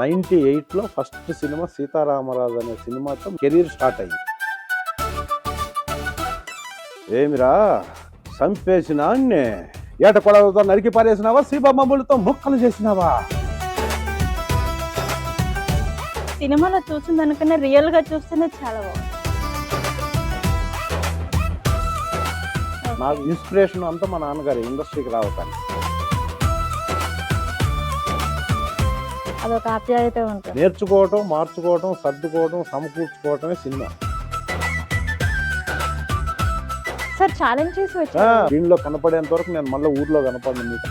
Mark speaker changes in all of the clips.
Speaker 1: 98లో first cinema Seetharamaraju అనే సినిమాతో career start అయింది. ఏమిరా చంపేసినా అన్నే ఏట కొడవతో నరికి పారేసినావా, సీబమ్మములతో ముక్కలు చేసినావా?
Speaker 2: సినిమాలో చూసిన దానికన్నా రియల్ గా చూస్తేనే చాలా బాగుంది.
Speaker 1: నాకు ఇన్స్పిరేషన్ అంతా మా నాన్నగారు ఇండస్ట్రీకి రావటానికి.
Speaker 2: అదొక ఆప్యాయత ఉంటుంది.
Speaker 1: నేర్చుకోవటం, మార్చుకోవటం, సర్దుకోవటం, సమకూర్చుకోవటమే సినిమా.
Speaker 2: సార్ ఛాలెంజ్ చేసి వచ్చా
Speaker 1: దీనిలో కనపడేంత వరకు నేను మళ్ళీ ఊర్లో కనపడను. మీకు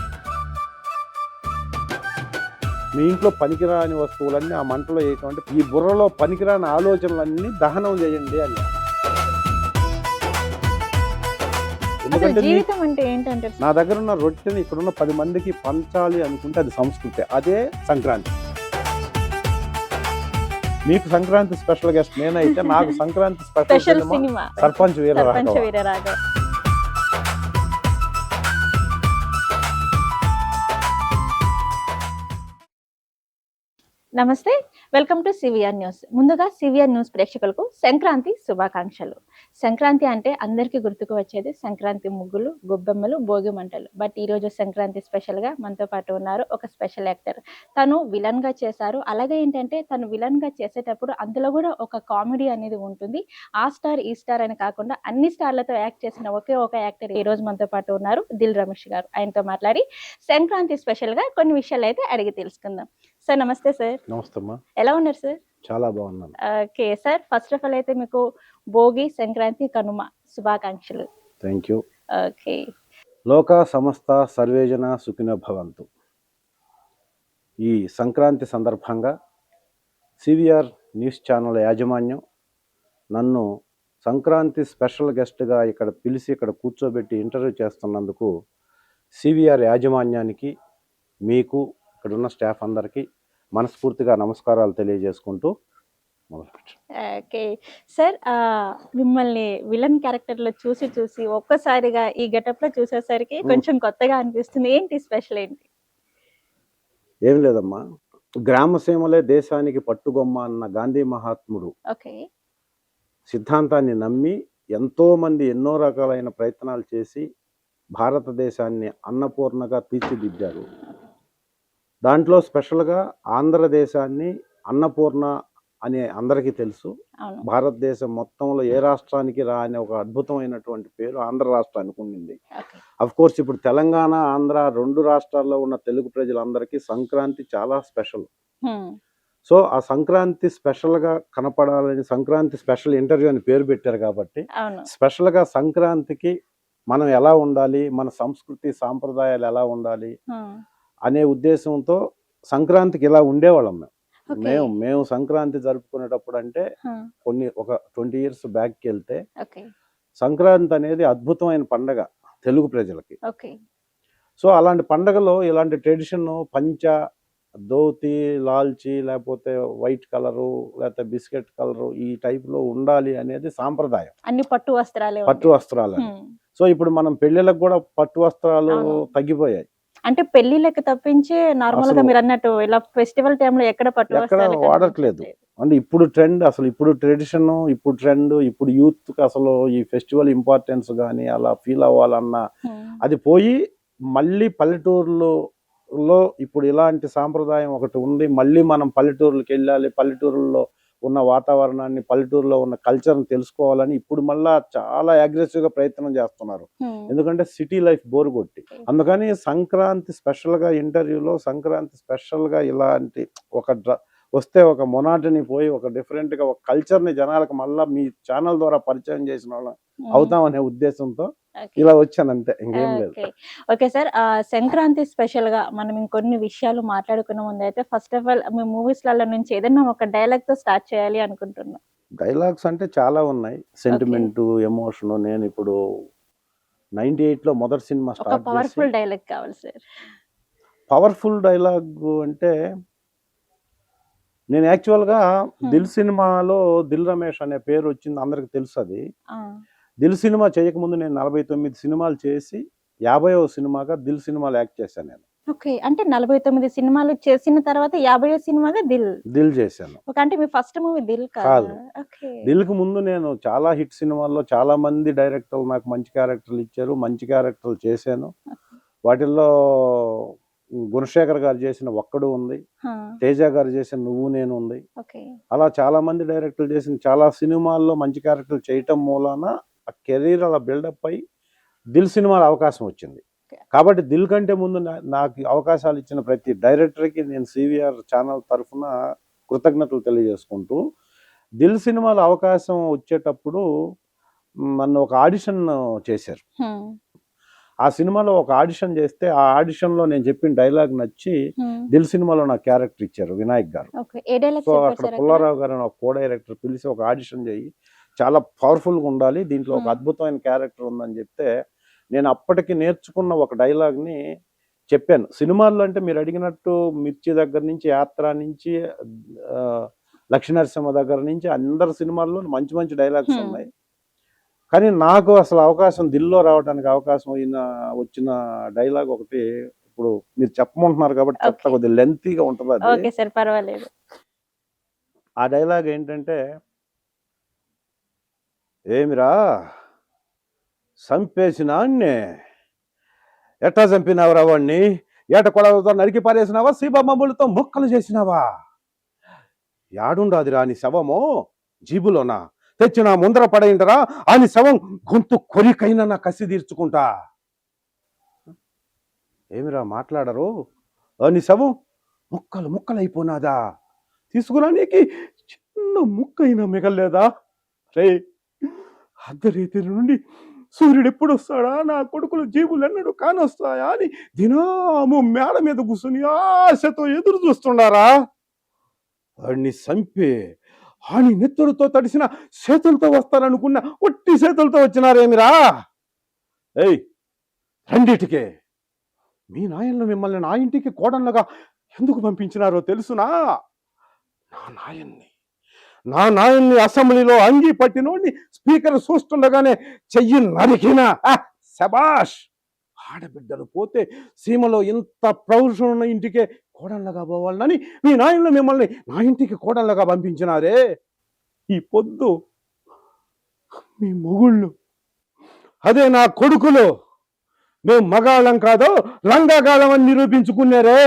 Speaker 1: మీ ఇంట్లో పనికిరాని వస్తువులన్నీ ఆ మంటలో వేయటం అంటే ఈ బుర్రలో పనికిరాని ఆలోచనలన్నీ దహనం చేయండి అని. ఎందుకంటే
Speaker 2: జీవితం అంటే ఏంటంటే
Speaker 1: నా దగ్గర ఉన్న రొట్టెని ఇక్కడున్న 10 మందికి పంచాలి అనుకుంటే అది సంస్కృతి. అదే సంక్రాంతి. మీకు సంక్రాంతి స్పెషల్ గెస్ట్ నేనైతే నాకు సంక్రాంతి స్పెషల్
Speaker 2: సినిమా
Speaker 1: సర్పంచ్ వీరరాఘవ.
Speaker 2: నమస్తే, వెల్కమ్ టు సివిఆర్ న్యూస్. ముందుగా సివిఆర్ న్యూస్ ప్రేక్షకులకు సంక్రాంతి శుభాకాంక్షలు. సంక్రాంతి అంటే అందరికీ గుర్తుకు వచ్చేది సంక్రాంతి ముగ్గులు, గొబ్బెమ్మలు, భోగి మంటలు. బట్ ఈరోజు సంక్రాంతి స్పెషల్గా మనతో పాటు ఉన్నారు ఒక స్పెషల్ యాక్టర్. తను విలన్గా చేశారు. అలాగే ఏంటంటే తను విలన్గా చేసేటప్పుడు అందులో కూడా ఒక కామెడీ అనేది ఉంటుంది. ఆ స్టార్ ఈ స్టార్ అని కాకుండా అన్ని స్టార్లతో యాక్ట్ చేసిన ఒకే ఒక యాక్టర్ ఈ రోజు మనతో పాటు ఉన్నారు, దిల్ రమేష్ గారు. ఆయనతో మాట్లాడి సంక్రాంతి స్పెషల్గా కొన్ని విషయాలు అయితే అడిగి తెలుసుకుందాం. సార్ నమస్తే. సార్
Speaker 1: నమస్తే అమ్మా.
Speaker 2: ఎలా ఉన్నారు సార్?
Speaker 1: చాలా బాగున్నాను.
Speaker 2: Okay sir, first of all అయితే మీకు భోగి, సంక్రాంతి, కనుమ శుభాకాంక్షలు.
Speaker 1: Thank you.
Speaker 2: ఓకే.
Speaker 1: లోక సమస్త సర్వేజన సుఖినో భవంతు. ఈ సంక్రాంతి సందర్భంగా సివిఆర్ న్యూస్ ఛానల్ యాజమాన్యం నన్ను సంక్రాంతి స్పెషల్ గెస్ట్గా ఇక్కడ పిలిచి ఇక్కడ కూర్చోబెట్టి ఇంటర్వ్యూ చేస్తున్నందుకు సివిఆర్ యాజమాన్యానికి, మీకు, ఇక్కడున్న స్టాఫ్ అందరికీ మనస్ఫూర్తిగా నమస్కారాలు తెలియజేసుకుంటూ మొదలుపెట్టాను.
Speaker 2: ఓకే సార్, మిమ్మల్ని విలన్ క్యారెక్టర్లో చూసి ఒక్కసారిగా ఈ గెటప్లో చూసేసరికి కొంచెం కొత్తగా అనిపిస్తుంది. ఏంటి స్పెషల్ ఏంటి?
Speaker 1: ఏం లేదమ్మా, గ్రామసీమలే దేశానికి పట్టుగొమ్మ అన్న గాంధీ మహాత్ముడు
Speaker 2: ఓకే
Speaker 1: సిద్ధాంతాన్ని నమ్మి ఎంతోమంది ఎన్నో రకాలైన ప్రయత్నాలు చేసి భారతదేశాన్ని అన్నపూర్ణగా తీర్చిదిద్దారు. దాంట్లో స్పెషల్గా ఆంధ్రదేశాన్ని అన్నపూర్ణ అని అందరికీ తెలుసు. భారతదేశం మొత్తంలో ఏ రాష్ట్రానికి రాని ఒక అద్భుతమైనటువంటి పేరు ఆంధ్ర రాష్ట్రానికి ఉండింది. అఫ్ కోర్స్ ఇప్పుడు తెలంగాణ, ఆంధ్ర 2 రాష్ట్రాల్లో ఉన్న తెలుగు ప్రజలందరికీ సంక్రాంతి చాలా స్పెషల్. సో ఆ సంక్రాంతి స్పెషల్గా కనపడాలని సంక్రాంతి స్పెషల్ ఇంటర్వ్యూ అని పేరు పెట్టారు కాబట్టి స్పెషల్గా సంక్రాంతికి మనం ఎలా ఉండాలి, మన సంస్కృతి సాంప్రదాయాలు ఎలా ఉండాలి అనే ఉద్దేశంతో సంక్రాంతికి ఇలా ఉండేవాళ్ళం. మేము సంక్రాంతి జరుపుకునేటప్పుడు అంటే ఒక 20 years బ్యాక్కి వెళ్తే సంక్రాంతి అనేది అద్భుతమైన పండగ తెలుగు ప్రజలకి. సో అలాంటి పండగలో ఇలాంటి ట్రెడిషన్ పంచ, ధోతి, లాల్చి, లేకపోతే వైట్ కలరు, లేకపోతే బిస్కెట్ కలరు ఈ టైప్లో ఉండాలి అనేది సాంప్రదాయం.
Speaker 2: అన్ని పట్టు
Speaker 1: వస్త్రాలు. సో ఇప్పుడు మనం పెళ్లిళ్ళకు కూడా పట్టు వస్త్రాలు తగ్గిపోయాయి.
Speaker 2: అంటే పెళ్లిళ్ళకి తప్పించి నార్మల్ గా మీరు అన్నట్టు ఇలా ఫెస్టివల్ టైంలో ఎక్కడ
Speaker 1: వాడట్లేదు. అంటే ఇప్పుడు ట్రెండ్, అసలు ఇప్పుడు ట్రెడిషన్, ఇప్పుడు ట్రెండ్, ఇప్పుడు యూత్ కి అసలు ఈ ఫెస్టివల్ ఇంపార్టెన్స్ కానీ అలా ఫీల్ అవ్వాలన్నా అది పోయి మళ్ళీ పల్లెటూరులో ఇప్పుడు ఇలాంటి సాంప్రదాయం ఒకటి ఉంది. మళ్ళీ మనం పల్లెటూరులకు వెళ్ళాలి, పల్లెటూరులో ఉన్న వాతావరణాన్ని, పల్లెటూరులో ఉన్న కల్చర్ని తెలుసుకోవాలని ఇప్పుడు మళ్ళా చాలా అగ్రెసివ్గా ప్రయత్నం చేస్తున్నారు. ఎందుకంటే సిటీ లైఫ్ బోర్ కొట్టి. అందుకని సంక్రాంతి స్పెషల్గా ఇంటర్వ్యూలో సంక్రాంతి స్పెషల్గా ఇలాంటి వస్తే ఒక మొనాటని పోయి ఒక డిఫరెంట్గా ఒక కల్చర్ని జనాలకు మళ్ళీ మీ ఛానల్ ద్వారా పరిచయం చేసిన వాళ్ళం అవుతామనే ఉద్దేశంతో ఇలా వచ్చాను, అంతే, ఇంకేం లేదు.
Speaker 2: ఓకే సార్, సంక్రాంతి స్పెషల్ గా మనం ఇంకొన్ని విషయాలు మాట్లాడుకున్న ముందు అయితే ఫస్ట్ ఆఫ్ ఆల్ మీ మూవీస్లలో నుంచి ఏదైనా ఒక డైలాగ్ తో స్టార్ట్ చేయాలి అనుకుంటున్నా.
Speaker 1: డైలాగ్స్ అంటే చాలా ఉన్నాయి, సెంటిమెంట్, ఎమోషన్. నేను ఇప్పుడు 98లో మొదటి సినిమా స్టార్ట్.
Speaker 2: పవర్ఫుల్ డైలాగ్ కావాలి సార్.
Speaker 1: పవర్ఫుల్ డైలాగ్ అంటే నేను యాక్చువల్గా దిల్ సినిమాలో దిల్ రమేష్ అనే పేరు వచ్చింది, అందరికి తెలుసు. అది దిల్ సినిమా చేయకముందు నేను 49 సినిమాలు చేసి 50వ సినిమాగా దిల్ సినిమాలో యాక్ట్ చేశాను నేను.
Speaker 2: ఓకే. అంటే 49 సినిమాలు చేసిన తర్వాత 50వ సినిమాగా 'దిల్'.
Speaker 1: దిల్ చేశాను.
Speaker 2: ఓకే. అంటే మీ ఫస్ట్ మూవీ 'దిల్' కాదా?
Speaker 1: కాదు.
Speaker 2: ఓకే.
Speaker 1: దిల్‌కి ముందు నేను చాలా హిట్ సినిమాల్లో చాలా మంది డైరెక్టర్లు నాకు మంచి క్యారెక్టర్లు ఇచ్చారు. మంచి క్యారెక్టర్లు చేశాను. వాటిల్లో గుణశేఖర్ గారు చేసిన 'ఒక్కడు' ఉంది.
Speaker 2: ఆ!
Speaker 1: తేజ గారు చేసిన 'నువ్వు నేను' ఉంది.
Speaker 2: ఓకే.
Speaker 1: అలా చాలా మంది డైరెక్టర్లు చేసిన చాలా సినిమాల్లో మంచి క్యారెక్టర్లు చేయటం మూలాన ఆ కెరీర్ అలా బిల్డప్ అయ్యి 'దిల్' సినిమాలో అవకాశం వచ్చింది.
Speaker 2: ఓకే.
Speaker 1: కాబట్టి 'దిల్' కంటే ముందు నాకు అవకాశాలు ఇచ్చిన ప్రతి డైరెక్టర్‌కి నేను సివిఆర్ ఛానల్ తరఫున కృతజ్ఞతలు తెలియజేసుకుంటూ, 'దిల్' సినిమాలో అవకాశం వచ్చేటప్పుడు నన్ను ఒక ఆడిషన్ చేశారు.
Speaker 2: హ్మ్.
Speaker 1: ఆ సినిమాలో ఒక ఆడిషన్ చేస్తే, ఆ ఆడిషన్‌లో నేను చెప్పిన డైలాగ్ నచ్చి
Speaker 2: హ్మ్.
Speaker 1: 'దిల్' సినిమాలో నాకు క్యారెక్టర్ ఇచ్చారు వినాయక్ గారు.
Speaker 2: ఓకే. ఏ డైలాగ్స్
Speaker 1: సో,
Speaker 2: చెప్పారు
Speaker 1: అక్కడ
Speaker 2: సార్ అక్కడ?
Speaker 1: పుల్లారావు గారు అని ఒక కో డైరెక్టర్ పిలిచి ఒక ఆడిషన్ చేయి, చాలా పవర్‌ఫుల్‌గా ఉండాలి. దీంట్లో ఒక అద్భుతమైన క్యారెక్టర్ ఉందని చెప్తే, నేను అప్పటికి నేర్చుకున్న ఒక డైలాగ్‌ని చెప్పాను. సినిమాల్లో అంటే మీరు అడిగినట్టు 'మిర్చి' దగ్గర నుంచి, 'యాత్ర' నుంచి, ఆహ్, 'లక్ష్మీనరసింహ' దగ్గర నుంచి అందరి సినిమాల్లో మంచి మంచి డైలాగ్స్
Speaker 2: హ్మ్.
Speaker 1: ఉన్నాయి. కానీ నాకు అసలు అవకాశం 'దిల్‌లో' రావడానికి అవకాశం వచ్చిన డైలాగ్ ఒకటి ఇప్పుడు మీరు చెప్పమంటున్నారు కాబట్టి చెప్తా.
Speaker 2: ఓకే.
Speaker 1: కొద్దిగా లెంతీగా ఉంటదది.
Speaker 2: Okay sir. పర్వాలేదు.
Speaker 1: ఆ డైలాగ్ ఏంటంటే, "ఏమిరా సంపేసినాన్నే, ఎట్టా చంపినావురా వాడిని? ఏట కొడవలతో నరికి పారేసినావా? సీబమ్మములతో ముక్కలు చేసినావా? యాడుండాదిరా నీ శవము? జీబులోనా? తెచ్చిన ముందర పడేయండిరా, ఆని శవం గొంతు కొరికైనా నా కసి తీర్చుకుంటా. ఏమిరా మాట్లాడరు? నీ శవం ముక్కలు ముక్కలైపోనాదా? తీసుకురా నీకి చిన్న ముక్కైనా మిగల్లేదా? రే, అర్ధరేతి నుండి సూర్యుడు ఎప్పుడు వస్తాడా, నా కొడుకులు జీబులు ఎన్నడూ కానొస్తాయా అని దినాము మేడ మీద కూర్చుని ఆశతో ఎదురు చూస్తుండారా? వాడిని చంపి ఆని నెత్తురుతో తడిసిన చేతులతో వస్తారనుకున్న ఒట్టి చేతులతో వచ్చినారేమిరా? ఏయ్, రెండిటికే మీ నాయనలు మిమ్మల్ని నా ఇంటికి కోడళ్ళగా ఎందుకు పంపించినారో తెలుసునా? నా నాయన్ని అసెంబ్లీలో అంగి పట్టినోడిని స్పీకర్ చూస్తుండగానే చెయ్యి నరికిన శబాష్! ఆడబిడ్డలు పోతే సీమలో ఇంత ప్రౌఢం ఉన్న ఇంటికే కోడళ్ళగా పోవాలని మీ నాయనలు మిమ్మల్ని నా ఇంటికి కోడళ్ళగా పంపించినారే. ఈ పొద్దు మీ మొగుళ్ళు, అదే నా కొడుకులు, మేము మగాళ్ళం కాదో లంగాగాళ్ళం అని నిరూపించుకున్నారే.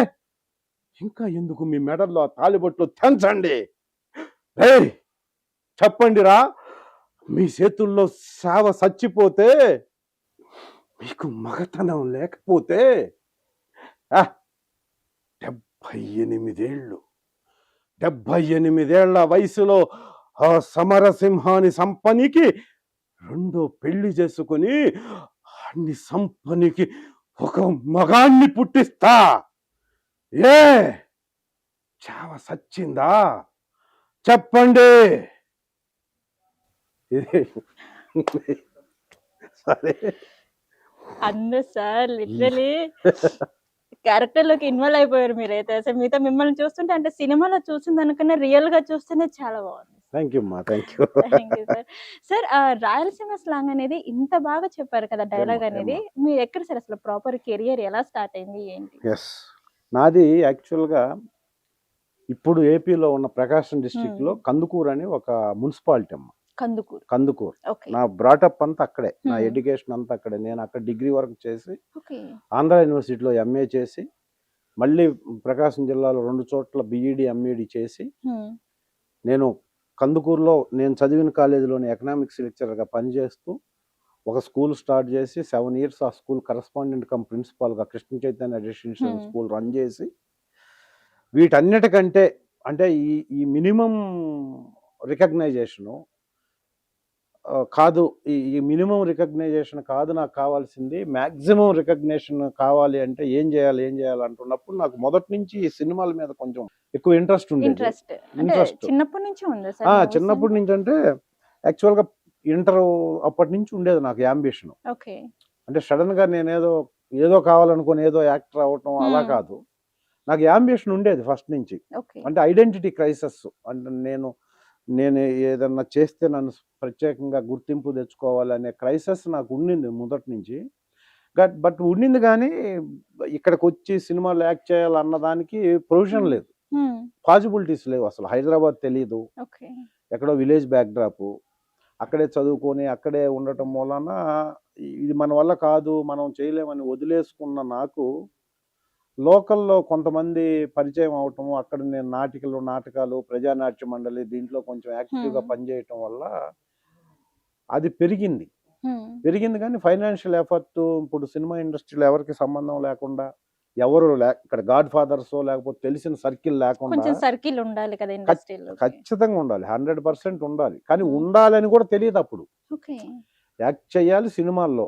Speaker 1: ఇంకా ఎందుకు మీ మెడల్లో తాలిబొట్లు తెంచండి. ఏయ్, చెప్పండిరా, మీ చేతుల్లో సేవ చచ్చిపోతే, మీకు మగతనం లేకపోతే 78 వయసులో ఆ సమరసింహాని సంపనికి రెండో పెళ్లి చేసుకుని అన్ని సంపనికి ఒక మగాన్ని పుట్టిస్తా. ఏ చావ సచ్చిందా? చెప్పండి. సరే,
Speaker 2: అందరు సార్ లిటరలీ క్యారెక్టర్‌లోకి ఇన్వాల్వ్ అయిపోయారు మీరైతే. అసలు మీతో మిమ్మల్ని చూస్తుంటే అంటే సినిమాలో చూసిన దానికన్నా రియల్‌గా చూస్తేనే చాలా బాగుంది.
Speaker 1: థ్యాంక్ యూ అమ్మా, thank you.
Speaker 2: Thank you sir. Sir Rayalaseema slang అనేది ఇంత బాగా చెప్పారు కదా డైలాగ్ అనేది. మీరు ఎక్కడ సార్ అసలు ప్రాపర్ కెరియర్ ఎలా స్టార్ట్ అయింది? ఏంటి?
Speaker 1: ఎస్, నాది యాక్చువల్గా ఇప్పుడు ఏపీలో ఉన్న ప్రకాశం డిస్ట్రిక్ట్లో కందుకూరు అని ఒక మున్సిపాలిటీ అమ్మ.
Speaker 2: కందుకూరు.
Speaker 1: కందుకూరు.
Speaker 2: ఓకే.
Speaker 1: నా బ్రాటప్ అంతా అక్కడే, నా
Speaker 2: హ్మ్.
Speaker 1: ఎడ్యుకేషన్ అంతా అక్కడే. నేను అక్కడ డిగ్రీ వరకు చేసి
Speaker 2: ఓకే.
Speaker 1: ఆంధ్ర యూనివర్సిటీలో ఎంఏ చేసి, మళ్ళీ ప్రకాశం జిల్లాలో 2 చోట్ల బీఈడి ఎంఈడి చేసి,
Speaker 2: హ్మ్.
Speaker 1: నేను కందుకూరులో నేను చదివిన కాలేజీలోని ఎకనామిక్స్ లెక్చరర్గా పనిచేస్తూ ఒక స్కూల్ స్టార్ట్ చేసి 7 ఇయర్స్ ఆ స్కూల్ కరస్పాండెంట్ కమ్ ప్రిన్సిపాల్గా Krishna Chaitanya residential school run చేసి, వీటన్నిటికంటే అంటే ఈ మినిమం రికగ్నైజేషను కాదు, ఈ మినిమం రికగ్నైజేషన్ కాదు నాకు కావాల్సింది, మ్యాక్సిమం రికగ్నేషన్ కావాలి అంటే ఏం చేయాలి అంటున్నప్పుడు నాకు మొదటి నుంచి ఈ సినిమాల మీద కొంచెం ఎక్కువ ఇంట్రెస్ట్ ఉండేది.
Speaker 2: ఇంట్రెస్ట్. అంటే
Speaker 1: ఇంట్రెస్ట్
Speaker 2: చిన్నప్పటి నుంచి ఉందా సార్ మూవీస్
Speaker 1: చిన్నప్పటి
Speaker 2: అంటే?
Speaker 1: నుంచి అంటే యాక్చువల్గా ఇంటర్ అప్పటి నుంచి ఉండేది నాకు యాంబిషన్.
Speaker 2: ఓకే.
Speaker 1: అంటే సడన్గా నేను ఏదో కావాలనుకుని ఏదో యాక్టర్ అవ్వటం అలా కాదు. నాకు యాంబిషన్ ఉండేది ఫస్ట్ నుంచి.
Speaker 2: ఓకే.
Speaker 1: అంటే ఐడెంటిటీ క్రైసిస్. అంటే నేను ఏదన్నా చేస్తే నన్ను ప్రత్యేకంగా గుర్తింపు తెచ్చుకోవాలనే క్రైసిస్ నాకు ఉండింది మొదటి నుంచి. బట్ ఉండింది కానీ ఇక్కడికి వచ్చి సినిమాలో యాక్ట్ చేయాలన్న దానికి ప్రొవిజన్ లేదు, పాసిబిలిటీస్ లేవు. అసలు హైదరాబాద్ తెలియదు,
Speaker 2: ఓకే.
Speaker 1: ఎక్కడో విలేజ్ బ్యాక్డ్రాప్, అక్కడే చదువుకొని అక్కడే ఉండటం మూలన ఇది మన వల్ల కాదు, మనం చేయలేమని వదిలేసుకున్న నాకు లోకల్లో కొంతమంది పరిచయం అవటము, అక్కడ నేను నాటకాలు, ప్రజానాట్య మండలి దీంట్లో కొంచెం యాక్టివ్గా పనిచేయటం వల్ల అది పెరిగింది. కానీ ఫైనాన్షియల్ ఎఫర్ట్ ఇప్పుడు సినిమా ఇండస్ట్రీలో ఎవరికి సంబంధం లేకుండా, ఎవరు ఇక్కడ గాడ్ ఫాదర్స్ లేకపోతే తెలిసిన సర్కిల్ లేకుండా,
Speaker 2: సర్కిల్ ఉండాలి కదా ఇండస్ట్రీలో.
Speaker 1: ఖచ్చితంగా ఉండాలి, 100% ఉండాలి. కానీ ఉండాలని కూడా తెలియదు అప్పుడు. యాక్ట్ చేయాలి సినిమాల్లో,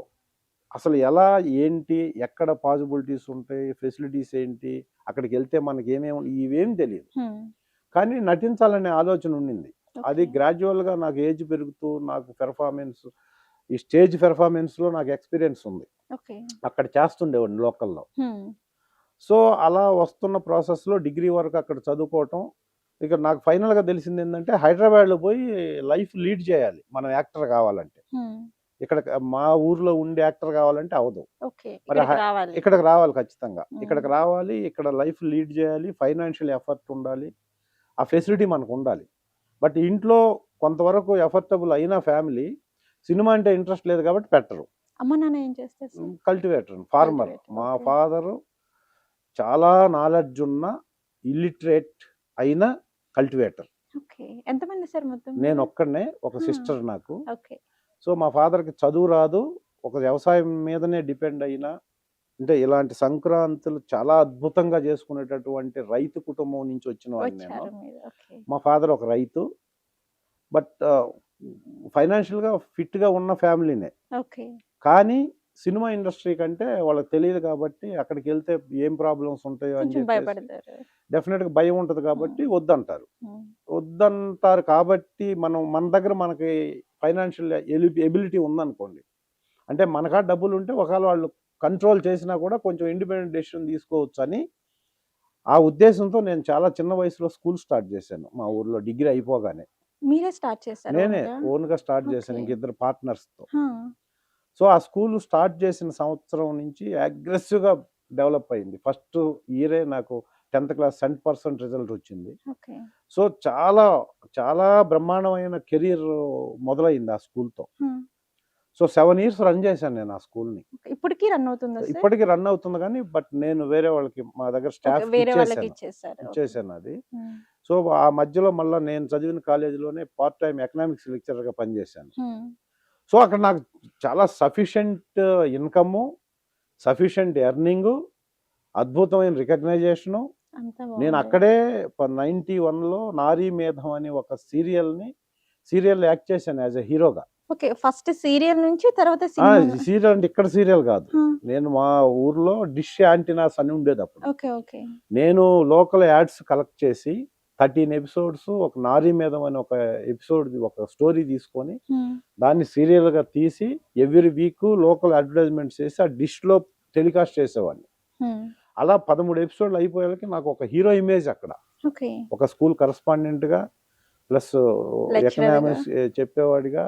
Speaker 1: అసలు ఎలా ఏంటి, ఎక్కడ పాసిబిలిటీస్ ఉంటాయి, ఫెసిలిటీస్ ఏంటి, అక్కడికి వెళ్తే మనకి ఇవేం తెలియదు. కానీ నటించాలనే ఆలోచన ఉండింది. అది గ్రాడ్యువల్గా నాకు ఏజ్ పెరుగుతూ నాకు పెర్ఫార్మెన్స్, ఈ స్టేజ్ పెర్ఫార్మెన్స్లో నాకు ఎక్స్పీరియన్స్ ఉంది, అక్కడ చేస్తుండేవాడిని లోకల్లో. సో అలా వస్తున్న ప్రాసెస్లో డిగ్రీ వరకు అక్కడ చదువుకోవటం. ఇక నాకు ఫైనల్గా తెలిసింది ఏంటంటే హైదరాబాద్లో పోయి లైఫ్ లీడ్ చేయాలి మనం యాక్టర్ కావాలంటే. ఇక్కడ మా ఊర్లో ఉండే యాక్టర్ కావాలంటే అవదు, మరి ఇక్కడికి రావాలి ఖచ్చితంగా. ఇక్కడికి రావాలి, ఇక్కడ లైఫ్ లీడ్ చేయాలి, ఫైనాన్షియల్ ఎఫర్ట్ ఉండాలి, ఆ ఫెసిలిటీ మనకు ఉండాలి. బట్ ఇంట్లో కొంతవరకు ఎఫర్టబుల్ అయిన ఫ్యామిలీ సినిమా అంటే ఇంట్రెస్ట్ లేదు కాబట్టి పెట్టరు.
Speaker 2: అమ్మ నాన్న ఏం చేస్తారు?
Speaker 1: Cultivator, farmer. మా ఫాదరు చాలా నాలెడ్జ్ ఉన్న ఇల్లిటరేట్ అయిన కల్టివేటర్.
Speaker 2: ఎంతమంది సార్ మొత్తం?
Speaker 1: నేను ఒక్కడనే, ఒక సిస్టర్ నాకు. సో మా ఫాదర్కి చదువు రాదు, ఒక వ్యవసాయం మీదనే డిపెండ్ అయినా, అంటే ఇలాంటి సంక్రాంతులు చాలా అద్భుతంగా చేసుకునేటటువంటి రైతు కుటుంబం నుంచి వచ్చిన వాడిని నేను. మా ఫాదర్ ఒక రైతు, బట్ ఫైనాన్షియల్గా ఫిట్గా ఉన్న ఫ్యామిలీనే. కానీ సినిమా ఇండస్ట్రీ కంటే వాళ్ళకి తెలియదు కాబట్టి, అక్కడికి వెళ్తే ఏం ప్రాబ్లమ్స్ ఉంటాయో అని చెప్పి డెఫినెట్గా భయం ఉంటుంది కాబట్టి వద్దంటారు కాబట్టి మన దగ్గర మనకి ఫైనాన్షియల్ ఎబిలిటీ ఉందనుకోండి, అంటే మనకా డబ్బులు ఉంటే ఒకవేళ వాళ్ళు కంట్రోల్ చేసినా కూడా కొంచెం ఇండిపెండెంట్ డెసిషన్ తీసుకోవచ్చు అని ఆ ఉద్దేశంతో నేను చాలా చిన్న వయసులో స్కూల్ స్టార్ట్ చేశాను మా ఊర్లో. డిగ్రీ అయిపోగానే
Speaker 2: మీరే స్టార్ట్ చేశారు? నేనే
Speaker 1: ఓన్గా స్టార్ట్ చేశాను, ఇంకిద్దరు పార్ట్నర్స్తో. సో ఆ స్కూల్ స్టార్ట్ చేసిన సంవత్సరం నుంచి అగ్రెసివ్గా డెవలప్ అయింది. ఫస్ట్ ఇయరే నాకు 10th క్లాస్ 100% రిజల్ట్ వచ్చింది. సో చాలా చాలా బ్రహ్మాండమైన కెరీర్ మొదలైంది ఆ స్కూల్తో. సో 7 years రన్ చేశాను నేను ఆ స్కూల్ని.
Speaker 2: ఇప్పటికీ రన్ అవుతుంది?
Speaker 1: ఇప్పటికీ రన్ అవుతుంది, కానీ బట్ నేను వేరే వాళ్ళకి, మా దగ్గర స్టాఫ్ ఇచ్చేసాను అది. సో ఆ మధ్యలో మళ్ళీ నేను చదివిన కాలేజీలోనే పార్ట్ టైం ఎకనామిక్స్ లెక్చరర్గా పనిచేశాను. సో అక్కడ నాకు చాలా సఫిషియెంట్ ఇన్కము, సఫిషియెంట్ ఎర్నింగు, అద్భుతమైన రికగ్నైజేషను. నేను అక్కడే 91లో నారీ మేధం అని ఒక సీరియల్ యాక్ట్ చేశాను యాజ్ ఎ హీరోగా.
Speaker 2: ఫస్ట్ సీరియల్ నుంచి తర్వాత
Speaker 1: సీరియల్ అంటే ఇక్కడ సీరియల్ కాదు, నేను మా ఊర్లో డిష్ యాంటీనాస్ అని ఉండేది అప్పుడు. నేను లోకల్ యాడ్స్ కలెక్ట్ చేసి 13 ఎపిసోడ్స్, ఒక నారీ మేధం అని ఒక ఎపిసోడ్, ఒక స్టోరీ తీసుకొని దాన్ని సీరియల్గా తీసి ఎవ్రీ వీక్ లోకల్ అడ్వర్టైజ్మెంట్స్ చేసి ఆ డిష్లో టెలికాస్ట్ చేసేవాడిని. అలా 13 ఎపిసోడ్లు అయిపోయేకి నాకు ఒక హీరో ఇమేజ్ అక్కడ. ఒక స్కూల్ కరస్పాండెంట్గా ప్లస్ ఎకనామిక్స్ చెప్పేవాడిగా,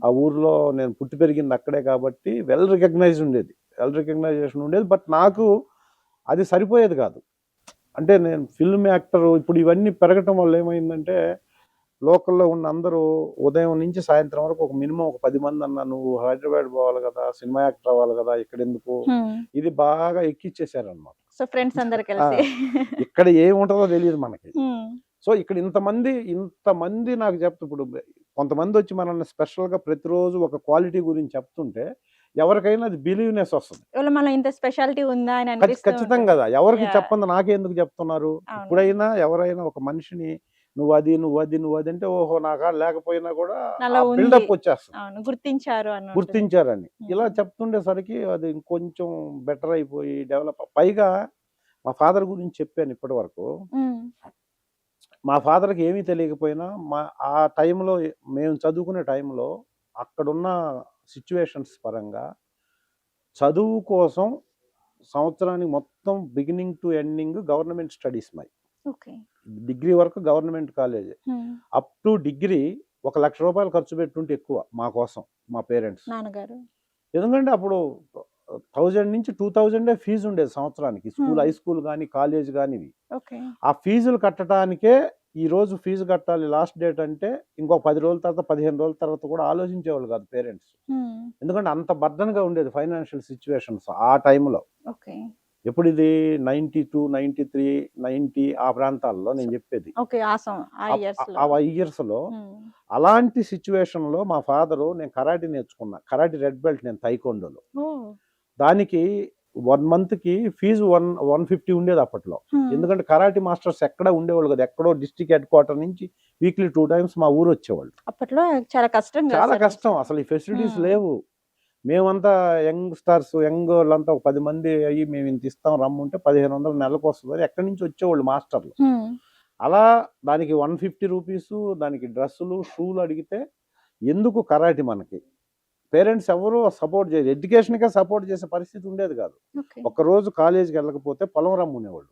Speaker 1: ఆ ఊర్లో నేను పుట్టి పెరిగింది అక్కడే కాబట్టి వెల్ రికగ్నైజేషన్ ఉండేది. బట్ నాకు అది సరిపోయేది కాదు. అంటే నేను ఫిల్మ్ యాక్టర్, ఇప్పుడు ఇవన్నీ పెరగటం వల్ల ఏమైందంటే లోకల్లో ఉన్న అందరూ ఉదయం నుంచి సాయంత్రం వరకు ఒక మినిమం ఒక 10 మంది అన్న, నువ్వు హైదరాబాద్ పోవాలి కదా, సినిమా యాక్టర్ అవ్వాలి కదా, ఇక్కడ ఎందుకు, ఇది బాగా ఎక్కిచ్చేసారనమాట. ఇక్కడ ఏముంటుందో తెలియదు మనకి. సో ఇక్కడ ఇంతమంది నాకు చెప్తూ, ఇప్పుడు కొంతమంది వచ్చి మనల్ని స్పెషల్గా ప్రతిరోజు ఒక క్వాలిటీ గురించి చెప్తుంటే ఎవరికైనా అది బిలీవ్నెస్ వస్తుంది. ఖచ్చితంగా కదా, ఎవరికి చెప్పండి నాకెందుకు చెప్తున్నారు. ఇప్పుడైనా ఎవరైనా ఒక మనిషిని నువ్వు అది అంటే ఓహో నాకా లేకపోయినా కూడా బిల్డప్ వచ్చేస్తుంది, గుర్తించారని. ఇలా చెప్తుండేసరికి అది ఇంకొంచెం బెటర్ అయిపోయి డెవలప్. పైగా మా ఫాదర్ గురించి చెప్పాను ఇప్పటి వరకు. మా ఫాదర్కి ఏమీ తెలియకపోయినా ఆ టైంలో, మేము చదువుకునే టైంలో అక్కడున్న సిచ్యువేషన్స్ పరంగా చదువు కోసం సంవత్సరానికి మొత్తం beginning to ending government studies my. Degree వరకు government college, up to degree 1 lakh రూపాయలు ఖర్చు పెట్టుంటే ఎక్కువ మా కోసం, మా పేరెంట్స్. ఎందుకంటే అప్పుడు 1000 నుంచి 2000 ఫీజు ఉండేది సంవత్సరానికి. స్కూల్, హై స్కూల్ కానీ, కాలేజ్ కానీ.
Speaker 2: ఓకే.
Speaker 1: ఆ ఫీజులు కట్టడానికే ఈ రోజు ఫీజు కట్టాలి లాస్ట్ డేట్ అంటే ఇంకో 10 రోజుల తర్వాత, 15 రోజుల తర్వాత కూడా ఆలోచించేవాళ్ళు కాదు పేరెంట్స్. ఎందుకంటే అంత బర్డన్గా ఉండేది ఫైనాన్షియల్ సిచ్యువేషన్స్ ఆ టైంలో.
Speaker 2: ఓకే.
Speaker 1: ఎప్పుడు ఇది 92, 93, 90 ఆ ప్రాంతాల్లో నేను చెప్పేది.
Speaker 2: ఓకే.
Speaker 1: ఆ ఇయర్స్లో అలాంటి సిచ్యువేషన్లో మా ఫాదరు, నేను కరాటే నేర్చుకున్నా. కరాటే రెడ్ బెల్ట్ నేను తైకొండోలో. దానికి 1 మంత్కి ఫీజు 150 ఉండేది అప్పట్లో. ఎందుకంటే కరాటే మాస్టర్స్ ఎక్కడ ఉండేవాళ్ళు కదా, ఎక్కడో డిస్ట్రిక్ట్ హెడ్ క్వార్టర్ నుంచి వీక్లీ 2 times మా ఊరు వచ్చేవాళ్ళు.
Speaker 2: అప్పట్లో చాలా కష్టం.
Speaker 1: అసలు ఈ ఫెసిలిటీస్ లేవు. మేమంతా యంగ్స్టర్స్, యంగ్ వాళ్ళంతా ఒక 10 మంది అయ్యి మేము ఇంత ఇస్తాం రమ్ముంటే 1500 నెలకు వస్తుంది. ఎక్కడి నుంచి వచ్చేవాళ్ళు మాస్టర్లు. అలా దానికి 150 రూపీస్, దానికి డ్రెస్సులు, షూలు అడిగితే ఎందుకు కరాటే మనకి పేరెంట్స్ ఎవరు సపోర్ట్ చేయరు. ఎడ్యుకేషన్కే సపోర్ట్ చేసే పరిస్థితి ఉండేది కాదు. ఒక్కరోజు కాలేజీకి వెళ్ళకపోతే పొలం రమ్మునేవాళ్ళు.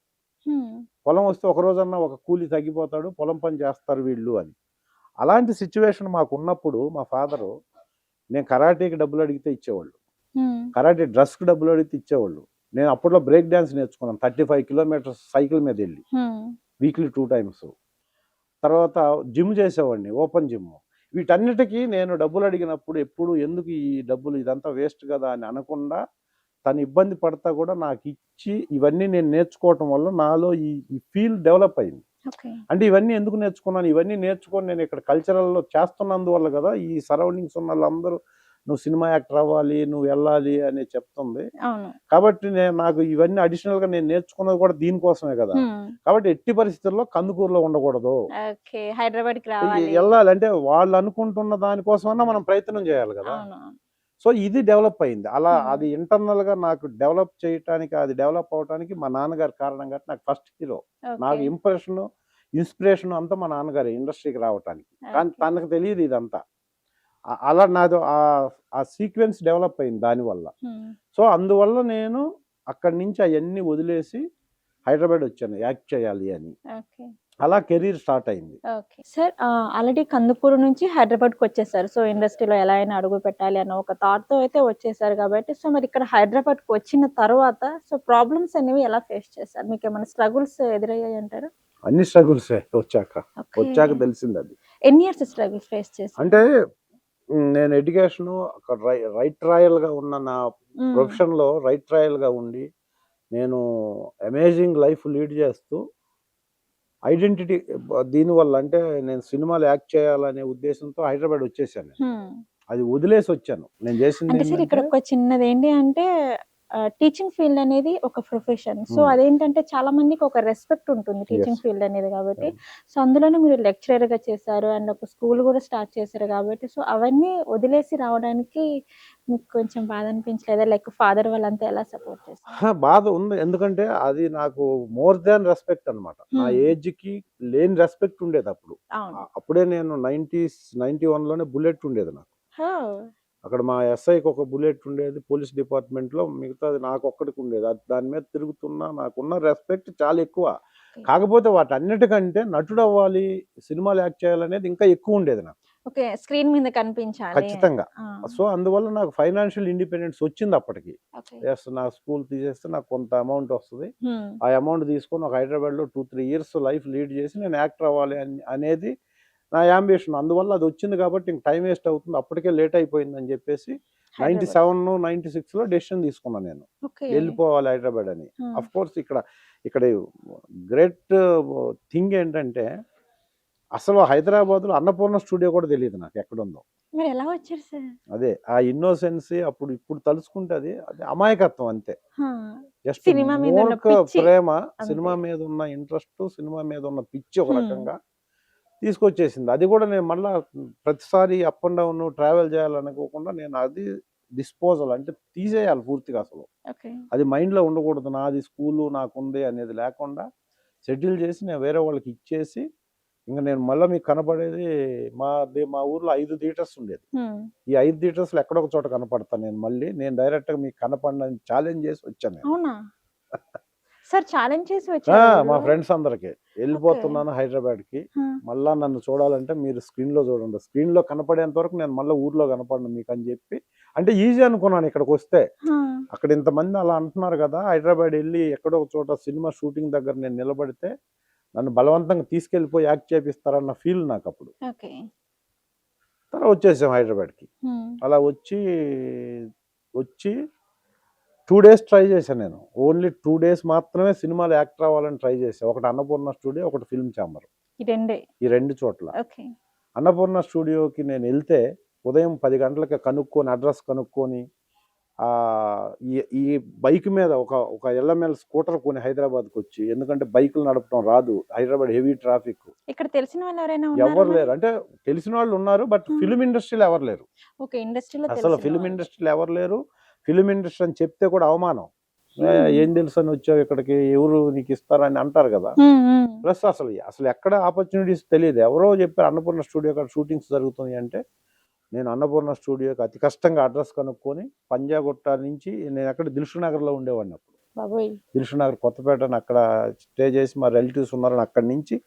Speaker 1: పొలం వస్తే ఒక రోజన్నా ఒక కూలి తగ్గిపోతాడు, పొలం పని చేస్తారు వీళ్ళు అని. అలాంటి సిచ్యువేషన్ మాకు ఉన్నప్పుడు మా ఫాదరు, నేను కరాటేకి డబ్బులు అడిగితే ఇచ్చేవాళ్ళు, కరాటే డ్రెస్కి డబ్బులు అడిగితే ఇచ్చేవాళ్ళు. నేను అప్పట్లో బ్రేక్ డ్యాన్స్ నేర్చుకున్నాను 35 kilometers సైకిల్ మీద వెళ్ళి, వీక్లీ 2 times. తర్వాత జిమ్ చేసేవాడిని, ఓపెన్ జిమ్. వీటన్నిటికీ నేను డబ్బులు అడిగినప్పుడు ఎప్పుడు ఎందుకు ఈ డబ్బులు, ఇదంతా వేస్ట్ కదా అని అనకుండా తను ఇబ్బంది పడతా కూడా నాకు ఇచ్చి, ఇవన్నీ నేను నేర్చుకోవటం వల్ల నాలో ఈ ఫీల్ డెవలప్ అయింది. అంటే ఇవన్నీ ఎందుకు నేర్చుకున్నాను, ఇవన్నీ నేర్చుకొని నేను ఇక్కడ కల్చరల్లో చేస్తున్నందువల్ల కదా ఈ సరౌండింగ్స్ ఉన్న వాళ్ళందరూ నువ్వు సినిమా యాక్టర్ అవ్వాలి, నువ్వు వెళ్ళాలి అని చెప్తుంది. కాబట్టి నాకు ఇవన్నీ అడిషనల్ గా నేను నేర్చుకున్నది కూడా దీనికోసమే కదా. కాబట్టి ఎట్టి పరిస్థితుల్లో కందుకూరులో ఉండకూడదు,
Speaker 2: హైదరాబాద్కి
Speaker 1: వెళ్ళాలి అంటే వాళ్ళు అనుకుంటున్న దానికోసమన్నా మనం ప్రయత్నం చేయాలి కదా. సో ఇది డెవలప్ అయింది అలా. అది ఇంటర్నల్ గా నాకు డెవలప్ చేయటానికి, అది డెవలప్ అవడానికి మా నాన్నగారి కారణం కాబట్టి నాకు ఫస్ట్ హీరో, నాకు ఇంప్రెషన్, ఇన్స్పిరేషన్ అంతా మా నాన్నగారి ఇండస్ట్రీకి రావటానికి. కానీ తనకు తెలియదు ఇదంతా. అలా నాది ఆ సీక్వెన్స్ డెవలప్ అయింది దానివల్ల. సో అందువల్ల నేను అక్కడి నుంచి అవన్నీ వదిలేసి హైదరాబాద్ వచ్చాను యాక్ట్ చేయాలి అని. అలా కెరీర్ స్టార్ట్ అయింది.
Speaker 2: సార్ ఆల్రెడీ కందుకూరు నుంచి హైదరాబాద్కి వచ్చేసారు. సో ఇండస్ట్రీలో ఎలా అయినా అడుగు పెట్టాలి అన్న ఒక థాట్తో అయితే వచ్చేసారు కాబట్టి, సో మరి ఇక్కడ హైదరాబాద్కి వచ్చిన తర్వాత సో ప్రాబ్లమ్స్ అనేవి ఎలా ఫేస్ చేశారు? మీకు ఏమైనా స్ట్రగుల్స్ ఎదురయ్యాయి అంటారు?
Speaker 1: అన్ని స్ట్రగుల్స్ వచ్చాక తెలిసింది అది.
Speaker 2: ఎన్ని ఇయర్స్ స్ట్రగుల్స్ ఫేస్ చేశారు?
Speaker 1: అంటే నేను ఎడ్యుకేషన్ అక్కడ రైట్ రాయల్ గా ఉన్న నా ప్రొఫెషన్ లో రైట్ రాయల్ గా ఉండి నేను అమేజింగ్ లైఫ్ లీడ్ చేస్తూ ఐడెంటిటీ దీనివల్ల, అంటే నేను సినిమాలు యాక్ట్ చేయాలనే ఉద్దేశంతో హైదరాబాద్ వచ్చేసాను. అది వదిలేసి వచ్చాను. నేను చేసింది
Speaker 2: ఇక్కడ ఒక చిన్నది ఏంటి అంటే టీచింగ్ ఫీల్డ్ అనేది ఒక ప్రొఫెషన్. సో అదేంటంటే చాలా మందికి ఒక రెస్పెక్ట్ ఉంటుంది టీచింగ్ ఫీల్డ్ అనేది కాబట్టి. సో అందులోనే మీరు లెక్చరర్ గా చేశారు అండ్ ఒక స్కూల్ కూడా స్టార్ట్ చేశారు కాబట్టి, సో అవన్నీ వదిలేసి రావడానికి మీకు కొంచెం బాధ అనిపించలేదా? లైక్ ఫాదర్ వాళ్ళంతా ఎలా సపోర్ట్ చేస్తారు?
Speaker 1: బాధ ఉంది, ఎందుకంటే అది నాకు మోర్ దాన్ రెస్పెక్ట్ అనమాట. నా ఏజ్ కి లేని రెస్పెక్ట్ ఉండేది అప్పుడు. అప్పుడే నేను 91లోనే బుల్లెట్ ఉండేది నాకు. అక్కడ మా ఎస్ఐకి ఒక బుల్లెట్ ఉండేది పోలీస్ డిపార్ట్మెంట్లో, మిగతాది నాకు ఒక్కడికి ఉండేది. అది దాని మీద తిరుగుతున్నా నాకున్న రెస్పెక్ట్ చాలా ఎక్కువ. కాకపోతే వాటన్నిటికంటే నటుడు అవ్వాలి, సినిమాలు యాక్ట్ చేయాలనేది ఇంకా ఎక్కువ ఉండేది నాకు.
Speaker 2: స్క్రీన్ మీద కనిపించాలి
Speaker 1: ఖచ్చితంగా. సో అందువల్ల నాకు ఫైనాన్షియల్ ఇండిపెండెన్స్ వచ్చింది అప్పటికి. నా స్కూల్ తీసేస్తే నాకు కొంత అమౌంట్ వస్తుంది, ఆ అమౌంట్ తీసుకొని ఒక హైదరాబాద్లో 2-3 years లైఫ్ లీడ్ చేసి నేను యాక్టర్ అవ్వాలి అనేది నా యాంబిషన్. అందువల్ల అది వచ్చింది కాబట్టి ఇంక టైం వేస్ట్ అవుతుంది, అప్పటికే లేట్ అయిపోయిందని చెప్పేసి 97, 96లో డెసిషన్ తీసుకున్నాను నేను, వెళ్ళిపోవాలి హైదరాబాద్ అని. అఫ్ కోర్స్ ఇక్కడ గ్రేట్ థింగ్ ఏంటంటే అసలు హైదరాబాద్లో అన్నపూర్ణ స్టూడియో కూడా తెలియదు నాకు ఎక్కడుందో. అదే ఆ ఇన్నోసెన్సీ అప్పుడు, ఇప్పుడు తలుచుకుంటే అది అమాయకత్వం అంతే. జస్ట్ ప్రేమ, సినిమా మీద ఉన్న ఇంట్రెస్ట్, సినిమా మీద ఉన్న పిచ్చి ఒక రకంగా తీసుకొచ్చేసింది. అది కూడా నేను మళ్ళీ ప్రతిసారి అప్ అండ్ డౌన్ ట్రావెల్ చేయాలనుకోకుండా నేను అది డిస్పోజల్ అంటే తీసేయాలి పూర్తిగా. అసలు అది మైండ్లో ఉండకూడదు, నాది స్కూలు నాకుంది అనేది లేకుండా సెటిల్ చేసి నేను వేరే వాళ్ళకి ఇచ్చేసి, ఇంకా నేను మళ్ళీ మీకు కనపడేది మా ఊర్లో 5 థియేటర్స్ ఉండేది. ఈ 5 థియేటర్స్లో ఎక్కడో ఒక చోట కనపడతాను నేను. మళ్ళీ నేను డైరెక్ట్గా మీకు కనపడని ఛాలెంజ్ చేసి వచ్చాను.
Speaker 2: సార్ ఛాలెంజ్ చేసి
Speaker 1: ఆ,
Speaker 2: వచ్చారా
Speaker 1: మా
Speaker 2: ఊరు?
Speaker 1: ఫ్రెండ్స్ అందరికి వెళ్ళిపోతున్నాను హైదరాబాద్కి,
Speaker 2: ఆ,
Speaker 1: మళ్ళా నన్ను చూడాలంటే మీరు స్క్రీన్లో చూడండి, స్క్రీన్లో కనపడేంత వరకు నేను మళ్ళీ ఊర్లో కనపడను మీకు అని చెప్పి. అంటే ఈజీ అనుకున్నాను ఇక్కడికి వస్తే,
Speaker 2: ఆ,
Speaker 1: అక్కడ ఇంతమంది అలా అంటున్నారు కదా, హైదరాబాద్ వెళ్ళి ఎక్కడో ఒక చోట సినిమా షూటింగ్ దగ్గర నేను నిలబడితే నన్ను బలవంతంగా తీసుకెళ్ళిపోయి యాక్ట్ చేపిస్తారన్న ఫీల్ నాకు అప్పుడు.
Speaker 2: ఓకే.
Speaker 1: తర్వాత వచ్చేసాం హైదరాబాద్కి.
Speaker 2: ఉమ్,
Speaker 1: అలా వచ్చి 2 days ట్రై చేశాను నేను. ఓన్లీ 2 days మాత్రమే సినిమాలో యాక్టర్ అవ్వాలని ట్రై చేశాను. ఒకటి అన్నపూర్ణ స్టూడియో, ఒకటి ఫిల్మ్ ఛాంబర్.
Speaker 2: ఈ రెండే.
Speaker 1: ఈ 2 చోట్ల.
Speaker 2: ఓకే.
Speaker 1: అన్నపూర్ణ స్టూడియోకి నేను వెళ్తే ఉదయం 10 గంటలకి కనుక్కొని, అడ్రస్ కనుక్కొని, ఈ బైక్ మీద ఒక ఎల్ఎంఎల్ స్కూటర్ కొని హైదరాబాద్కి వచ్చి, ఎందుకంటే బైకులు నడపడం రాదు, హైదరాబాద్ హెవీ ట్రాఫిక్.
Speaker 2: ఇక్కడ తెలిసిన వాళ్ళు ఎవరైనా
Speaker 1: ఎవరు
Speaker 2: ఉన్నారా
Speaker 1: లేరు, అంటే తెలిసిన వాళ్ళు ఉన్నారు, బట్ ఫిల్మ్ ఇండస్ట్రీలో ఎవరు లేరు.
Speaker 2: ఓకే, ఇండస్ట్రీలో
Speaker 1: అసలు
Speaker 2: తెలిసిన
Speaker 1: ఫిల్మ్
Speaker 2: వాళ్ళు.
Speaker 1: ఇండస్ట్రీలో ఎవరు లేరు. ఫిల్మ్ ఇండస్ట్రీ అని చెప్తే కూడా అవమానం. ఏం తెలుసు అని వచ్చావు ఇక్కడికి, ఎవరు నీకు ఇస్తారని అంటారు కదా.
Speaker 2: ఉమ్, ఉమ్,
Speaker 1: ప్లస్ అసలు ఎక్కడ ఆపర్చునిటీస్ తెలియదు. ఎవరో చెప్పారు అన్నపూర్ణ స్టూడియో కాడ షూటింగ్స్ జరుగుతున్నాయి అంటే, నేను అన్నపూర్ణ స్టూడియోకి అతి కష్టంగా అడ్రస్ కనుక్కొని, పంజాగుట్ట నుంచి నేను అక్కడ దిల్సుఖ్నగర్లో ఉండేవాడిని అప్పుడు.
Speaker 2: బాబోయ్.
Speaker 1: దిల్సుఖ్నగర్ కొత్తపేటని అక్కడ స్టే చేసి మా రిలేటివ్స్ ఉన్నారని అక్కడి నుంచి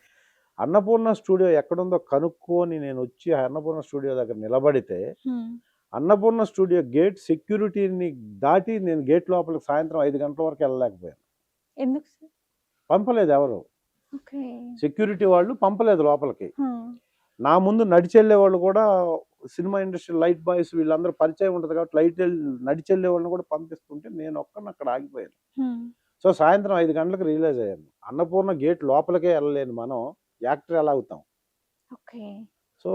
Speaker 1: అన్నపూర్ణ స్టూడియో ఎక్కడుందో కనుక్కొని నేను వచ్చి అన్నపూర్ణ స్టూడియో దగ్గర నిలబడితే,
Speaker 2: ఉమ్,
Speaker 1: అన్నపూర్ణ స్టూడియో గేట్ సెక్యూరిటీని దాటి నేను గేట్ లోపలికి సాయంత్రం 5 గంటల వరకు వెళ్ళలేకపోయాను.
Speaker 2: ఎందుకు సార్?
Speaker 1: పంపలేదు ఎవరు,
Speaker 2: ఓకే.
Speaker 1: సెక్యూరిటీ వాళ్ళు పంపలేదు లోపలికి.
Speaker 2: ఉమ్,
Speaker 1: నా ముందు నడిచెళ్ళే వాళ్ళు కూడా, సినిమా ఇండస్ట్రీ లైట్ బాయ్స్ వీళ్ళందరూ పరిచయం ఉంటుంది కాబట్టి నడిచెళ్ళే వాళ్ళని కూడా పంపిస్తుంటే నేను ఒక్కడిని అక్కడ ఆగిపోయాను.
Speaker 2: ఉమ్,
Speaker 1: సో సాయంత్రం 5 గంటలకు రియలైజ్ అయ్యాను, అన్నపూర్ణ గేట్ లోపలికే వెళ్ళలేను మనం, యాక్టర్ ఎలా అవుతాం.
Speaker 2: ఓకే.
Speaker 1: సో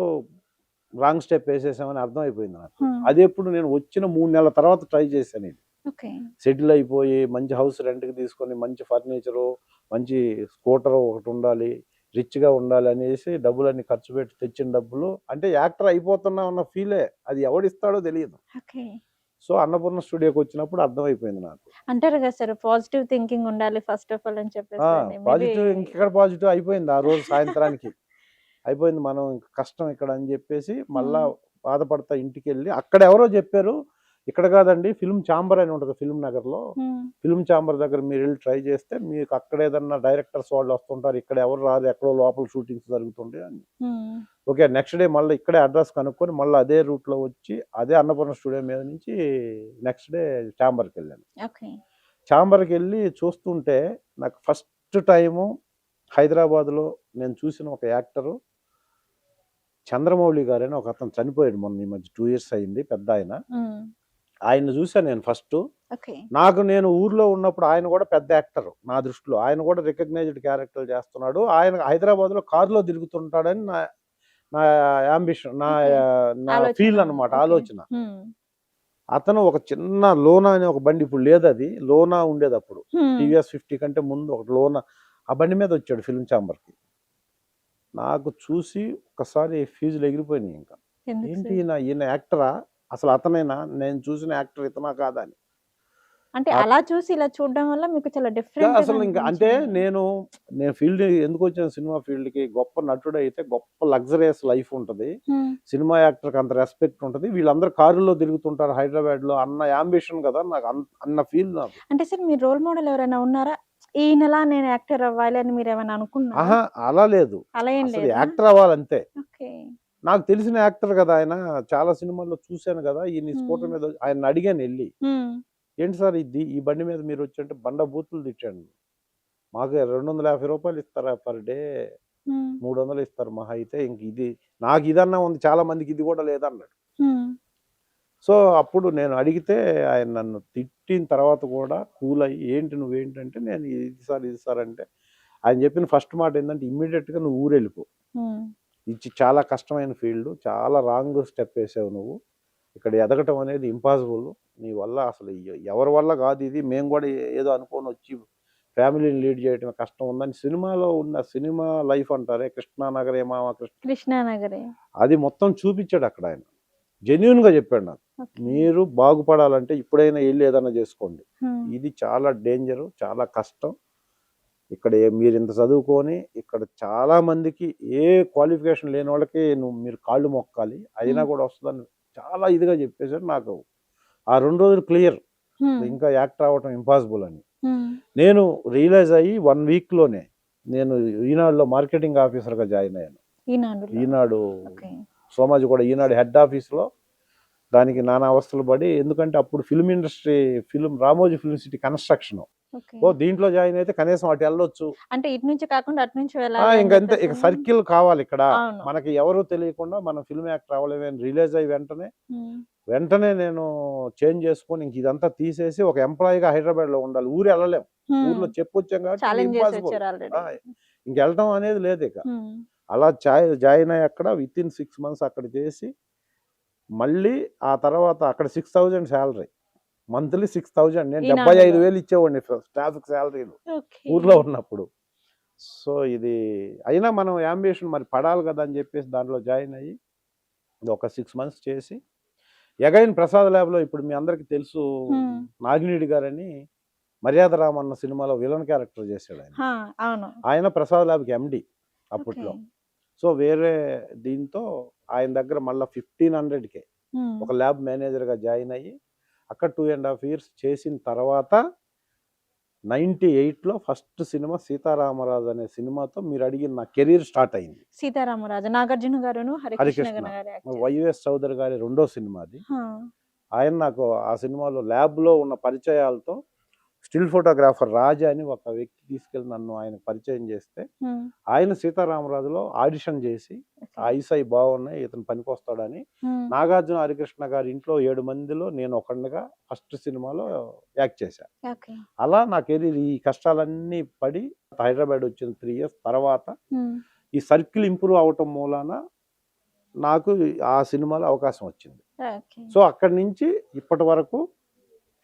Speaker 1: రాంగ్ స్టెప్ వేసేసామని అర్థమైపోయింది నాకు.
Speaker 2: ఉమ్,
Speaker 1: అది ఎప్పుడు నేను వచ్చిన 3 నెలల తర్వాత ట్రై చేశాను. నేను
Speaker 2: ఓకే.
Speaker 1: సెటిల్ అయిపోయి మంచి హౌస్ రెంట్కి తీసుకొని, మంచి ఫర్నిచరు, మంచి స్కూటర్ ఒకటి ఉండాలి, రిచ్గా ఉండాలి అనేసి డబ్బులన్నీ ఖర్చు పెట్టి తెచ్చిన డబ్బులు, అంటే యాక్టర్ అయిపోతున్నా ఉన్న ఫీలే, అది ఎవడిస్తాడో తెలియదు.
Speaker 2: ఓకే.
Speaker 1: సో అన్నపూర్ణ స్టూడియోకి వచ్చినప్పుడు అర్థమైపోయింది నాకు.
Speaker 2: అంటారు కదా సార్, పాజిటివ్ థింకింగ్ ఉండాలి ఫస్ట్ ఆఫ్ ఆల్ అని చెప్పేసి.
Speaker 1: పాజిటివ్, ఇంకెక్కడ పాజిటివ్ అయిపోయింది ఆ రోజు సాయంత్రానికి. అయిపోయింది, మనం ఇంక కష్టం ఇక్కడ అని చెప్పేసి మళ్ళా బాధపడతా ఇంటికి వెళ్ళి, అక్కడ ఎవరో చెప్పారు, ఇక్కడ కాదండి ఫిల్మ్ ఛాంబర్ అని ఉంటుంది ఫిల్మ్ నగర్లో, ఫిల్మ్ ఛాంబర్ దగ్గర మీరు వెళ్ళి ట్రై చేస్తే మీకు అక్కడ ఏదన్నా డైరెక్టర్స్ వాళ్ళు వస్తుంటారు, ఇక్కడ ఎవరు రారు, ఎక్కడో లోపల షూటింగ్స్ జరుగుతుంటాయి అని. ఓకే, నెక్స్ట్ డే మళ్ళీ ఇక్కడే అడ్రస్ కనుక్కొని మళ్ళీ అదే రూట్లో వచ్చి అదే అన్నపూర్ణ స్టూడియో మీద నుంచి నెక్స్ట్ డే ఛాంబర్కి వెళ్ళాను. ఛాంబర్కి వెళ్ళి చూస్తుంటే నాకు ఫస్ట్ టైము హైదరాబాద్లో నేను చూసిన ఒక యాక్టరు చంద్రమౌళి గారని ఒక అతను చనిపోయాడు మొన్న ఈ మధ్య 2 years అయింది, పెద్ద ఆయన. ఆయన చూశాను నేను ఫస్ట్. నాకు నేను ఊర్లో ఉన్నప్పుడు ఆయన కూడా పెద్ద యాక్టర్ నా దృష్టిలో, ఆయన కూడా రికగ్నైజ్డ్ క్యారెక్టర్ చేస్తున్నాడు, ఆయన హైదరాబాద్లో కారులో తిరుగుతుంటాడని నా యాంబిషన్, నా ఫీల్ అనమాట, ఆలోచన. అతను ఒక చిన్న లోనా అనే ఒక బండి, ఇప్పుడు లేదు అది, లోనా ఉండేది అప్పుడు, టీవీఎస్ 50 కంటే ముందు ఒకటి లోనా, ఆ బండి మీద వచ్చాడు ఫిల్మ్ ఛాంబర్కి. నాకు చూసి ఒకసారి ఫీజులు ఎగిరిపోయినాయి. ఇంకా ఏంటి ఈయన యాక్టరా, అసలు అతనైనా నేను చూసిన యాక్టర్ ఇతనా కాదా అని.
Speaker 2: అంటే అలా చూసి ఇలా చూడడం వల్ల మీకు చాలా డిఫరెంట్
Speaker 1: అసలు ఇంకా అంటే నేను ఫీల్డ్ ఎందుకు వచ్చాను, సినిమా ఫీల్డ్ కి, గొప్ప నటుడు అయితే గొప్ప లగ్జరియస్ లైఫ్ ఉంటది, సినిమా యాక్టర్ కి అంత రెస్పెక్ట్ ఉంటది, వీళ్ళందరూ కారులో తిరుగుతుంటారు హైదరాబాద్ లో అన్న యాంబిషన్ కదా నాకు, అన్న ఫీల్ నాకు.
Speaker 2: అంటే సార్ మీ రోల్ మోడల్ ఎవరైనా ఉన్నారా, ఈయనలా నేను యాక్టర్ అవ్వాలి అని మీరు ఏమైనా అనుకున్నారా?
Speaker 1: ఆహా, అలా లేదు,
Speaker 2: అలా ఏం లేదు,
Speaker 1: యాక్టర్ అవ్వాలంతే.
Speaker 2: ఓకే.
Speaker 1: నాకు తెలిసిన యాక్టర్ కదా ఆయన, చాలా సినిమాల్లో చూశాను కదా, ఈ స్కూటర్ మీద ఆయన అడిగాను వెళ్ళి, ఏంటి సార్ ఈ బండి మీద మీరు వచ్చి, బండ బూతులు తిట్టాను, మాకు 250 రూపాయలు ఇస్తారా పర్ డే, 300 ఇస్తారు మహా అయితే, ఇంక ఇది నాకు ఇదన్నా ఉంది, చాలా మందికి ఇది కూడా లేదన్నాడు. సో అప్పుడు నేను అడిగితే ఆయన నన్ను తిట్టిన తర్వాత కూడా కూల్ అయ్యి, ఏంటి నువ్వేంటంటే, నేను ఇది సార్ అంటే, ఆయన చెప్పిన ఫస్ట్ మాట ఏంటంటే, ఇమ్మీడియట్గా నువ్వు ఊరు వెళ్ళిపో, ఇది చాలా కష్టమైన ఫీల్డ్, చాలా రాంగ్ స్టెప్ వేసావు నువ్వు, ఇక్కడ ఎదగటం అనేది ఇంపాసిబుల్, నీ వల్ల అసలు ఎవరి వల్ల కాదు ఇది, మేము కూడా ఏదో అనుకొని వచ్చి ఫ్యామిలీని లీడ్ చేయడం కష్టం ఉందని, సినిమాలో ఉన్న సినిమా లైఫ్ అంటారే, కృష్ణానగరే మామ
Speaker 2: కృష్ణానగరే,
Speaker 1: అది మొత్తం చూపించాడు అక్కడ ఆయన, జెన్యున్ గా చెప్పాడు నాకు, మీరు బాగుపడాలంటే ఇప్పుడైనా వెళ్ళి ఏదైనా చేసుకోండి, ఇది చాలా డేంజర్, చాలా కష్టం, ఇక్కడ మీరు ఇంత చదువుకొని ఇక్కడ చాలా మందికి ఏ క్వాలిఫికేషన్ లేని వాళ్ళకి మీరు కాళ్ళు మొక్కాలి, అయినా కూడా వస్తుందని చాలా ఇదిగా చెప్పేసారు నాకు. ఆ 2 రోజులు క్లియర్, ఇంకా యాక్టర్ అవ్వటం ఇంపాసిబుల్ అని. నేను రియలైజ్ అయ్యి 1 వీక్లోనే నేను ఈనాడులో మార్కెటింగ్ ఆఫీసర్గా జాయిన్ అయ్యాను. ఈనాడు సోమాజి కూడా ఈనాడు హెడ్ ఆఫీస్లో దానికి నానా అవస్థలు పడి, ఎందుకంటే అప్పుడు film industry Ramoji film city construction. దీంట్లో జాయిన్ అయితే కనీసం అటు వెళ్ళొచ్చు,
Speaker 2: అంటే ఇటు నుంచి కాకుండా అటు నుంచి
Speaker 1: ఇంకంతే, ఇక సర్కిల్ కావాలి ఇక్కడ, మనకి ఎవరు తెలియకుండా మనం ఫిల్మ్ యాక్టర్ అవ్వలేమే రిలీజ్ అయ్యి వెంటనే నేను చేంజ్ చేసుకొని ఇంక ఇదంతా తీసేసి ఒక ఎంప్లాయీగా హైదరాబాద్ లో ఉండాలి. ఊరు వెళ్ళలేం, ఊర్లో చెప్పొచ్చాం కాబట్టి ఇంపాసిబుల్, ఇంకెళ్ళటం అనేది లేదు ఇక. అలా జాయిన్ అయ్యి అక్కడ విత్ ఇన్ 6 months అక్కడ చేసి, మళ్ళీ ఆ తర్వాత అక్కడ 6,000 శాలరీ, మంత్లీ 6,000. నేను 75,000 ఇచ్చేవాడిని స్టాఫ్ శాలరీలు ఊర్లో ఉన్నప్పుడు. సో ఇది అయినా మనం యాంబిషన్ మరి పడాలి కదా అని చెప్పేసి దాంట్లో జాయిన్ అయ్యి ఒక 6 months చేసి, ఎగైన్ ప్రసాద్ ల్యాబ్లో ఇప్పుడు మీ అందరికి తెలుసు నాగినేడి గారని మర్యాద రామన్న సినిమాలో విలన్ క్యారెక్టర్ చేశాడు ఆయన ప్రసాద్ ల్యాబ్కి ఎండి అప్పట్లో. సో వేరే దీంతో ఆయన దగ్గర మళ్ళీ 1,500K ఒక ల్యాబ్ మేనేజర్గా జాయిన్ అయ్యి అక్కడ 2.5 years చేసిన తర్వాత 98లో ఫస్ట్ సినిమా సీతారామరాజు అనే సినిమాతో మీరు అడిగిన నా కెరీర్ స్టార్ట్ అయింది.
Speaker 2: సీతారామరాజు నాగార్జున గారు,
Speaker 1: హరికృష్ణ, వైఎస్ చౌదరి గారి రెండో సినిమా అది. ఆయన నాకు ఆ సినిమాలో ల్యాబ్లో ఉన్న పరిచయాలతో స్టిల్ ఫోటోగ్రాఫర్ రాజా అని ఒక వ్యక్తి తీసుకెళ్ళి నన్ను ఆయన పరిచయం చేస్తే, ఆయన సీతారామరాజులో ఆడిషన్ చేసి ఐసై బాగున్నాయి ఇతను పనికొస్తాడని నాగార్జున హరికృష్ణ గారి ఇంట్లో 7 మందిలో నేను ఒకడిగా ఫస్ట్ సినిమాలో యాక్ట్ చేశా. అలా నా కెరీర్ ఈ కష్టాలన్నీ పడి హైదరాబాద్ వచ్చిన 3 years తర్వాత ఈ సర్కిల్ ఇంప్రూవ్ అవటం మూలాన నాకు ఆ సినిమాలో అవకాశం వచ్చింది. సో అక్కడి నుంచి ఇప్పటి వరకు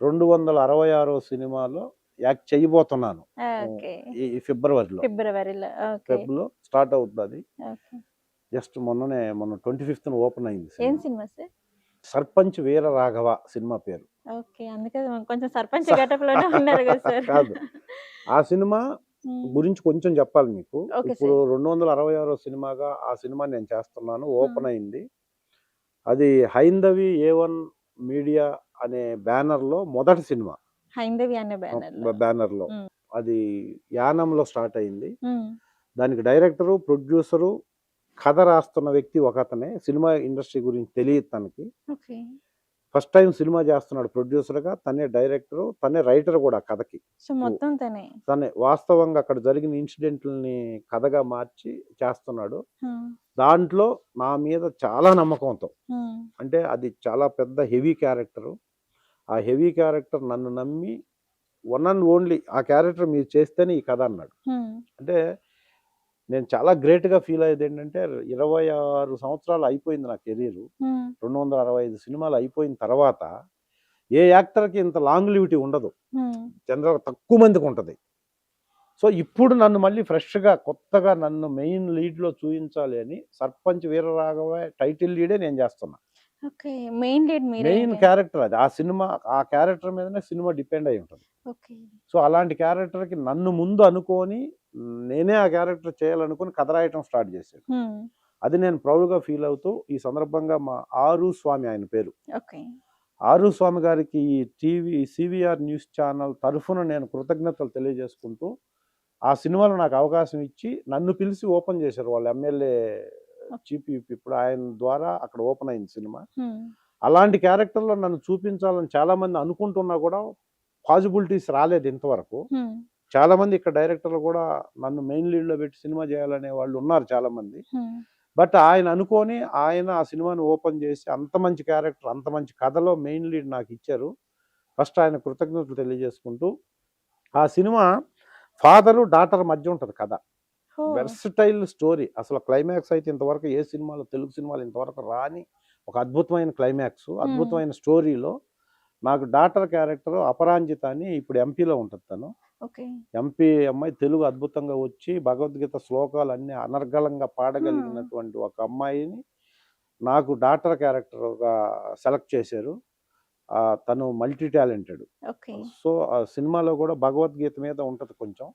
Speaker 1: 266వ సినిమాలో యాక్ట్ చేయబోతున్నాను. ఈ ఫిబ్రవరిలో స్టార్ట్ అవుతుంది. జస్ట్ మొన్న 25th ఓపెన్ అయింది. సర్పంచ్ వీర రాఘవ సినిమా పేరు. కాదు, ఆ సినిమా గురించి కొంచెం చెప్పాలి మీకు. ఇప్పుడు 266వ సినిమాగా ఆ సినిమా నేను చేస్తున్నాను. ఓపెన్ అయింది. అది హైందవి A1 మీడియా అనే బ్యానర్ లో మొదటి సినిమా.
Speaker 2: హైందవి అనే
Speaker 1: బ్యానర్ లో అది యానంలో స్టార్ట్ అయింది. దానికి డైరెక్టరు, ప్రొడ్యూసరు, కథ రాస్తున్న వ్యక్తి ఒకతనే. సినిమా ఇండస్ట్రీ గురించి తెలియదు తనకి. ఫస్ట్ టైం సినిమా చేస్తున్నాడు ప్రొడ్యూసర్ గా. తనే డైరెక్టర్, తనే రైటర్ కూడా కథకి. తనే వాస్తవంగా అక్కడ జరిగిన ఇన్సిడెంట్లని కథగా మార్చి చేస్తున్నాడు. దాంట్లో నా మీద చాలా నమ్మకంతో, అంటే అది చాలా పెద్ద హెవీ క్యారెక్టరు. ఆ హెవీ క్యారెక్టర్ నన్ను నమ్మి 1 and only ఆ క్యారెక్టర్ మీరు చేస్తేనే ఈ కథ అన్నాడు. అంటే నేను చాలా గ్రేట్గా ఫీల్ అయ్యేది ఏంటంటే 26 సంవత్సరాలు అయిపోయింది నా కెరీరు. 265 సినిమాలు అయిపోయిన తర్వాత ఏ యాక్టర్కి ఇంత లాంగ్లివిటీ ఉండదు, జనరల్గా తక్కువ మందికి ఉంటుంది. సో ఇప్పుడు నన్ను మళ్ళీ ఫ్రెష్గా కొత్తగా నన్ను మెయిన్ లీడ్లో చూపించాలి అని సర్పంచ్ వీరరాఘవ టైటిల్ లీడే నేను చేస్తున్నా. మెయిన్ క్యారెక్టర్ అది. ఆ క్యారెక్టర్ మీదనే సినిమా డిపెండ్ అయి ఉంటుంది. సో అలాంటి క్యారెక్టర్కి నన్ను ముందు అనుకొని నేనే ఆ క్యారెక్టర్ చేయాలనుకుని కథ రాయటం స్టార్ట్ చేశాను. అది నేను ప్రౌడ్గా ఫీల్ అవుతూ ఈ సందర్భంగా మా ఆరు స్వామి, ఆయన పేరు ఆరు స్వామి గారికి సివిఆర్ న్యూస్ ఛానల్ తరఫున నేను కృతజ్ఞతలు తెలియజేసుకుంటూ, ఆ సినిమాలో నాకు అవకాశం ఇచ్చి నన్ను పిలిచి ఓపెన్ చేశారు వాళ్ళ ఎమ్మెల్యే చీఫ్. ఇప్పుడు ఆయన ద్వారా అక్కడ ఓపెన్ అయింది సినిమా. అలాంటి క్యారెక్టర్లో నన్ను చూపించాలని చాలా మంది అనుకుంటున్నా కూడా పాసిబిలిటీస్ రాలేదు ఇంతవరకు. చాలా మంది ఇక్కడ డైరెక్టర్లు కూడా నన్ను మెయిన్ లీడ్లో పెట్టి సినిమా చేయాలనే వాళ్ళు ఉన్నారు చాలా మంది. బట్ ఆయన అనుకొని ఆయన ఆ సినిమాని ఓపెన్ చేసి అంత మంచి క్యారెక్టర్, అంత మంచి కథలో మెయిన్ లీడ్ నాకు ఇచ్చారు. ఫస్ట్ ఆయన కృతజ్ఞతలు తెలియజేసుకుంటూ, ఆ సినిమా ఫాదరు డాటర్ మధ్య ఉంటుంది కథ. Versatile story. అసలు క్లైమాక్స్ అయితే ఇంతవరకు ఏ సినిమాలో, తెలుగు సినిమాలో ఇంతవరకు రాని ఒక అద్భుతమైన క్లైమాక్స్, అద్భుతమైన స్టోరీలో నాకు డాటర్ క్యారెక్టర్ అపరాంజిత అని ఇప్పుడు ఎంపీలో ఉంటుంది. తను ఎంపీ అమ్మాయి, తెలుగు అద్భుతంగా వచ్చి భగవద్గీత శ్లోకాలు అన్ని అనర్గళంగా పాడగలిగినటువంటి ఒక అమ్మాయిని నాకు డాటర్ క్యారెక్టర్గా సెలెక్ట్ చేశారు. తను మల్టీ టాలెంటెడ్. సో ఆ సినిమాలో కూడా భగవద్గీత మీద ఉంటుంది కొంచెం.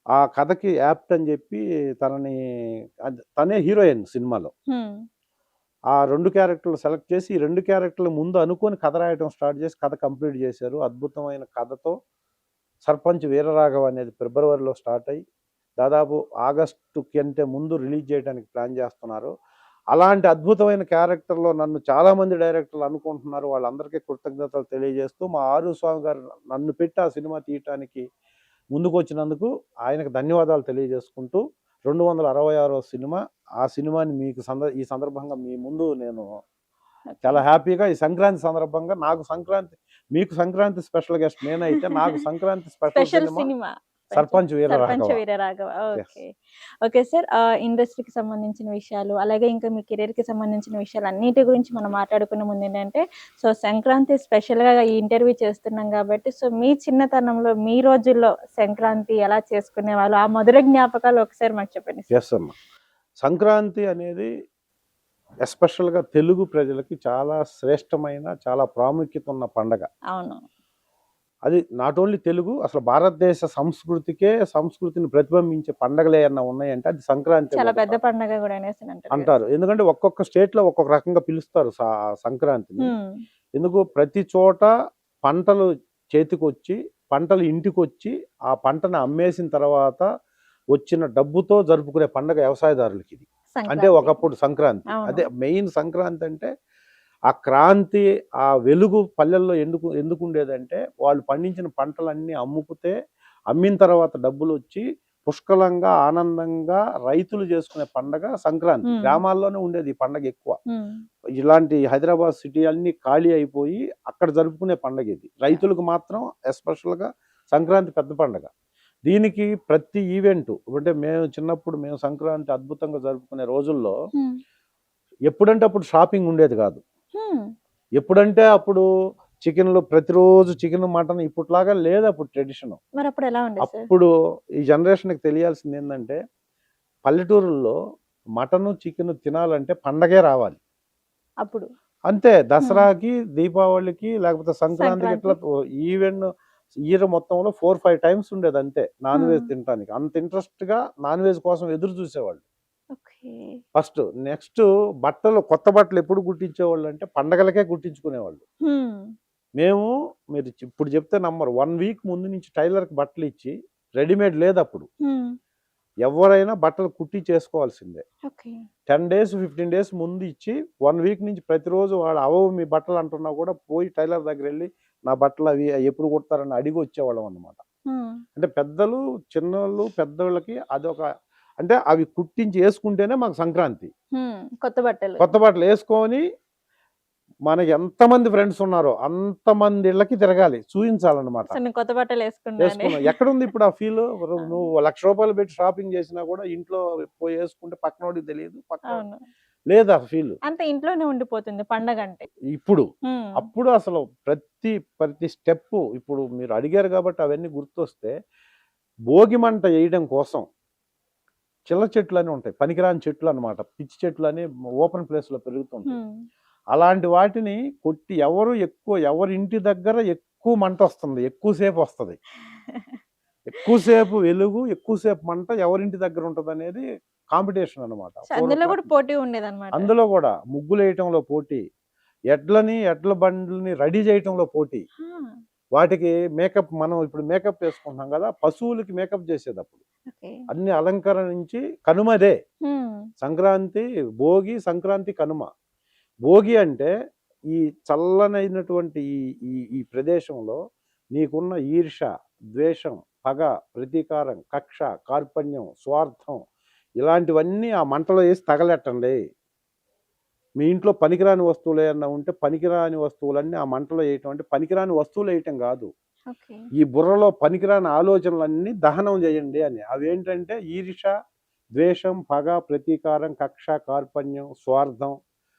Speaker 1: ఆ కథకి యాప్ట్ అని చెప్పి తనే హీరోయిన్ సినిమాలో. ఆ 2 క్యారెక్టర్లు సెలెక్ట్ చేసి ఈ 2 క్యారెక్టర్లు ముందు అనుకొని కథ రాయటం స్టార్ట్ చేసి కథ కంప్లీట్ చేశారు. అద్భుతమైన కథతో సర్పంచ్ వీరరాఘవ అనేది ఫిబ్రవరిలో స్టార్ట్ అయ్యి దాదాపు ఆగస్టు కంటే ముందు రిలీజ్ చేయడానికి ప్లాన్ చేస్తున్నారు. అలాంటి అద్భుతమైన క్యారెక్టర్లో నన్ను చాలామంది డైరెక్టర్లు అనుకుంటున్నారు. వాళ్ళందరికీ కృతజ్ఞతలు తెలియజేస్తూ మా ఆరు స్వామి గారు నన్ను పెట్టి ఆ సినిమా తీయటానికి ముందుకు వచ్చినందుకు ఆయనకు ధన్యవాదాలు తెలియజేసుకుంటూ 266వ సినిమా, ఆ సినిమాని మీకు ఈ సందర్భంగా మీ ముందు నేను చాలా హ్యాపీగా ఈ సంక్రాంతి సందర్భంగా మీకు సంక్రాంతి స్పెషల్ గెస్ట్ నేనైతే నాకు Sankranti special cinema sarpanch
Speaker 2: Veeraraghava. Okay, okay sir. ఇండస్ట్రీకి సంబంధించిన విషయాలు, అలాగే ఇంకా మీ కెరీర్ కి సంబంధించిన విషయాలు అన్నిటి గురించి మనం మాట్లాడుకునే ముందు ఏంటంటే, సో సంక్రాంతి స్పెషల్ గా ఈ ఇంటర్వ్యూ చేస్తున్నాం కాబట్టి, సో మీ చిన్నతనంలో మీ రోజుల్లో సంక్రాంతి ఎలా చేసుకునే వాళ్ళు, ఆ మధుర జ్ఞాపకాలు ఒకసారి మాకు చెప్పండి.
Speaker 1: ఎస్ అమ్మా, సంక్రాంతి అనేది ఎస్పెషల్గా తెలుగు ప్రజలకి చాలా శ్రేష్టమైన, చాలా ప్రాముఖ్యత ఉన్న పండగ.
Speaker 2: అవును,
Speaker 1: అది నాట్ ఓన్లీ తెలుగు, అసలు భారతదేశ సంస్కృతిని ప్రతిబింబించే పండగలు ఏమన్నా ఉన్నాయంటే అది సంక్రాంతి.
Speaker 2: చాలా పెద్ద పండగ కూడా
Speaker 1: అంటారు, ఎందుకంటే ఒక్కొక్క స్టేట్ లో ఒక్కొక్క రకంగా పిలుస్తారు సంక్రాంతిని. ఎందుకు ప్రతి చోట పంటలు చేతికొచ్చి, పంటలు ఇంటికొచ్చి, ఆ పంటను అమ్మేసిన తర్వాత వచ్చిన డబ్బుతో జరుపుకునే పండగ వ్యవసాయదారులకి ఇది. అంటే ఒకప్పుడు సంక్రాంతి, అదే మెయిన్ సంక్రాంతి అంటే ఆ క్రాంతి, ఆ వెలుగు పల్లెల్లో ఎందుకు ఉండేదంటే వాళ్ళు పండించిన పంటలన్నీ అమ్మిన తర్వాత డబ్బులు వచ్చి పుష్కలంగా ఆనందంగా రైతులు చేసుకునే పండగ సంక్రాంతి. గ్రామాల్లోనే ఉండేది ఈ పండగ ఎక్కువ. ఇలాంటి హైదరాబాద్ సిటీ అన్ని ఖాళీ అయిపోయి అక్కడ జరుపుకునే పండగ ఇది. రైతులకు మాత్రం ఎస్పెషల్గా సంక్రాంతి పెద్ద పండగ. దీనికి ప్రతి ఈవెంట్ అంటే మేము సంక్రాంతి అద్భుతంగా జరుపుకునే రోజుల్లో ఎప్పుడంటే అప్పుడు షాపింగ్ ఉండేది కాదు. ఎప్పుడంటే అప్పుడు చికెన్లు ప్రతిరోజు చికెన్ మటన్ ఇప్పట్లాగా లేదు అప్పుడు ట్రెడిషన్. అప్పుడు ఈ జనరేషన్కి తెలియాల్సింది ఏంటంటే పల్లెటూరుల్లో మటన్ చికెన్ తినాలంటే పండగే రావాలి
Speaker 2: అప్పుడు.
Speaker 1: అంతే, దసరాకి, దీపావళికి, లేకపోతే సంక్రాంతికి ఇట్లా ఈవెంట్ ఇయర్ మొత్తంలో 4-5 టైమ్స్ ఉండేది అంతే నాన్ వెజ్ తినడానికి. అంత ఇంట్రెస్ట్ గా నాన్ వెజ్ కోసం ఎదురు చూసేవాళ్ళు ఫస్ట్. నెక్స్ట్ కొత్త బట్టలు ఎప్పుడు కుట్టించేవాళ్ళు అంటే పండగలకే కుట్టించుకునేవాళ్ళు. మీరు ఇప్పుడు చెప్తే నమ్మరు, 1 వీక్ ముందు నుంచి టైలర్కి బట్టలు ఇచ్చి, రెడీమేడ్ లేదు అప్పుడు, ఎవరైనా బట్టలు కుట్టి చేసుకోవాల్సిందే. 10 days 15 days ముందు ఇచ్చి 1 వీక్ నుంచి ప్రతిరోజు వాడు మీ బట్టలు అంటున్నా కూడా పోయి టైలర్ దగ్గర వెళ్ళి నా బట్టలు అవి ఎప్పుడు కుడతారని అడిగి వచ్చేవాళ్ళం అన్నమాట. అంటే పెద్దలు చిన్నోళ్ళు పెద్దోళ్ళకి అదొక, అంటే అవి కుట్టించి వేసుకుంటేనే మాకు సంక్రాంతి. కొత్త బట్టలు వేసుకొని మనకి ఎంతమంది ఫ్రెండ్స్ ఉన్నారో అంతమంది ఇళ్ళకి తిరగాలి, చూపించాలన్నమాట.
Speaker 2: కొత్త బట్టలు వేసుకున్నాం.
Speaker 1: ఎక్కడుంది ఇప్పుడు ఆ ఫీల్? నువ్వు 1,00,000 రూపాయలు పెట్టి షాపింగ్ చేసినా కూడా ఇంట్లో పోయి వేసుకుంటే పక్కనోడికి తెలియదు, లేదా ఫీల్
Speaker 2: అంత ఇంట్లోనే ఉండిపోతుంది పండగ అంటే.
Speaker 1: ఇప్పుడు అప్పుడు అసలు ప్రతి స్టెప్ ఇప్పుడు మీరు అడిగారు కాబట్టి అవన్నీ గుర్తొస్తే, భోగి మంట వేయడం కోసం చిల్ల చెట్లు అని ఉంటాయి, పనికిరాని చెట్లు అన్నమాట, పిచ్చి చెట్లు అని ఓపెన్ ప్లేస్ లో పెరుగుతుంటాయి. అలాంటి వాటిని కొట్టి ఎవరి ఇంటి దగ్గర ఎక్కువ మంట వస్తుంది, ఎక్కువసేపు వస్తుంది, ఎక్కువసేపు వెలుగు, ఎక్కువసేపు మంట ఎవరింటి దగ్గర ఉంటది అనేది కాంపిటీషన్ అనమాట. అందులో కూడా ముగ్గులు వేయటంలో పోటీ, ఎడ్ల బండ్లని రెడీ చేయటంలో పోటీ, వాటికి మేకప్, మనం ఇప్పుడు మేకప్ వేసుకుంటున్నాం కదా, పశువులకి మేకప్ చేసేది అప్పుడు అన్ని అలంకరించి. కనుమదే సంక్రాంతి, భోగి, సంక్రాంతి, కనుమ. భోగి అంటే ఈ చల్లనైనటువంటి ఈ ప్రదేశంలో నీకున్న ఈర్ష, ద్వేషం, పగ, ప్రతీకారం, కక్ష, కార్పణ్యం, స్వార్థం ఇలాంటివన్నీ ఆ మంటలో వేసి తగలెట్టండి. మీ ఇంట్లో పనికిరాని వస్తువులు ఏమన్నా ఉంటే పనికిరాని వస్తువులన్నీ ఆ మంటలో వేయటం. అంటే పనికిరాని వస్తువులు వేయటం కాదు, ఈ బుర్రలో పనికిరాని ఆలోచనలన్నీ దహనం చేయండి అని. అవేంటంటే ఈర్ష, ద్వేషం, పగ, ప్రతీకారం, కక్ష, కార్పణ్యం, స్వార్థం.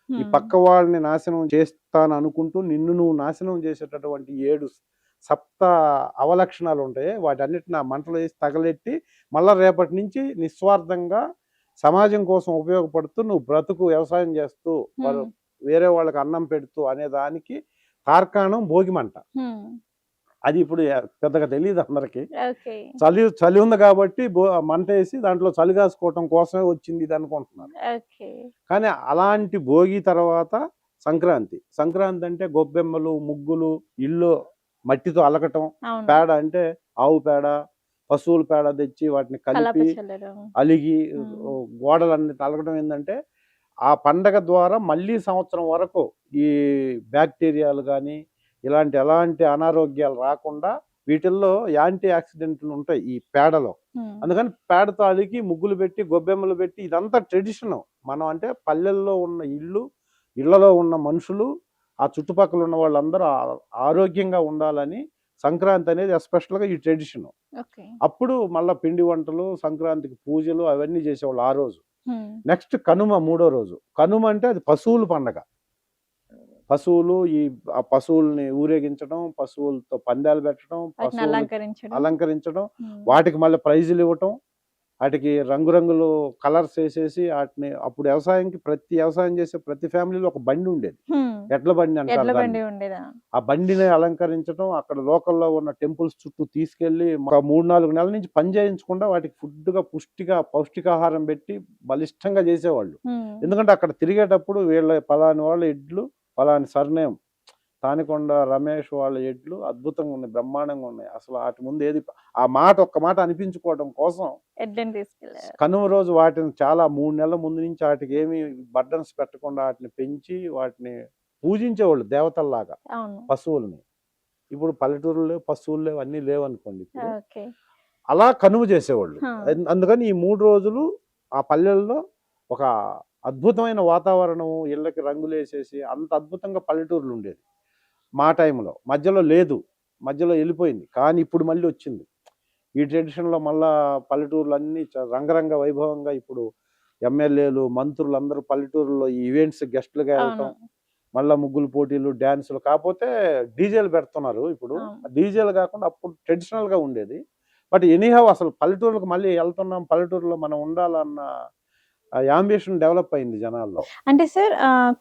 Speaker 1: ఈ పక్క వాళ్ళని నాశనం చేస్తాను అనుకుంటూ నిన్ను నువ్వు నాశనం చేసేటటువంటి 7 సప్త అవలక్షణాలు ఉంటాయి. వాటన్నిటిని ఆ మంటలో వేసి తగలెట్టి మళ్ళా రేపటి నుంచి నిస్వార్థంగా సమాజం కోసం ఉపయోగపడుతూ నువ్వు బ్రతుకు, వ్యవసాయం చేస్తూ వేరే వాళ్ళకి అన్నం పెడుతూ అనే దానికి తార్కాణం భోగి మంట. అది ఇప్పుడు పెద్దగా తెలియదు అందరికి. చలి ఉంది కాబట్టి మంట వేసి దాంట్లో చలి కాసుకోవటం కోసమే వచ్చింది ఇది అనుకుంటున్నారు. కానీ అలాంటి భోగి తర్వాత సంక్రాంతి అంటే గొబ్బెమ్మలు, ముగ్గులు, ఇల్లు మట్టితో అలకటం,
Speaker 2: అవును.
Speaker 1: పేడ అంటే ఆవు పేడ, పశువుల పేడ తెచ్చి వాటిని
Speaker 2: కలప
Speaker 1: కలిపి
Speaker 2: చల్లడం.
Speaker 1: అలిగి
Speaker 2: ఉమ్.
Speaker 1: గోడలన్నీ అలకటం ఏంటంటే ఆ పండగ ద్వారా మళ్ళీ సంవత్సరం వరకు ఈ బ్యాక్టీరియాలు కానీ ఎలాంటి అనారోగ్యాలు రాకుండా వీటిల్లో యాంటీ ఆక్సిడెంట్లు ఉంటాయి ఈ పేడలో.
Speaker 2: ఉమ్.
Speaker 1: అందుకని పేడతో అలికి ముగ్గులు పెట్టి గొబ్బెమ్మలు పెట్టి ఇదంతా ట్రెడిషన్. మనం అంటే పల్లెల్లో ఉన్న ఇళ్లలో ఉన్న మనుషులు ఆ చుట్టుపక్కల ఉన్న వాళ్ళందరూ ఆరోగ్యంగా ఉండాలని సంక్రాంతి అనేది ఎస్పెషల్గా ఈ ట్రెడిషన్.
Speaker 2: ఓకే.
Speaker 1: అప్పుడు మళ్ళీ పిండి వంటలు, సంక్రాంతికి పూజలు అవన్నీ చేసేవాళ్ళు ఆ రోజు.
Speaker 2: ఉమ్.
Speaker 1: నెక్స్ట్ కనుమ, మూడో రోజు. కనుమ అంటే అది పశువుల పండగ. పశువులు ఆ పశువుల్ని ఊరేగించడం, పశువులతో పందాలు పెట్టడం,
Speaker 2: వాటిని
Speaker 1: పశువులు
Speaker 2: అలంకరించడం.
Speaker 1: అలంకరించడం,
Speaker 2: ఉమ్.
Speaker 1: వాటికి మళ్ళీ ప్రైజులు ఇవ్వటం, వాటికి రంగురంగులు కలర్స్ వేసేసి వాటిని అప్పుడు వ్యవసాయం చేసే ప్రతి ఫ్యామిలీలో ఒక బండి ఉండేది.
Speaker 2: ఉమ్.
Speaker 1: ఎడ్ల బండి
Speaker 2: ఎడ్ల
Speaker 1: అంటారు
Speaker 2: బండి
Speaker 1: దాన్ని.
Speaker 2: ఉండేదా?
Speaker 1: ఆ బండిని అలంకరించడం, అక్కడ లోకల్లో ఉన్న టెంపుల్స్ చుట్టూ తీసుకెళ్లి ఒక 3-4 నెలల నుంచి పని చేయించకుండా వాటికి ఫుడ్గా పౌష్టికాహారం పెట్టి బలిష్టంగా చేసేవాళ్ళు.
Speaker 2: ఉమ్.
Speaker 1: ఎందుకంటే అక్కడ తిరిగేటప్పుడు పలాని వాళ్ళ ఎడ్లు, పలాని సర్నేమ్ తానికొండ రమేష్ వాళ్ళ ఎడ్లు అద్భుతంగా ఉన్నాయి, బ్రహ్మాండంగా ఉన్నాయి. అసలు వాటి ముందు ఒక్క మాట అనిపించుకోవడం కోసం
Speaker 2: ఎడ్లని తీసుకెళ్ళారు.
Speaker 1: కనుమ రోజు వాటిని చాలా 3 నెలల ముందు నుంచి వాటికి ఏమి బర్డన్స్ పెట్టకుండా వాటిని పెంచి వాటిని పూజించేవాళ్ళు దేవతల్లాగా
Speaker 2: అవును.
Speaker 1: పశువుల్ని. ఇప్పుడు పల్లెటూరులో లేవు, పశువులు లేవు, అన్నీ లేవనుకోండి ఇప్పుడు.
Speaker 2: ఓకే.
Speaker 1: అలా కనుమ చేసేవాళ్ళు.
Speaker 2: హా.
Speaker 1: అందుకని ఈ 3 రోజులు ఆ పల్లెల్లో ఒక అద్భుతమైన వాతావరణం, ఇళ్ళకి రంగులు వేసేసి అంత అద్భుతంగా పల్లెటూరులు ఉండేది మా టైంలో. మధ్యలో వెళ్ళిపోయింది, కానీ ఇప్పుడు మళ్ళీ వచ్చింది ఈ ట్రెడిషన్లో. మళ్ళా పల్లెటూరులు అన్నీ రంగరంగ వైభవంగా ఇప్పుడు ఎమ్మెల్యేలు, మంత్రులు అందరూ పల్లెటూరులో ఈ ఈవెంట్స్ గెస్ట్లుగా వెళ్ళటం,
Speaker 2: అవును.
Speaker 1: మళ్ళా ముగ్గులు పోటీలు, డ్యాన్సులు. కాకపోతే డీజేలు పెడుతున్నారు ఇప్పుడు.
Speaker 2: అవును.
Speaker 1: డీజేలు కాకుండా అప్పుడు ట్రెడిషనల్గా ఉండేది. బట్ ఎనీహౌ అసలు పల్లెటూరులకు మళ్ళీ వెళ్తున్నాం, పల్లెటూరులో మనం ఉండాలన్న యాంబిషన్ డెవలప్ అయింది జనాల్లో.
Speaker 2: అంటే సార్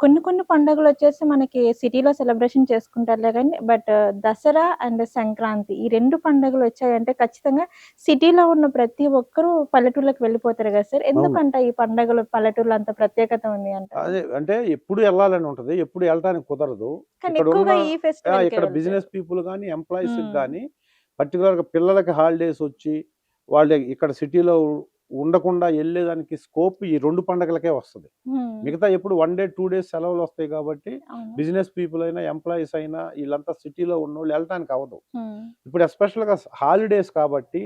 Speaker 2: కొన్ని పండుగలు వచ్చేసి మనకి సిటీలో సెలబ్రేషన్ చేసుకుంటారులే కానీ బట్ దసరా అండ్ సంక్రాంతి ఈ 2 పండుగలు వచ్చాయంటే ఖచ్చితంగా సిటీలో ఉన్న ప్రతి ఒక్కరూ పల్లెటూర్లకు వెళ్ళిపోతారు కదా సార్.
Speaker 1: అవును.
Speaker 2: ఎందుకంటే ఈ పండుగలు పల్లెటూర్లో అంత ప్రత్యేకత ఉంది అంటారు?
Speaker 1: అదే అంటే ఎప్పుడు వెళ్ళాలని ఉంటుంది, ఎప్పుడు వెళ్ళటానికి కుదరదు.
Speaker 2: కానీ
Speaker 1: ఇక్కడ
Speaker 2: ఎక్కువగా
Speaker 1: ఉన్న
Speaker 2: ఈ ఫెస్టివల్
Speaker 1: ఇక్కడ బిజినెస్ పీపుల్ కానీ ఎంప్లాయీస్కి
Speaker 2: ఉమ్.
Speaker 1: కానీ పర్టికులర్గా పిల్లలకి హాలిడేస్ వచ్చి వాళ్ళు ఇక్కడ సిటీలో ఉండకుండా వెళ్ళేదానికి స్కోప్ ఈ 2 పండగలకే వస్తుంది. మిగతా ఎప్పుడు 1 డే 2 డేస్ సెలవులు వస్తాయి కాబట్టి
Speaker 2: అవును.
Speaker 1: బిజినెస్ పీపుల్ అయినా ఎంప్లాయీస్ అయినా వీళ్ళంతా సిటీలో ఉన్నోళ్ళు వెళ్ళటానికి అవ్వదు.
Speaker 2: ఉమ్.
Speaker 1: ఇప్పుడు ఎస్పెషల్గా హాలిడేస్ కాబట్టి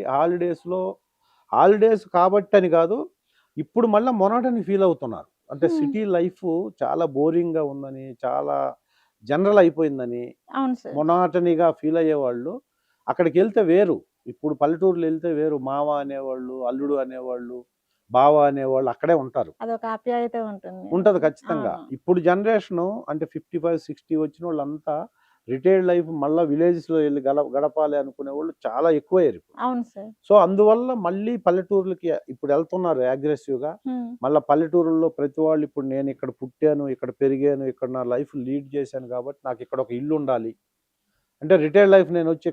Speaker 1: అని కాదు, ఇప్పుడు మళ్ళీ మొనోటని ఫీల్ అవుతున్నారు. అంటే
Speaker 2: Hmm.
Speaker 1: సిటీ లైఫ్ చాలా బోరింగ్గా ఉందని, చాలా జనరల్ అయిపోయిందని,
Speaker 2: అవును సార్.
Speaker 1: మొనాటనీగా ఫీల్ అయ్యేవాళ్ళు అక్కడికి వెళ్తే వేరు. ఇప్పుడు పల్లెటూరులో వెళ్తే వేరు. మామ అనేవాళ్ళు, అల్లుడు అనేవాళ్ళు, బావ అనేవాళ్ళు అక్కడే ఉంటారు.
Speaker 2: అదొక ఆప్యాయత ఉంటుంది.
Speaker 1: ఉంటుంది ఖచ్చితంగా.
Speaker 2: అవును.
Speaker 1: ఇప్పుడు జనరేషను అంటే 55-60 వచ్చిన వాళ్ళంతా రిటైర్డ్ లైఫ్ మళ్ళీ విలేజెస్లో వెళ్ళి గడపాలి అనుకునే వాళ్ళు చాలా ఎక్కువయ్యారు ఇప్పుడు.
Speaker 2: అవును సార్.
Speaker 1: సో అందువల్ల మళ్ళీ పల్లెటూర్లకి ఇప్పుడు వెళ్తున్నారు అగ్రెసివ్గా.
Speaker 2: ఉమ్.
Speaker 1: మళ్ళీ పల్లెటూరుల్లో ప్రతి వాళ్ళు ఇప్పుడు నేను ఇక్కడ పుట్టాను, ఇక్కడ పెరిగాను, ఇక్కడ నా లైఫ్ లీడ్ చేశాను కాబట్టి నాకు ఇక్కడ ఒక ఇల్లు ఉండాలి, అంటే రిటైర్డ్ లైఫ్ నేను వచ్చి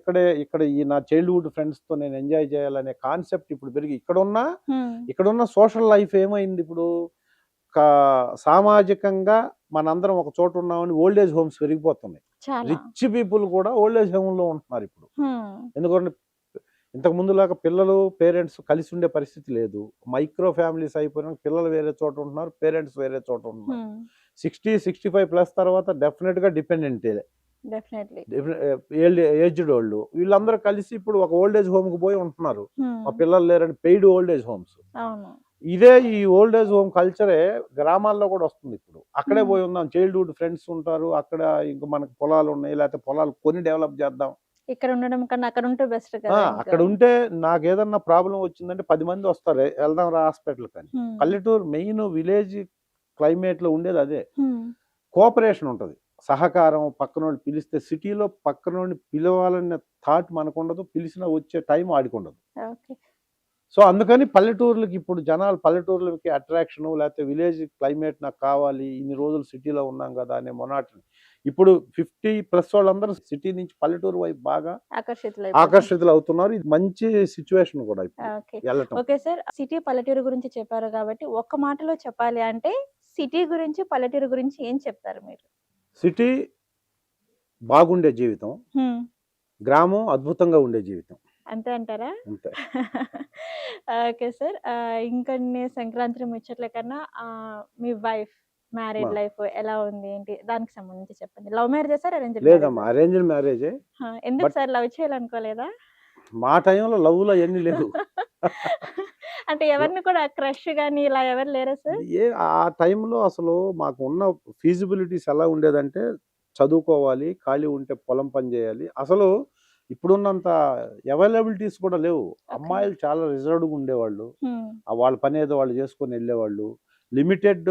Speaker 1: ఇక్కడ ఈ నా చైల్డ్హుడ్ ఫ్రెండ్స్తో నేను ఎంజాయ్ చేయాలనే కాన్సెప్ట్ ఇప్పుడు పెరిగి
Speaker 2: ఉమ్.
Speaker 1: ఇక్కడున్న సోషల్ లైఫ్ ఏమైంది ఇప్పుడు, సామాజికంగా మనందరం ఒక చోట ఉన్నామని ఓల్డ్ ఏజ్ హోమ్స్ పెరిగిపోతున్నాయి.
Speaker 2: చాలా.
Speaker 1: రిచ్ పీపుల్ కూడా ఓల్డ్ ఏజ్ హోమ్లో ఉంటున్నారు ఇప్పుడు.
Speaker 2: ఉమ్.
Speaker 1: ఎందుకంటే ఇంతకు ముందులాగా పిల్లలు పేరెంట్స్ కలిసి ఉండే పరిస్థితి లేదు. మైక్రో ఫ్యామిలీస్ అయిపోయినా పిల్లలు వేరే చోట ఉంటున్నారు, పేరెంట్స్ వేరే చోట ఉంటున్నారు.
Speaker 2: ఉమ్.
Speaker 1: 60-65+ తర్వాత డెఫినెట్గా డిపెండెంటే,
Speaker 2: డెఫినెట్లీ.
Speaker 1: ఏజ్డ్ వాళ్ళు వీళ్ళందరూ కలిసి ఇప్పుడు ఒక ఓల్డ్ ఏజ్ హోమ్కి పోయి ఉంటున్నారు.
Speaker 2: ఉమ్.
Speaker 1: మా పిల్లలు లేరని పెయిడ్ ఓల్డ్ ఏజ్ హోమ్స్.
Speaker 2: అవును.
Speaker 1: ఇదే ఈ ఓల్డ్ ఏజ్ హోమ్ కల్చరే గ్రామాల్లో కూడా వస్తుంది ఇప్పుడు. అక్కడే
Speaker 2: Hmm.
Speaker 1: పోయి ఉందాం, చైల్డ్హుడ్ ఫ్రెండ్స్ ఉంటారు అక్కడ, ఇంకా మనకు పొలాలు ఉన్నాయి, లేకపోతే పొలాలు కొని డెవలప్ చేద్దాం.
Speaker 2: ఇక్కడ ఉండడం కన్నా అక్కడ ఉంటే బెస్ట్ కదా ఇంకా.
Speaker 1: అక్కడ ఉంటే నాకు ఏదన్నా ప్రాబ్లం వచ్చిందంటే 10 మంది వస్తారు, వెళ్దాం రా హాస్పిటల్ కానీ.
Speaker 2: ఉమ్.
Speaker 1: పల్లెటూరు మెయిన్ విలేజ్ క్లైమేట్లో ఉండేది అదే.
Speaker 2: ఉమ్.
Speaker 1: కోఆపరేషన్ ఉంటుంది, సహకారం. పక్కనోళ్ళు పిలిస్తే సిటీలో పక్కనోడిని పిలవాలన్న థాట్ మనకు ఉండదు, పిలిచినా వచ్చే టైం ఆడికి ఉండదు.
Speaker 2: ఓకే.
Speaker 1: సో అందుకని పల్లెటూర్లకి ఇప్పుడు జనాలు పల్లెటూర్లకి అట్రాక్షన్, లేకపోతే విలేజ్ క్లైమేట్ నాకు కావాలి, ఇన్ని రోజులు సిటీలో ఉన్నాం కదా అనే మొనాటని. ఇప్పుడు 50+ వాళ్ళందరూ సిటీ నుంచి పల్లెటూరు వైపు బాగా ఆకర్షితులు అవుతున్నారు. ఇది మంచి సిచ్యువేషన్ కూడా ఇప్పుడు
Speaker 2: ఓకే.
Speaker 1: వెళ్ళటం.
Speaker 2: ఓకే సార్, సిటీ పల్లెటూరు గురించి చెప్పారు కాబట్టి ఒక్క మాటలో చెప్పాలి అంటే సిటీ గురించి పల్లెటూరు గురించి ఏం చెప్తారు మీరు?
Speaker 1: సిటీ బాగుండే జీవితం,
Speaker 2: ఉమ్.
Speaker 1: గ్రామం అద్భుతంగా ఉండే జీవితం.
Speaker 2: అంతే అంటారా?
Speaker 1: అంతే.
Speaker 2: Okay sir. ఇంకొన్ని సంక్రాంతి ముచ్చట్ల కన్నా మీ వైఫ్ మ్యారీడ్
Speaker 1: మా
Speaker 2: లైఫ్ ఎలా ఉంది? ఏంటి? దానికి సంబంధించి చెప్పండి. లవ్ మ్యారేజా సార్? అరేంజ్డ్
Speaker 1: లేదమ్మా,
Speaker 2: మ్యారేజా?
Speaker 1: అరేంజ్డ్ మ్యారేజే.
Speaker 2: ఎందుకు
Speaker 1: బట్
Speaker 2: సార్ లవ్ చేయాలనుకోలేదా?
Speaker 1: మా టైంలో లవ్‌లు అయన్నీ లేవు.
Speaker 2: అంటే ఎవరిని కూడా క్రష్ గాని ఇలా ఎవరు లేరా సార్?
Speaker 1: ఆ టైంలో అసలు మాకున్న ఫీజిబిలిటీస్ ఎలా ఉండేదంటే, చదువుకోవాలి, ఖాళీ ఉంటే పొలం పని జేయాలి. అసలు ఇప్పుడున్నంత అవైలబిలిటీస్ కూడా లేవు.
Speaker 2: ఓకే.
Speaker 1: అమ్మాయిలు చాలా రిజర్వ్డ్‌గా ఉండేవాళ్ళు.
Speaker 2: హ్మ్.
Speaker 1: వాళ్ళ పనేదో వాళ్ళు జేసుకొని ఎళ్ళేవాళ్ళు. లిమిటెడ్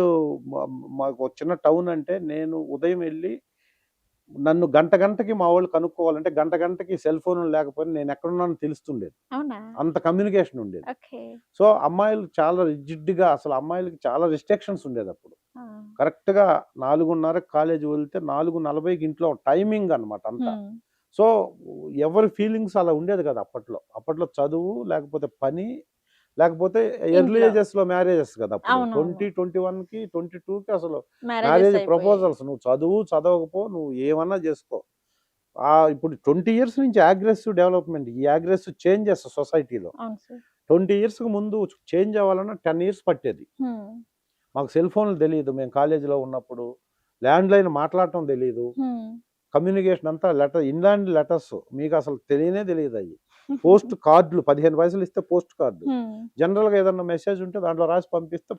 Speaker 1: మ మాకు ఒక చిన్న టౌన్ అంటే నేను ఉదయం ఎళ్లి నన్ను గంట గంటకి మా వోళ్ళు కనుక్కోవాలంటే గంట గంటకి సెల్ ఫోన్‌లు లేకపోయినా నేనెక్కడున్నానో తెలుస్తుండేది.
Speaker 2: అవునా?
Speaker 1: అంత కమ్యూనికేషన్ ఉండేది.
Speaker 2: ఓకే.
Speaker 1: సో, అమ్మాయిలు చాలా రిజిడ్‌గా అసలు అమ్మాయిలకి చాలా రిస్ట్రిక్షన్స్ ఉండేదప్పుడు.
Speaker 2: ఆ!
Speaker 1: కరెక్ట్‌గా 4:30కి కాలేజీ వెళ్తే 4:40కి ఇంట్లో టైమింగ్ అనమాట అంతా.
Speaker 2: హ్మ్.
Speaker 1: సో, ఎవరి ఫీలింగ్స్ అలా ఉండేది కాదు అప్పట్లో. అప్పట్లో చదువు, లేకపోతే పని, లేకపోతే ఎర్లీ
Speaker 2: ఇంట్లో.
Speaker 1: ఏజెస్‌లో మ్యారేజెస్ కదా అప్పుడు.
Speaker 2: అవునవును.
Speaker 1: 20, 21కి, 22కి అసలు
Speaker 2: మ్యారేజెస్
Speaker 1: మ్యారేజ్
Speaker 2: అయిపోయాయి.
Speaker 1: ప్రపోజల్స్. నువ్వు చదువు, చదవకపో, నువ్వు ఏమన్నా చేసుకో. ఇప్పుడు 20 ఇయర్స్ నుంచి అగ్రెసివ్ డెవలప్‌మెంట్. ఈ అగ్రెసివ్ చేంజెస్ సొసైటీలో.
Speaker 2: అవును సార్.
Speaker 1: 20 ఇయర్స్‌కి ముందు చేంజ్ అవ్వాలన్నా 10 ఇయర్స్ పట్టేది.
Speaker 2: హ్మ్.
Speaker 1: మాకు సెల్ ఫోన్‌లు తెలీదు. మేము కాలేజీలో ఉన్నప్పుడు. ల్యాండ్‌లైన్ మాట్లాడటం తెలీదు.
Speaker 2: హ్మ్.
Speaker 1: కమ్యూనికేషన్ అంతా ఇన్‌లాండ్ లెటర్స్. మీకసలు తెలియనే తెలీదయ్యి. పోస్ట్ కార్డ్‌లు 15 పైసలు ఇస్తే పోస్ట్ కార్డ్.
Speaker 2: హ్మ్.
Speaker 1: జనరల్‌గా ఏదన్నా మెసేజ్ ఉంటే దాంట్లో రాసి పంపిస్తే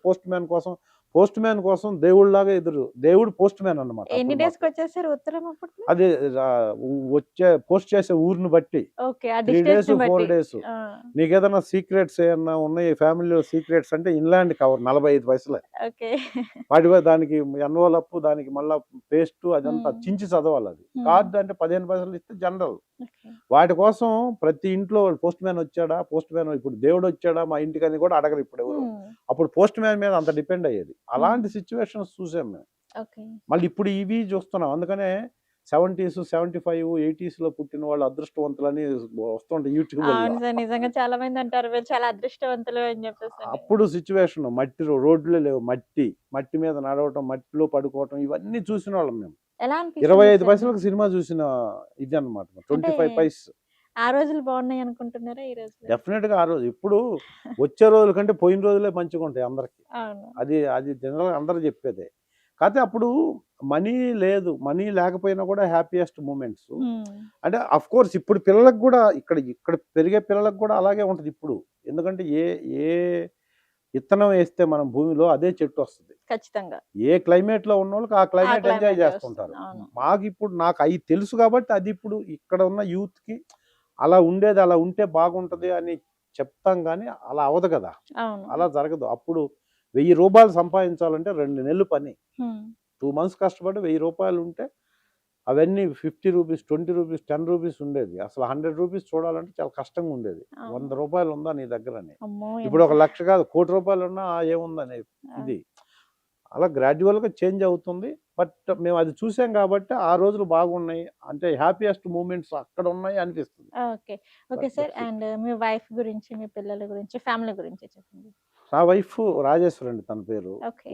Speaker 1: పోస్ట్ మ్యాన్ కోసం దేవుడిలాగా దేవుడు పోస్ట్ మ్యాన్ అన్నమాట
Speaker 2: ఎన్ని
Speaker 1: అప్పుడు మాకు.
Speaker 2: డేస్‌కొచ్చేది సార్ ఉత్తరం అప్పట్లో?
Speaker 1: అది రా పోస్ట్ చేసే ఊరిని బట్టి
Speaker 2: ఓకే. ఆ
Speaker 1: 3 డేస్,
Speaker 2: డిస్టెన్స్‌ని
Speaker 1: 4
Speaker 2: బట్టి.
Speaker 1: డేస్.
Speaker 2: ఆ!
Speaker 1: నీకేదన్నా సీక్రెట్స్ ఏమన్నా ఉన్నాయి ఫ్యామిలీలో సీక్రెట్స్ అంటే ఇన్‌లాండ్ కవర్ 45 పైసలే.
Speaker 2: ఓకే.
Speaker 1: దానికి ఎన్వలప్, దానికి మళ్ళా పేస్టు అదంతా
Speaker 2: హ్మ్.
Speaker 1: చించి చదవాలది.
Speaker 2: హ్మ్.
Speaker 1: కార్డ్ అంటే 15 పైసలు ఇస్తే జనరల్.
Speaker 2: ఓకే.
Speaker 1: వాటి కోసం ప్రతి ఇంట్లో పోస్ట్ మ్యాన్ వచ్చాడా? ఇప్పుడు దేవుడొచ్చాడా మా ఇంటికని కూడా అడగరు ఇప్పుడెవరు.
Speaker 2: హ్మ్.
Speaker 1: అప్పుడు పోస్ట్ మ్యాన్ మీద అంత డిపెండ్ అయ్యేది. అలాంటి
Speaker 2: హ్మ్.
Speaker 1: సిట్యుయేషన్స్ చూసాం మేము.
Speaker 2: ఓకే.
Speaker 1: మళ్ళీ ఇప్పుడు ఇవి చూస్తున్నాం. అందుకనే 70స్, 75, 80స్‌లో పుట్టిన వాళ్ళు అదృష్టవంతులని వస్తుంటాయి యూట్యూబుల్లో.
Speaker 2: అవును సార్. నిజంగా చాలా మంది అంటారు. మీరు చాలా అదృష్టవంతులు అని చెప్పేసని.
Speaker 1: అప్పుడు సిట్యుయేషన్ మట్టి రోడ్లే లేవు. మట్టి మీద నడవటం, మట్టిలో పడుకోవటం ఇవన్నీ చూసినోళ్ళం మేము.
Speaker 2: ఎలా అనిపిస్తుంది
Speaker 1: 25
Speaker 2: సార్
Speaker 1: పైసలకు
Speaker 2: మీకు?
Speaker 1: సినిమా చూసిన ఇదన్నమాట.
Speaker 2: అంటే
Speaker 1: 25 పైస్.
Speaker 2: ఆ రోజులు బాగున్నాయి అనుకుంటున్నారా ఈ రోజులు?
Speaker 1: డెఫినిట్‌గా ఆ రోజు. ఇప్పుడు వచ్చే రోజుల కంటే పోయిన రోజులే మంచిగుంటాయి అందరికి.
Speaker 2: అవును.
Speaker 1: అది జనరల్‌గా అందరూ చెప్పేదే. కాతే అప్పుడు మనీ లేదు. మనీ లేకపోయినా కూడా హ్యాపీయెస్ట్ మూమెంట్స్.
Speaker 2: హ్మ్.
Speaker 1: అంటే ఆఫ్‌కోర్స్ ఇప్పుడు పిల్లలకు గూడా ఇక్కడ పెరిగే పిల్లలకు గూడా అలాగే ఉంటది ఇప్పుడు. ఎందుకంటే ఏ విత్తనం ఏస్తే మనం భూమిలో అదే చెట్టొస్తది.
Speaker 2: ఖచ్చితంగా.
Speaker 1: ఏ క్లైమేట్‌లో ఉన్నోళ్ళకి ఆ
Speaker 2: ఆ
Speaker 1: క్లైమేట్ ఎంజాయ్
Speaker 2: క్లైమేటే
Speaker 1: జేస్తుంటారు.
Speaker 2: వస్తుంది. అవును.
Speaker 1: నాకయి తెలుసు గాబట్టి అదిప్పుడు ఇక్కడ ఉన్న యూత్‌కి అలా ఉండేది, అలా ఉంటే బాగుంటది అని చెప్తాం గానీ, అలా అవ్వదు గదా!
Speaker 2: అవును.
Speaker 1: అలా జరగదు. అప్పుడు రూ. 1000 సంపాదించాలంటే 2 నెలలు పని.
Speaker 2: హ్మ్.
Speaker 1: 2 మంత్స్ కష్టపడి రూ. 1000 ఉంటే అవన్నీ రూ. 50, రూ. 20, రూ. 10 ఉండేది. అసలు రూ. 100 చూడాలంటే చాలా కష్టంగా ఉండేది. రూ.
Speaker 2: అవును.
Speaker 1: 100 ఉందా నీ దగ్గరని.
Speaker 2: అమ్మో!
Speaker 1: ఇప్పుడు
Speaker 2: ఎంత
Speaker 1: 1,00,000 కాదు రూ. 1,00,00,000 ఉన్నా ఏముందని
Speaker 2: ఆ!
Speaker 1: ఇది. అలా గ్రాడ్యువల్‌గా చేంజ్ అవుతుంది. బట్ మేము అది చూసాం కాబట్టి ఆ రోజులు బాగున్నాయి. అంటే హ్యాపీయెస్ట్ మూమెంట్స్ అక్కడున్నాయి అనిపిస్తుంది.
Speaker 2: Okay. Okay sir.
Speaker 1: That's it.
Speaker 2: And me wife గురించి, మీ పిల్లల గురించి, ఫ్యామిలీ గురించి చెప్పండి.
Speaker 1: నా వైఫ్ రాజేశ్వరి అండి తన పేరు.
Speaker 2: ఓకే.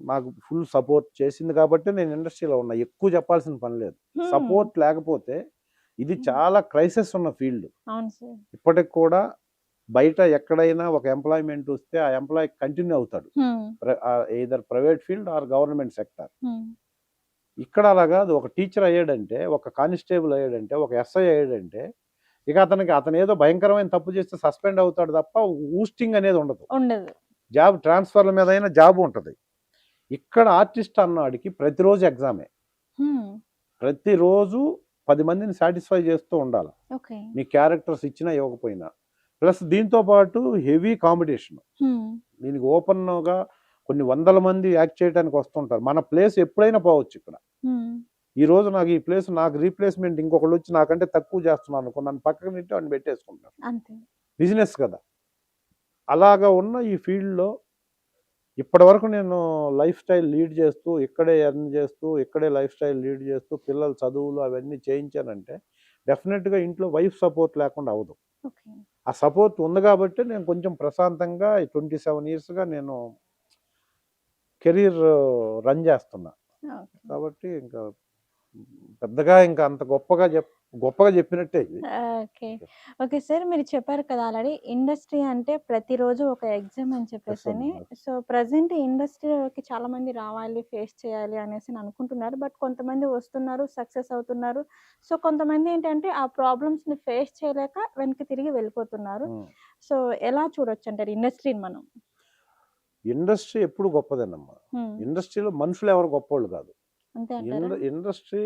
Speaker 1: నాకు ఫుల్ సపోర్ట్ చేసింది కాబట్టే నేను ఇండస్ట్రీలో ఉన్నా. ఎక్కువ చెప్పాల్సిన పని లేదు.
Speaker 2: హ్మ్.
Speaker 1: సపోర్ట్ లేకపోతే ఇది
Speaker 2: హ్మ్.
Speaker 1: చాలా క్రైసిస్ ఉన్న ఫీల్డ్.
Speaker 2: అవును సార్.
Speaker 1: ఇప్పటికి కూడా బయట ఎక్కడైనా ఒక ఎంప్లాయ్‌మెంట్ వస్తే ఆ ఎంప్లాయీ కంటిన్యూ అవుతాడు.
Speaker 2: Hmm.
Speaker 1: Either private field or government sector.
Speaker 2: Hmm.
Speaker 1: ఇక్కడ అలా గాదు. ఒక టీచర్ అయ్యాడంటే, ఒక కానిస్టేబుల్ అయ్యాడంటే, ఒక ఎస్ఐ అయ్యాడంటే, ఇక అతనేదో భయంకరమైన తప్పు చేస్తే సస్పెండ్ అవుతాడు తప్ప ఊస్టింగ్ అనేది ఉండదు.
Speaker 2: ఉండదు.
Speaker 1: జాబ్ ట్రాన్స్‌ఫర్‌ల మీదైనా జాబ్ ఉంటది. ఇక్కడ ఆర్టిస్ట్ అన్నాడికి ప్రతిరోజు ఎగ్జామే.
Speaker 2: హ్మ్.
Speaker 1: ప్రతిరోజు 10 మందిని సాటిస్ఫై చేస్తూ ఉండాల.
Speaker 2: ఓకే.
Speaker 1: నీ క్యారెక్టర్స్ ఇచ్చినా ఇవ్వకపోయినా. ప్లస్ దీంతో పాటు హెవీ కాంపిటీషన్.
Speaker 2: హ్మ్.
Speaker 1: దీనికి ఓపెన్‌గా కొన్ని వందల మంది యాక్ట్ చేయడానికి వస్తుంటారు. మన ప్లేస్ ఎప్పుడైనా పోవచ్చిక్కడ.
Speaker 2: హ్మ్.
Speaker 1: ఈరోజు నాకు రీప్లేస్‌మెంట్ ఇంకొకళ్ళొచ్చి నాకంటే తక్కువ చేస్తున్నాడనుకో నన్ను పక్కకు నెట్టి వాడిని పెట్టేసుకుంటారు.
Speaker 2: అంతే.
Speaker 1: బిజినెస్ కదా! అలాగా ఉన్న ఈ ఫీల్డ్‌లో ఇప్పటివరకు నేను లైఫ్ స్టైల్ లీడ్ చేస్తూ, ఇక్కడే ఎర్న్ చేస్తూ, ఇక్కడే లైఫ్ స్టైల్ లీడ్ చేస్తూ, పిల్లల చదువులు అవన్నీ చేయించానంటే డెఫినిట్‌గా ఇంట్లో వైఫ్ సపోర్ట్ లేకుండా అవ్వదు.
Speaker 2: ఓకే.
Speaker 1: ఆ సపోర్ట్ ఉంది గాబట్టే నేను కొంచెం ప్రశాంతంగా 27 ఇయర్స్‌గా నేను కెరీర్ రన్ చేస్తున్నా.
Speaker 2: ఓకే.
Speaker 1: కాబట్టి ఇంకా పెద్దగా ఇంకా అంత గొప్పగా గొప్పగా చెప్పినట్టే ఇది.
Speaker 2: ఓకే. Okay sir. మీరు చెప్పారు కదా ఆల్రెడీ ఇండస్ట్రీ అంటే ప్రతిరోజు ఒక ఎగ్జామ్ అని చెప్పేసని.
Speaker 1: Yes.
Speaker 2: సో, ప్రెజెంట్ ఇండస్ట్రీలోకి చాలామంది రావాలి, ఫేస్ చేయాలి అనేసని అనుకుంటున్నారు. బట్ కొంతమంది వస్తున్నారు, సక్సెస్ అవుతున్నారు. సో, కొంతమంది ఏంటంటే ఆ ప్రాబ్లమ్స్‌ని ఫేస్ చేయలేక వెనక్కి తిరిగి వెళ్ళిపోతున్నారు.
Speaker 1: ఉమ్.
Speaker 2: సో, ఎలా చూడొచ్చంటారు ఇండస్ట్రీని మనం?
Speaker 1: ఇండస్ట్రీ ఎప్పుడు గొప్పదేనమ్మా.
Speaker 2: హ్మ్.
Speaker 1: ఇండస్ట్రీలో మనుషులు ఎవరు గొప్పోళ్ళు కాదు.
Speaker 2: అంతే అంటారా?
Speaker 1: ఇండస్ట్రీ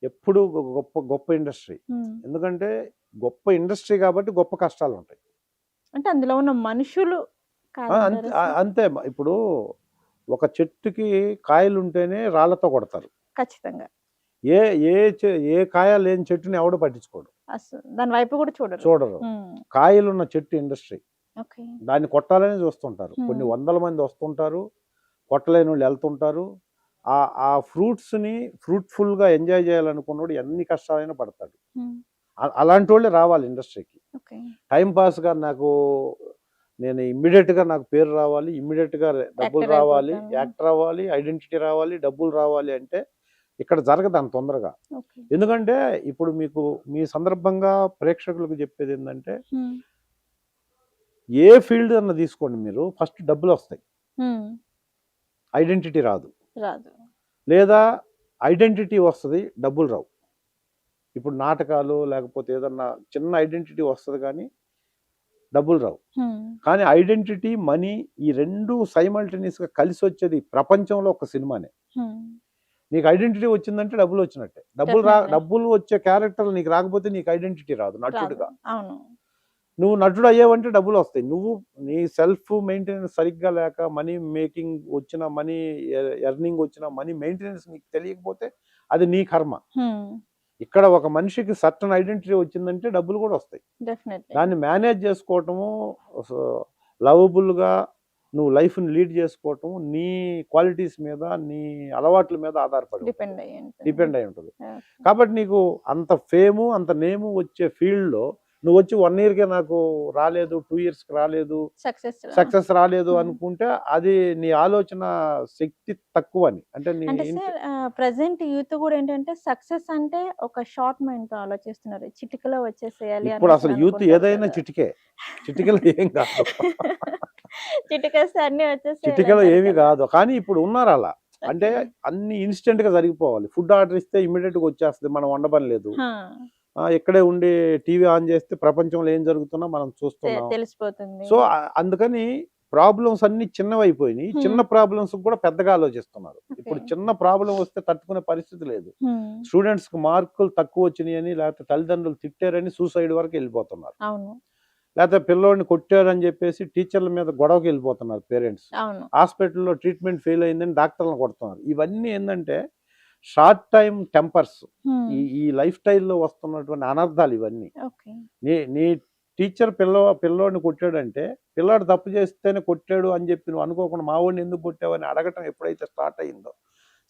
Speaker 1: ఎప్పుడు గొప్ప గొప్ప ఇండస్ట్రీ.
Speaker 2: హ్మ్.
Speaker 1: ఎందుకంటే గొప్ప ఇండస్ట్రీ కాబట్టి గొప్ప కష్టాలు ఉంటాయి.
Speaker 2: అంటే అందులో ఉన్న మనుషులు
Speaker 1: అంతే
Speaker 2: కాదంటారా సార్?
Speaker 1: అంతే ఇప్పుడు ఒక చెట్టుకి కాయలు ఉంటేనే రాళ్లతో కొడతారు.
Speaker 2: ఖచ్చితంగా.
Speaker 1: ఏ ఏ ఏ కాయ లేని చెట్టుని ఎవడు పట్టించుకోడు,
Speaker 2: దాని వైపు కూడా చూడరు.
Speaker 1: చూడరు.
Speaker 2: హ్మ్.
Speaker 1: కాయలున్న చెట్టు ఇండస్ట్రీ,
Speaker 2: ఓకే.
Speaker 1: దాన్ని కొట్టాలని చూస్తుంటారు. కొన్ని
Speaker 2: హ్మ్.
Speaker 1: వందల మంది వస్తుంటారు, కొట్టలేని వాళ్ళు వెళ్తుంటారు. ఆ ఫ్రూట్స్ని ఫ్రూట్ఫుల్గా ఎంజాయ్ చేయాలనుకున్నోడు ఎన్ని కష్టాలైనా పడతాడు.
Speaker 2: హ్మ్.
Speaker 1: అలాంటి వాళ్ళే రావాలి ఇండస్ట్రీకి.
Speaker 2: ఓకే.
Speaker 1: టైం పాస్గా నేను ఇమ్మీడియట్గా నాకు పేరు రావాలి, ఇమ్మీడియట్గా డబ్బులు
Speaker 2: యాక్టర్
Speaker 1: రావాలి,
Speaker 2: అయిపోతాను.
Speaker 1: యాక్టర్ అవ్వాలి, ఐడెంటిటీ రావాలి, డబ్బులు రావాలి అంటే ఇక్కడ జరగదు అంత తొందరగా.
Speaker 2: ఓకే.
Speaker 1: ఎందుకంటే ఇప్పుడు మీకు మీ సందర్భంగా ప్రేక్షకులకు చెప్పేది ఏంటంటే,
Speaker 2: హ్మ్.
Speaker 1: ఏ ఫీల్డ్ అన్న తీసుకోండి, మీరు ఫస్ట్ డబ్బులు వస్తాయి,
Speaker 2: హ్మ్.
Speaker 1: ఐడెంటిటీ రాదు.
Speaker 2: రాదు.
Speaker 1: లేదా ఐడెంటిటీ వస్తుంది, డబ్బులు రావు. ఇప్పుడు నాటకాలు లేకపోతే ఏదన్నా చిన్న ఐడెంటిటీ వస్తుంది కానీ డబ్బులు రావు.
Speaker 2: హ్మ్.
Speaker 1: కానీ ఐడెంటిటీ, మనీ ఈ రెండు సైమల్టేనియస్గా కలిసి వచ్చేది ప్రపంచంలో ఒక సినిమానే.
Speaker 2: హ్మ్.
Speaker 1: నీకు ఐడెంటిటీ వచ్చిందంటే డబ్బులు వచ్చినట్టే.
Speaker 2: డెఫినెట్‌లీ.
Speaker 1: డబ్బులు వచ్చే క్యారెక్టర్ నీకు రాకపోతే నీకు ఐడెంటిటీ రాదు
Speaker 2: రాదు.
Speaker 1: నటుడిగా.
Speaker 2: అవును.
Speaker 1: నువ్వు నటుడు అయ్యావంటే డబ్బులు వస్తాయి. నువ్వు నీ సెల్ఫ్ మెయింటెనెన్స్ సరిగ్గా లేక, మనీ మేకింగ్ వచ్చిన, మనీ ఎర్నింగ్ వచ్చిన, మనీ మెయింటెనెన్స్ నీకు తెలియకపోతే అది నీ కర్మ.
Speaker 2: హ్మ్.
Speaker 1: ఇక్కడ ఒక మనిషికి సర్టన్ ఐడెంటిటీ వచ్చిందంటే డబ్బులు కూడా వస్తాయి.
Speaker 2: డెఫినెట్‌లీ.
Speaker 1: దాన్ని మేనేజ్ చేసుకోవటము, లవబుల్గా నువ్వు లైఫ్ని లీడ్ చేసుకోవటం నీ క్వాలిటీస్ మీద, నీ అలవాట్ల మీద ఆధారపడి
Speaker 2: డిపెండ్ అయ్యి ఉంటుంది.
Speaker 1: డిపెండ్ అయి ఉంటుంది.
Speaker 2: ఓకే.
Speaker 1: కాబట్టి నీకు అంత ఫేము, అంత నేము వచ్చే ఫీల్డ్లో నువ్వు వచ్చి 1 ఇయర్కే నాకు రాలేదు, 2 ఇయర్స్కి రాలేదు, సక్సెస్ రాలేదు అనుకుంటే అది నీ ఆలోచన శక్తి తక్కువని. అంటే
Speaker 2: అంటే సార్ ప్రెజెంట్ యూత్ కూడా ఏంటంటే సక్సెస్ అంటే ఒక షార్ట్ మైండ్‌తో ఆలోచిస్తున్నారు. చిటికలో వచ్చేసేయాలి
Speaker 1: ఇప్పుడు అసలు
Speaker 2: అనేసి
Speaker 1: యూత్
Speaker 2: అనుకుంటారు
Speaker 1: ఏదైనా
Speaker 2: కదా!
Speaker 1: చిటికెలో ఏం కాదు.
Speaker 2: చిటికేస్తే అన్నీ
Speaker 1: చిటికెలో
Speaker 2: వచ్చేసేయాలంటారు
Speaker 1: ఏమీ
Speaker 2: కదా!
Speaker 1: కాదు. కానీ ఇప్పుడు ఉన్నారు అలా. అంటే
Speaker 2: ఓకే.
Speaker 1: అన్ని ఇన్‌స్టెంట్‌గా జరిగిపోవాలి. ఫుడ్ ఆర్డర్ ఇస్తే ఇమ్మీడియేట్‌గా వచ్చేస్తది, మనం వండపని లేదు.
Speaker 2: ఆ!
Speaker 1: ఇక్కడే ఉండి టీవీ ఆన్ చేస్తే ప్రపంచంలో ఏం జరుగుతున్నా మనం చూస్తున్నాం.
Speaker 2: తెలిసిపోతుంది.
Speaker 1: సో, అందుకని ప్రాబ్లమ్స్ అన్నీ చిన్నవైపోయినాయి. చిన్న
Speaker 2: హ్మ్.
Speaker 1: ప్రాబ్లమ్స్‌కి కూడా పెద్దగా ఆలోచిస్తున్నారు.
Speaker 2: ఓకే.
Speaker 1: ఇప్పుడు చిన్న ప్రాబ్లమ్ వస్తే తట్టుకునే పరిస్థితి లేదు.
Speaker 2: హ్మ్.
Speaker 1: స్టూడెంట్స్‌కి మార్కులు తక్కువ వచ్చినాయని, లేకపోతే తల్లిదండ్రులు తిట్టారని సూసైడ్ వరకు వెళ్ళిపోతున్నారు.
Speaker 2: అవును.
Speaker 1: లేకపోతే పిల్లోడిని కొట్టారని చెప్పేసి టీచర్ల మీద గొడవకి వెళ్ళిపోతున్నారు పేరెంట్స్.
Speaker 2: అవును.
Speaker 1: హాస్పిటల్‌లో ట్రీట్మెంట్ ఫెయిల్ అయిందని డాక్టర్లను కొడుతున్నారు. ఇవన్నీ ఏందంటే షార్ట్ టైమ్ టెంపర్స్.
Speaker 2: హ్మ్.
Speaker 1: ఈ లైఫ్ స్టైల్‌లో వస్తున్నటువంటి అనర్థాలు ఇవన్నీ.
Speaker 2: ఓకే.
Speaker 1: నీ టీచర్ పిల్లోడిని కొట్టాడంటే, పిల్లాడు తప్పు చేస్తేనే కొట్టాడు అని చెప్పి నువ్వు అనుకోకుండా మా వాడిని ఎందుకు కొట్టావని అడగటం ఎప్పుడైతే స్టార్ట్ అయిందో,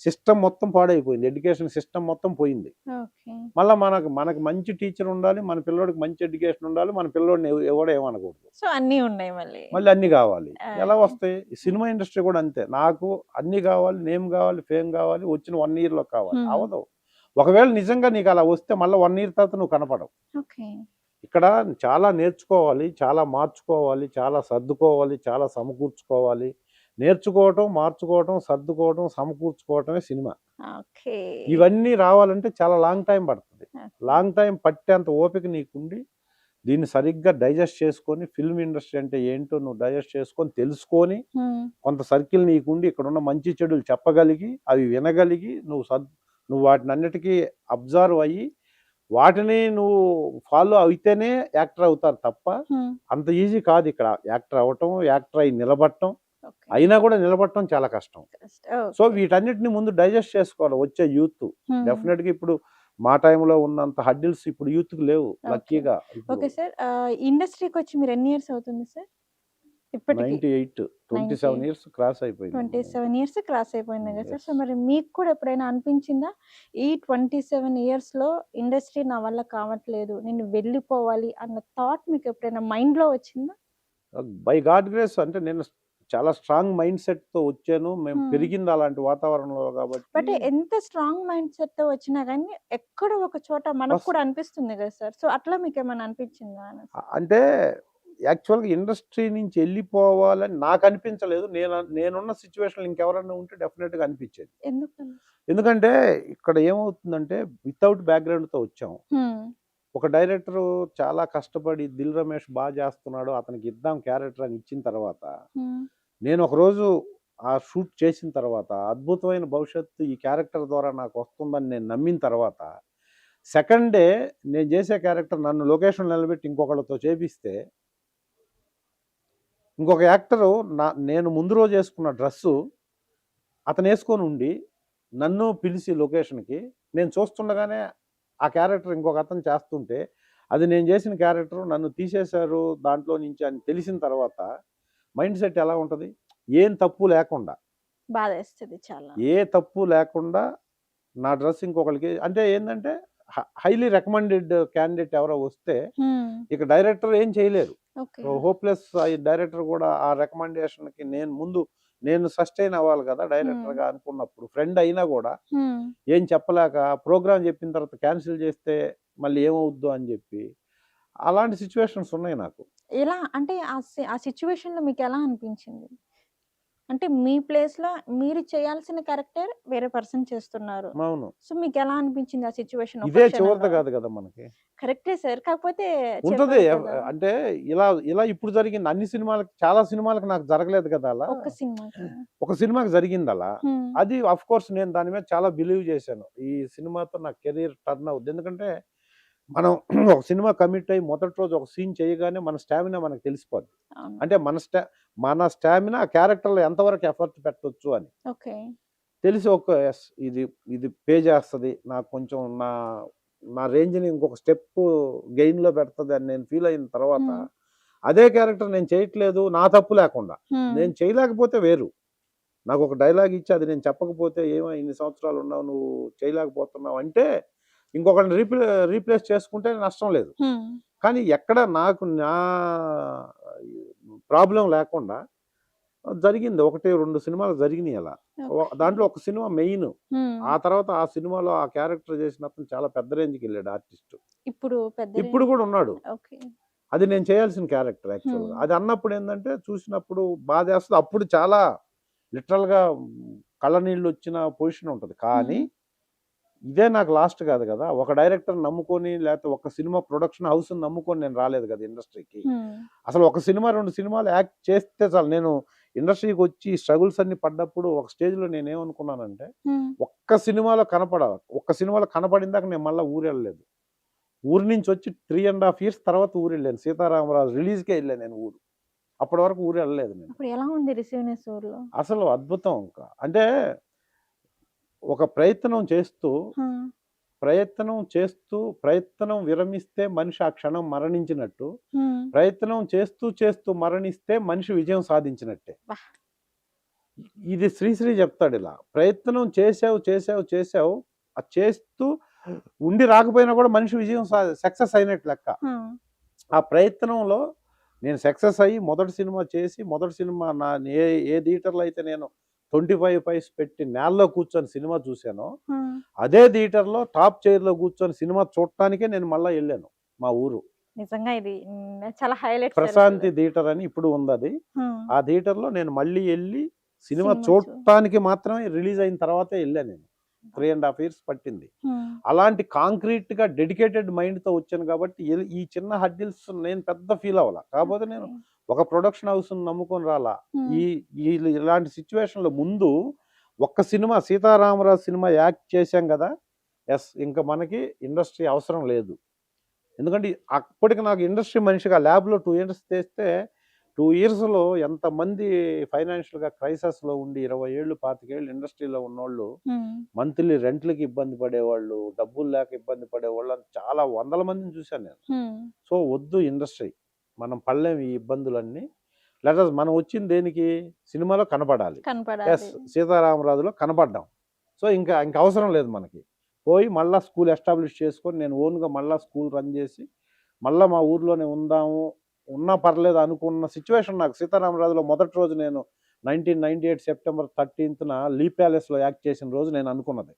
Speaker 1: సిస్టమ్ మొత్తం పాడైపోయింది. ఎడ్యుకేషన్ సిస్టమ్ మొత్తం పోయింది.
Speaker 2: ఓకే.
Speaker 1: మళ్ళా మనకు మంచి టీచర్ ఉండాలి, మన పిల్లోడికి మంచి ఎడ్యుకేషన్ ఉండాలి, మన పిల్లోడిని ఎవడు ఏమనకూడదు.
Speaker 2: సో, అన్నీ ఉన్నాయి మళ్ళీ.
Speaker 1: మళ్ళీ అన్నీ కావాలి. ఎలా
Speaker 2: ఓకే.
Speaker 1: వస్తాయి? ఈ సినిమా ఇండస్ట్రీ కూడా అంతే. నాకు అన్నీ కావాలి, నేమ్ కావాలి, ఫేమ్ కావాలి, వచ్చిన 1 ఇయర్‌లో కావాలి.
Speaker 2: హ్మ్.
Speaker 1: అవ్వదు. ఒకవేళ నిజంగా నీకు అలా వస్తే మళ్ళీ 1 ఇయర్ తర్వాత నువ్వు కనపడవు.
Speaker 2: ఓకే.
Speaker 1: ఇక్కడ చాలా నేర్చుకోవాలి, చాలా మార్చుకోవాలి, చాలా సర్దుకోవాలి, చాలా సమకూర్చుకోవాలి. నేర్చుకోవటం, మార్చుకోవటం, సర్దుకోవటం, సమకూర్చుకోవటమే సినిమా.
Speaker 2: ఓకే.
Speaker 1: ఇవన్నీ రావాలంటే చాలా లాంగ్ టైం పడుతుంది.
Speaker 2: ఓకే.
Speaker 1: లాంగ్ టైం పట్టేంత ఓపిక నీకుండి, దీన్ని సరిగ్గా డైజెస్ట్ చేసుకొని, ఫిల్మ్ ఇండస్ట్రీ అంటే ఏంటో నువ్వు డైజెస్ట్ చేసుకొని, తెలుసుకొని,
Speaker 2: హ్మ్.
Speaker 1: కొంత సర్కిల్ నీకుండి, ఇక్కడున్న మంచి చెడులు చెప్పగలిగి, అవి వినగలిగి, నువ్వు వాటినన్నిటికీ అబ్జర్వ్ అయ్యి, వాటిని నువ్వు ఫాలో అయితేనే యాక్టర్ అవుతారు తప్ప,
Speaker 2: హ్మ్.
Speaker 1: అంత ఈజీ కాదు ఇక్కడ యాక్టర్ అవ్వటం, యాక్టర్ అయి నిలబడటం.
Speaker 2: ఓకే.
Speaker 1: అయినా కూడా నిలబడటం చాలా కష్టం. So,
Speaker 2: okay.
Speaker 1: వీటన్నిటిని ముందు డైజెస్ట్ చేసుకోవాలి వచ్చే యూత్.
Speaker 2: హ్మ్.
Speaker 1: డెఫినెట్‌గా ఇప్పుడు మా టైంలో ఉన్నంత హర్డిల్స్ ఇప్పుడు యూత్‌కి లేవు
Speaker 2: ఓకే.
Speaker 1: లక్కీగా.
Speaker 2: Okay sir. ఇండస్ట్రీకొచ్చి మీరు ఎన్ని ఇయర్స్ అవుతుంది సార్? ఇప్పటికి?
Speaker 1: 98 27 ఇయర్స్ క్రాస్ అయిపోయింది.
Speaker 2: 27 ఇయర్స్ క్రాస్ అయిపోయింది కదా సార్.
Speaker 1: యెస్.
Speaker 2: సో, మరి మీకు కూడా ఎప్పుడైనా అనిపించిందా? ఈ 27 ఇయర్స్‌లో ఇండస్ట్రీ నా వల్ల కావట్లేదు, నేను వెళ్ళిపోవాలి అన్న థాట్ మీకు ఎప్పుడైనా మైండ్‌లో వచ్చిందా?
Speaker 1: బై గాడ్ గ్రేస్ అంటే నేను చాలా స్ట్రాంగ్ మైండ్ సెట్తో వచ్చాను. మేము
Speaker 2: హ్మ్.
Speaker 1: పెరిగింది అలాంటి వాతావరణంలో
Speaker 2: బట్
Speaker 1: కాబట్టి
Speaker 2: ఎంత స్ట్రాంగ్ మైండ్ సెట్‌తో వచ్చినా గానీ, ఎక్కడో ఒక చోట మనకు
Speaker 1: వస్
Speaker 2: కూడా అనిపిస్తుంది గదా సార్! సో, అట్లా మీకేమన్నా అనిపించిందా అనేసి?
Speaker 1: అంటే యాక్చువల్‌గా ఇండస్ట్రీ నుంచి ఎళ్ళిపోవాలని నాకనిపించలేదు. నేనున్న సిట్యుయేషన్‌లో ఇంకెవరన్నా ఉంటే డెఫినిట్‌గా అనిపిచ్చేది.
Speaker 2: ఎందుకని?
Speaker 1: ఎందుకంటే ఇక్కడ ఏమవుతుందంటే వితౌట్ బ్యాక్‌గ్రౌండ్‌తో వచ్చాం.
Speaker 2: హ్మ్.
Speaker 1: ఒక డైరెక్టరు చాలా కష్టపడి 'దిల్ రమేష్' చేస్తున్నాడు. అతనికి ఇద్దాం క్యారెక్టర్ అని ఇచ్చిన తర్వాత,
Speaker 2: హ్మ్.
Speaker 1: నేను ఒకరోజు ఆ షూట్ చేసిన తర్వాత అద్భుతమైన భవిష్యత్తు ఈ క్యారెక్టర్ ద్వారా నాకు వస్తుందని నేను నమ్మిన తర్వాత, సెకండ్ డే నేను చేసే క్యారెక్టర్ నన్ను లొకేషన్‌లో నిలబెట్టి ఇంకొకళ్ళతో చేపిస్తే, ఇంకొక యాక్టరు నేను ముందు రోజు ఏసుకున్న డ్రెస్సు అతనేసుకొనుండి నన్ను పిలిచి లొకేషన్‌కి నేను చూస్తుండగానే ఆ క్యారెక్టర్ ఇంకొక అతను చేస్తుంటే, అది నేను చేసిన క్యారెక్టరు నన్ను తీసేశారు దాంట్లో నుంచి అని తెలిసిన తర్వాత మైండ్ సెట్ ఎలా ఉంటది? ఏం తప్పు లేకుండా,
Speaker 2: బాధేస్తది చాలా.
Speaker 1: ఏ తప్పు లేకుండా నా డ్రెస్ ఇంకొకళ్ళకి అంటే ఏందంటే హైలీ రికమెండెడ్ క్యాండిడేట్ ఎవరో వస్తే
Speaker 2: హ్మ్.
Speaker 1: ఇక డైరెక్టర్ ఏం చేయలేరు.
Speaker 2: ఓకే.
Speaker 1: హోప్‌లెస్ ఈ డైరెక్టర్ కూడా ఆ రికమెండేషన్‌కి నేను సస్టైన్ అవ్వాలి కదా!
Speaker 2: హ్మ్.
Speaker 1: డైరెక్టర్‌గా అనుకున్నప్పుడు. ఫ్రెండ్ అయినా కూడా
Speaker 2: హ్మ్.
Speaker 1: ఏం చెప్పలేక ప్రోగ్రామ్ చెప్పిన తర్వాత క్యాన్సిల్ చేస్తే మళ్ళీ ఏమవుద్దో అని చెప్పి అలాంటి సిట్యుయేషన్స్ ఉన్నాయి నాకు.
Speaker 2: ఎలా అంటే ఆ సిట్యుయేషన్‌లో మీకెలా అనిపించింది? అంటే మీ ప్లేస్‌లో మీరు చేయాల్సిన క్యారెక్టర్ వేరే పర్సన్ చేస్తున్నారు.
Speaker 1: అవును.
Speaker 2: సో, మీకెలా అనిపించింది ఆ సిట్యుయేషన్ ఒక్క
Speaker 1: ఇదే చివరిది
Speaker 2: క్షణంలో?
Speaker 1: కాదు కదా మనకి.
Speaker 2: కరెక్టే సార్. కాకపోతే
Speaker 1: ఉంటది.
Speaker 2: చెప్పారు కదా!
Speaker 1: అంటే ఇలా ఇలా ఇప్పుడు జరిగింది అన్ని సినిమాలకి చాలా సినిమాలకి నాకు జరగలేదు కదా అలా.
Speaker 2: ఒక్క సినిమాకి.
Speaker 1: ఒక సినిమాకి జరిగిందలా.
Speaker 2: హ్మ్.
Speaker 1: అది ఆఫ్‌కోర్స్ నేను దాని మీద చాలా బిలీవ్ చేశాను. ఈ సినిమాతో నా కెరీర్ టర్న్ అవుద్ది. ఎందుకంటే మనం ఒక సినిమా కమిట్ అయ్యి మొదటి రోజు ఒక సీన్ చేయగానే మన స్టామినా మనకు తెలిసిపోద్ది.
Speaker 2: అవును.
Speaker 1: అంటే మన స్టామినా ఆ క్యారెక్టర్‌లో ఎంతవరకు ఎఫర్ట్ పెట్టొచ్చు అని.
Speaker 2: ఓకే.
Speaker 1: తెలిసి యెస్ ఇది ఇది పే చేస్తది. నాకు కొంచెం నా నా రేంజ్‌ని ఇంకొక స్టెప్పు గెయిన్‌లో పెడతది అని నేను ఫీల్ అయిన తర్వాత,
Speaker 2: హ్మ్.
Speaker 1: అదే క్యారెక్టర్ నేను చేయట్లేదు నా తప్పు లేకుండా.
Speaker 2: హ్మ్.
Speaker 1: నేను చేయలేకపోతే వేరు. నాకొక డైలాగ్ ఇచ్చి అది నేను చెప్పకపోతే "ఏమి ఇన్ని సంవత్సరాలు ఉన్నావు నువ్వు చేయలేకపోతున్నావు" అంటే ఇంకొకరిని రీప్లేస్ చేసుకుంటే నష్టం లేదు.
Speaker 2: హ్మ్.
Speaker 1: కానీ ఎక్కడ నాకు నా ప్రాబ్లమ్ లేకుండా జరిగింది. 1, 2 సినిమాలు జరిగినియి అలా.
Speaker 2: ఓకే.
Speaker 1: దాంట్లో ఒక సినిమా మెయిన్.
Speaker 2: హ్మ్.
Speaker 1: ఆ తర్వాత ఆ సినిమాలో ఆ క్యారెక్టర్ చేసిన అతను చాలా పెద్ద రేంజ్‌కెళ్ళాడు ఆర్టిస్టు.
Speaker 2: ఇప్పుడు పెద్ద
Speaker 1: ఇప్పుడు
Speaker 2: రేంజ్
Speaker 1: కూడా ఉన్నాడు.
Speaker 2: ఓకే.
Speaker 1: అది నేను చేయాల్సిన క్యారెక్టర్ యాక్చువల్‌గా.
Speaker 2: హ్మ్.
Speaker 1: అది అన్నప్పుడు ఏందంటే చూసినప్పుడు బాధేస్తది. అప్పుడు చాలా లిటరల్‌గా కళ్ళనీళ్ళొచ్చిన పొజిషన్ ఉంటది. కానీ
Speaker 2: హ్మ్.
Speaker 1: ఇదే నాకు లాస్ట్ కాదు కదా! ఒక డైరెక్టర్‌ని నమ్ముకొని లేకపోతే ఒక సినిమా ప్రొడక్షన్ హౌస్‌ని నమ్ముకొని నేను రాలేదు కదా ఇండస్ట్రీకి.
Speaker 2: హ్మ్.
Speaker 1: అసలు ఒక సినిమా, 2 సినిమాలు యాక్ట్ చేస్తే చాలు. నేను ఇండస్ట్రీకొచ్చి స్ట్రగుల్స్ అన్నీ పడ్డప్పుడు ఒక స్టేజ్‌లో నేనేమనుకున్నానంటే,
Speaker 2: హ్మ్.
Speaker 1: ఒక్క సినిమాలో కనపడిందాక నేను మళ్ళా ఊరెళ్ళలేదు. ఊరు నుంచొచ్చి 3 ½ ఇయర్స్ తర్వాత ఊరెళ్ళాను. 'సీతారామరాజు' రిలీజ్‌కే ఎళ్ళాను నేను ఊరు. అప్పటి వరకు ఊరెళ్ళలేదు నేను.
Speaker 2: అప్పుడు ఎలా ఉంది రిసీవ్‌నెస్ ఊర్లో?
Speaker 1: అసలు అద్భుతం ఇంకా. అంటే ఒక
Speaker 2: ఆ!
Speaker 1: ప్రయత్నం విరమిస్తే మనిషి ఆ క్షణం మరణించినట్టు,
Speaker 2: హ్మ్.
Speaker 1: ప్రయత్నం చేస్తూ మరణిస్తే మనిషి విజయం సాధించినట్టే.
Speaker 2: అబ్బా!
Speaker 1: ఇది శ్రీశ్రీ చెప్తాడిలా. ప్రయత్నం చేశావు. అది చేస్తూ ఉండి రాకపోయినా కూడా మనిషి విజయం సక్సెస్ అయినట్టు లెక్క.
Speaker 2: ఆ!
Speaker 1: ఆ ప్రయత్నంలో నేను సక్సెస్ అయ్యి మొదటి సినిమా చేసి, మొదటి సినిమా ఏ ఏ థియేటర్‌లో అయితే నేను 25 పైస్ పెట్టి నేలలో కూర్చొని సినిమా చూసానో,
Speaker 2: ఆ!
Speaker 1: అదే థియేటర్‌లో టాప్ చైర్‌లో కూర్చొని సినిమా చూడటానికే నేను మళ్ళా ఎళ్ళాను. మా ఊరు.
Speaker 2: నిజంగా ఇది చాలా హైలైట్ సార్ అసలు.
Speaker 1: ప్రశాంతి థియేటర్ అని ఇప్పుడు ఉందది.
Speaker 2: ఆ!
Speaker 1: ఆ థియేటర్‌లో నేను మళ్ళీ ఎళ్లి సినిమా
Speaker 2: సినిమా
Speaker 1: చూడటానికి మాత్రమే రిలీజ్ అయిన తర్వాతే ఎళ్ళాను నేను.
Speaker 2: అబ్బా!
Speaker 1: 3 ½ ఇయర్స్ పట్టింది.
Speaker 2: హ్మ్.
Speaker 1: అలాంటి కాంక్రీట్‌గా డెడికేటెడ్ మైండ్‌తో వచ్చాను కాబట్టి ఈ చిన్న హర్డిల్స్ నేను పెద్ద ఫీల్ అవ్వల. కాపోతే నేను
Speaker 2: ఓకే.
Speaker 1: ఒక ప్రొడక్షన్ హౌస్‌ని నమ్ముకొని రాలా.
Speaker 2: హ్మ్.
Speaker 1: ఈ ఇలాంటి సిట్యుయేషన్‌లో ముందు ఒక్క సినిమా 'సీతారామరాజు' సినిమా యాక్ట్ చేశాం గదా! యెస్. ఇంక మనకి ఇండస్ట్రీ అవసరం లేదు. ఎందుకంటే అప్పటికి నాకు ఇండస్ట్రీ మనిషిగా ల్యాబ్‌లో 2 ఇయర్స్ చేస్తే 2 ఇయర్స్‌లో ఎంతమంది ఫైనాన్షియల్‌గా క్రైసిస్‌లో ఉండి 20 ఏళ్ళు, 25 ఏళ్ళు ఇండస్ట్రీలో ఉన్నోళ్ళు
Speaker 2: హ్మ్.
Speaker 1: మంత్లీ రెంట్‌లకి ఇబ్బంది పడేవాళ్ళు, డబ్బులు లేక ఇబ్బంది పడేవాళ్ళు అని చాలా వందల మందిని చూసాను నేను.
Speaker 2: హ్మ్.
Speaker 1: సో, వద్దు ఇండస్ట్రీ. మనం పడలేం ఈ ఇబ్బందులన్నీ. లెట్ మనం వచ్చింది దేనికి? సినిమాలో కనపడాలి. యెస్.
Speaker 2: కనపడాలి.
Speaker 1: 'సీతారామరాజులో' కనపడ్డాం. సో, ఇంక అవసరం లేదు మనకి. పోయి మళ్ళా స్కూల్ ఎస్టాబ్లిష్ చేసుకొని నేను ఓన్‌గా మళ్ళా స్కూల్ రన్ చేసి, మళ్ళా మా ఊర్లోనే ఉందాము, ఉన్నా పర్లేదు అనుకున్న సిట్యుయేషన్ నాకు 'సీతారామరాజులో' మొదటి రోజు నేను 1998 సెప్టెంబర్ 13న లీ ప్యాలెస్లో యాక్ట్ చేసిన రోజు నేను అనుకున్నది.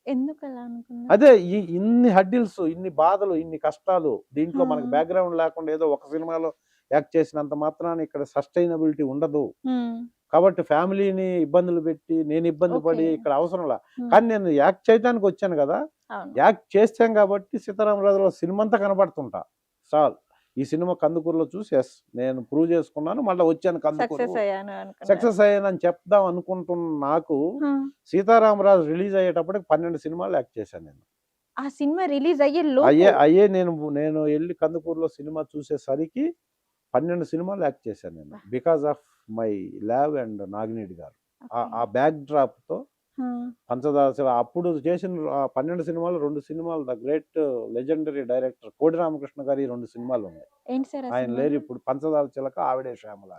Speaker 2: ఎందుకు అలా అనుకున్నారు?
Speaker 1: అదే ఇన్ని హడ్డిల్స్, ఇన్ని బాధలు, ఇన్ని కష్టాలు, దీంట్లో మనకు
Speaker 2: ఆ.
Speaker 1: బ్యాక్గ్రౌండ్ లేకుండా ఏదో ఒక సినిమాలో యాక్ట్ చేసినంత మాత్రాన ఇక్కడ సస్టైనబిలిటీ ఉండదు. కాబట్టి ఫ్యామిలీని ఇబ్బందులు పెట్టి నేను ఇబ్బంది పడి
Speaker 2: ఓకే.
Speaker 1: ఇక్కడ అవసరంలా. కానీ నేను యాక్ట్ చేయడానికి వచ్చాను కదా,
Speaker 2: అవును.
Speaker 1: యాక్ట్ చేస్తాం కాబట్టి సీతారామరాజులో సినిమా అంతా కనబడుతుంటా. చాలు, ఈ సినిమా కందుకూరులో చూసి ఎస్ నేను ప్రూవ్ చేసుకున్నాను, మళ్ళీ వచ్చాను కందుకూరు,
Speaker 2: సక్సెస్ అయ్యాను అనుకున్నారు.
Speaker 1: సక్సెస్ అయ్యానని చెప్దాం అనుకుంటున్న నాకు
Speaker 2: ఆ.
Speaker 1: సీతారామరాజు రిలీజ్ అయ్యేటప్పటికి 12 సినిమాలు యాక్ట్ చేశాను నేను.
Speaker 2: ఆ సినిమా రిలీజ్ అయ్యే
Speaker 1: అయ్యే నేను వెళ్ళి కందుకూరులో సినిమా చూసేసరికి 12 సినిమాలు యాక్ట్ చేశాను నేను, because of my ల్యావ్ and Nagineedi గారు. ఆ బ్యాక్ డ్రాప్ తో పంచదార శివ అప్పుడు చేసిన 12 సినిమాలు 2 సినిమాలు ద గ్రేట్ లెజెండరీ డైరెక్టర్ కోడి రామకృష్ణ గారి 2 సినిమాలు ఉన్నాయి.
Speaker 2: ఏంటి సార్
Speaker 1: ఆయన లేరు ఇప్పుడు. పంచదార చిలక, ఆవిడే శ్యామల.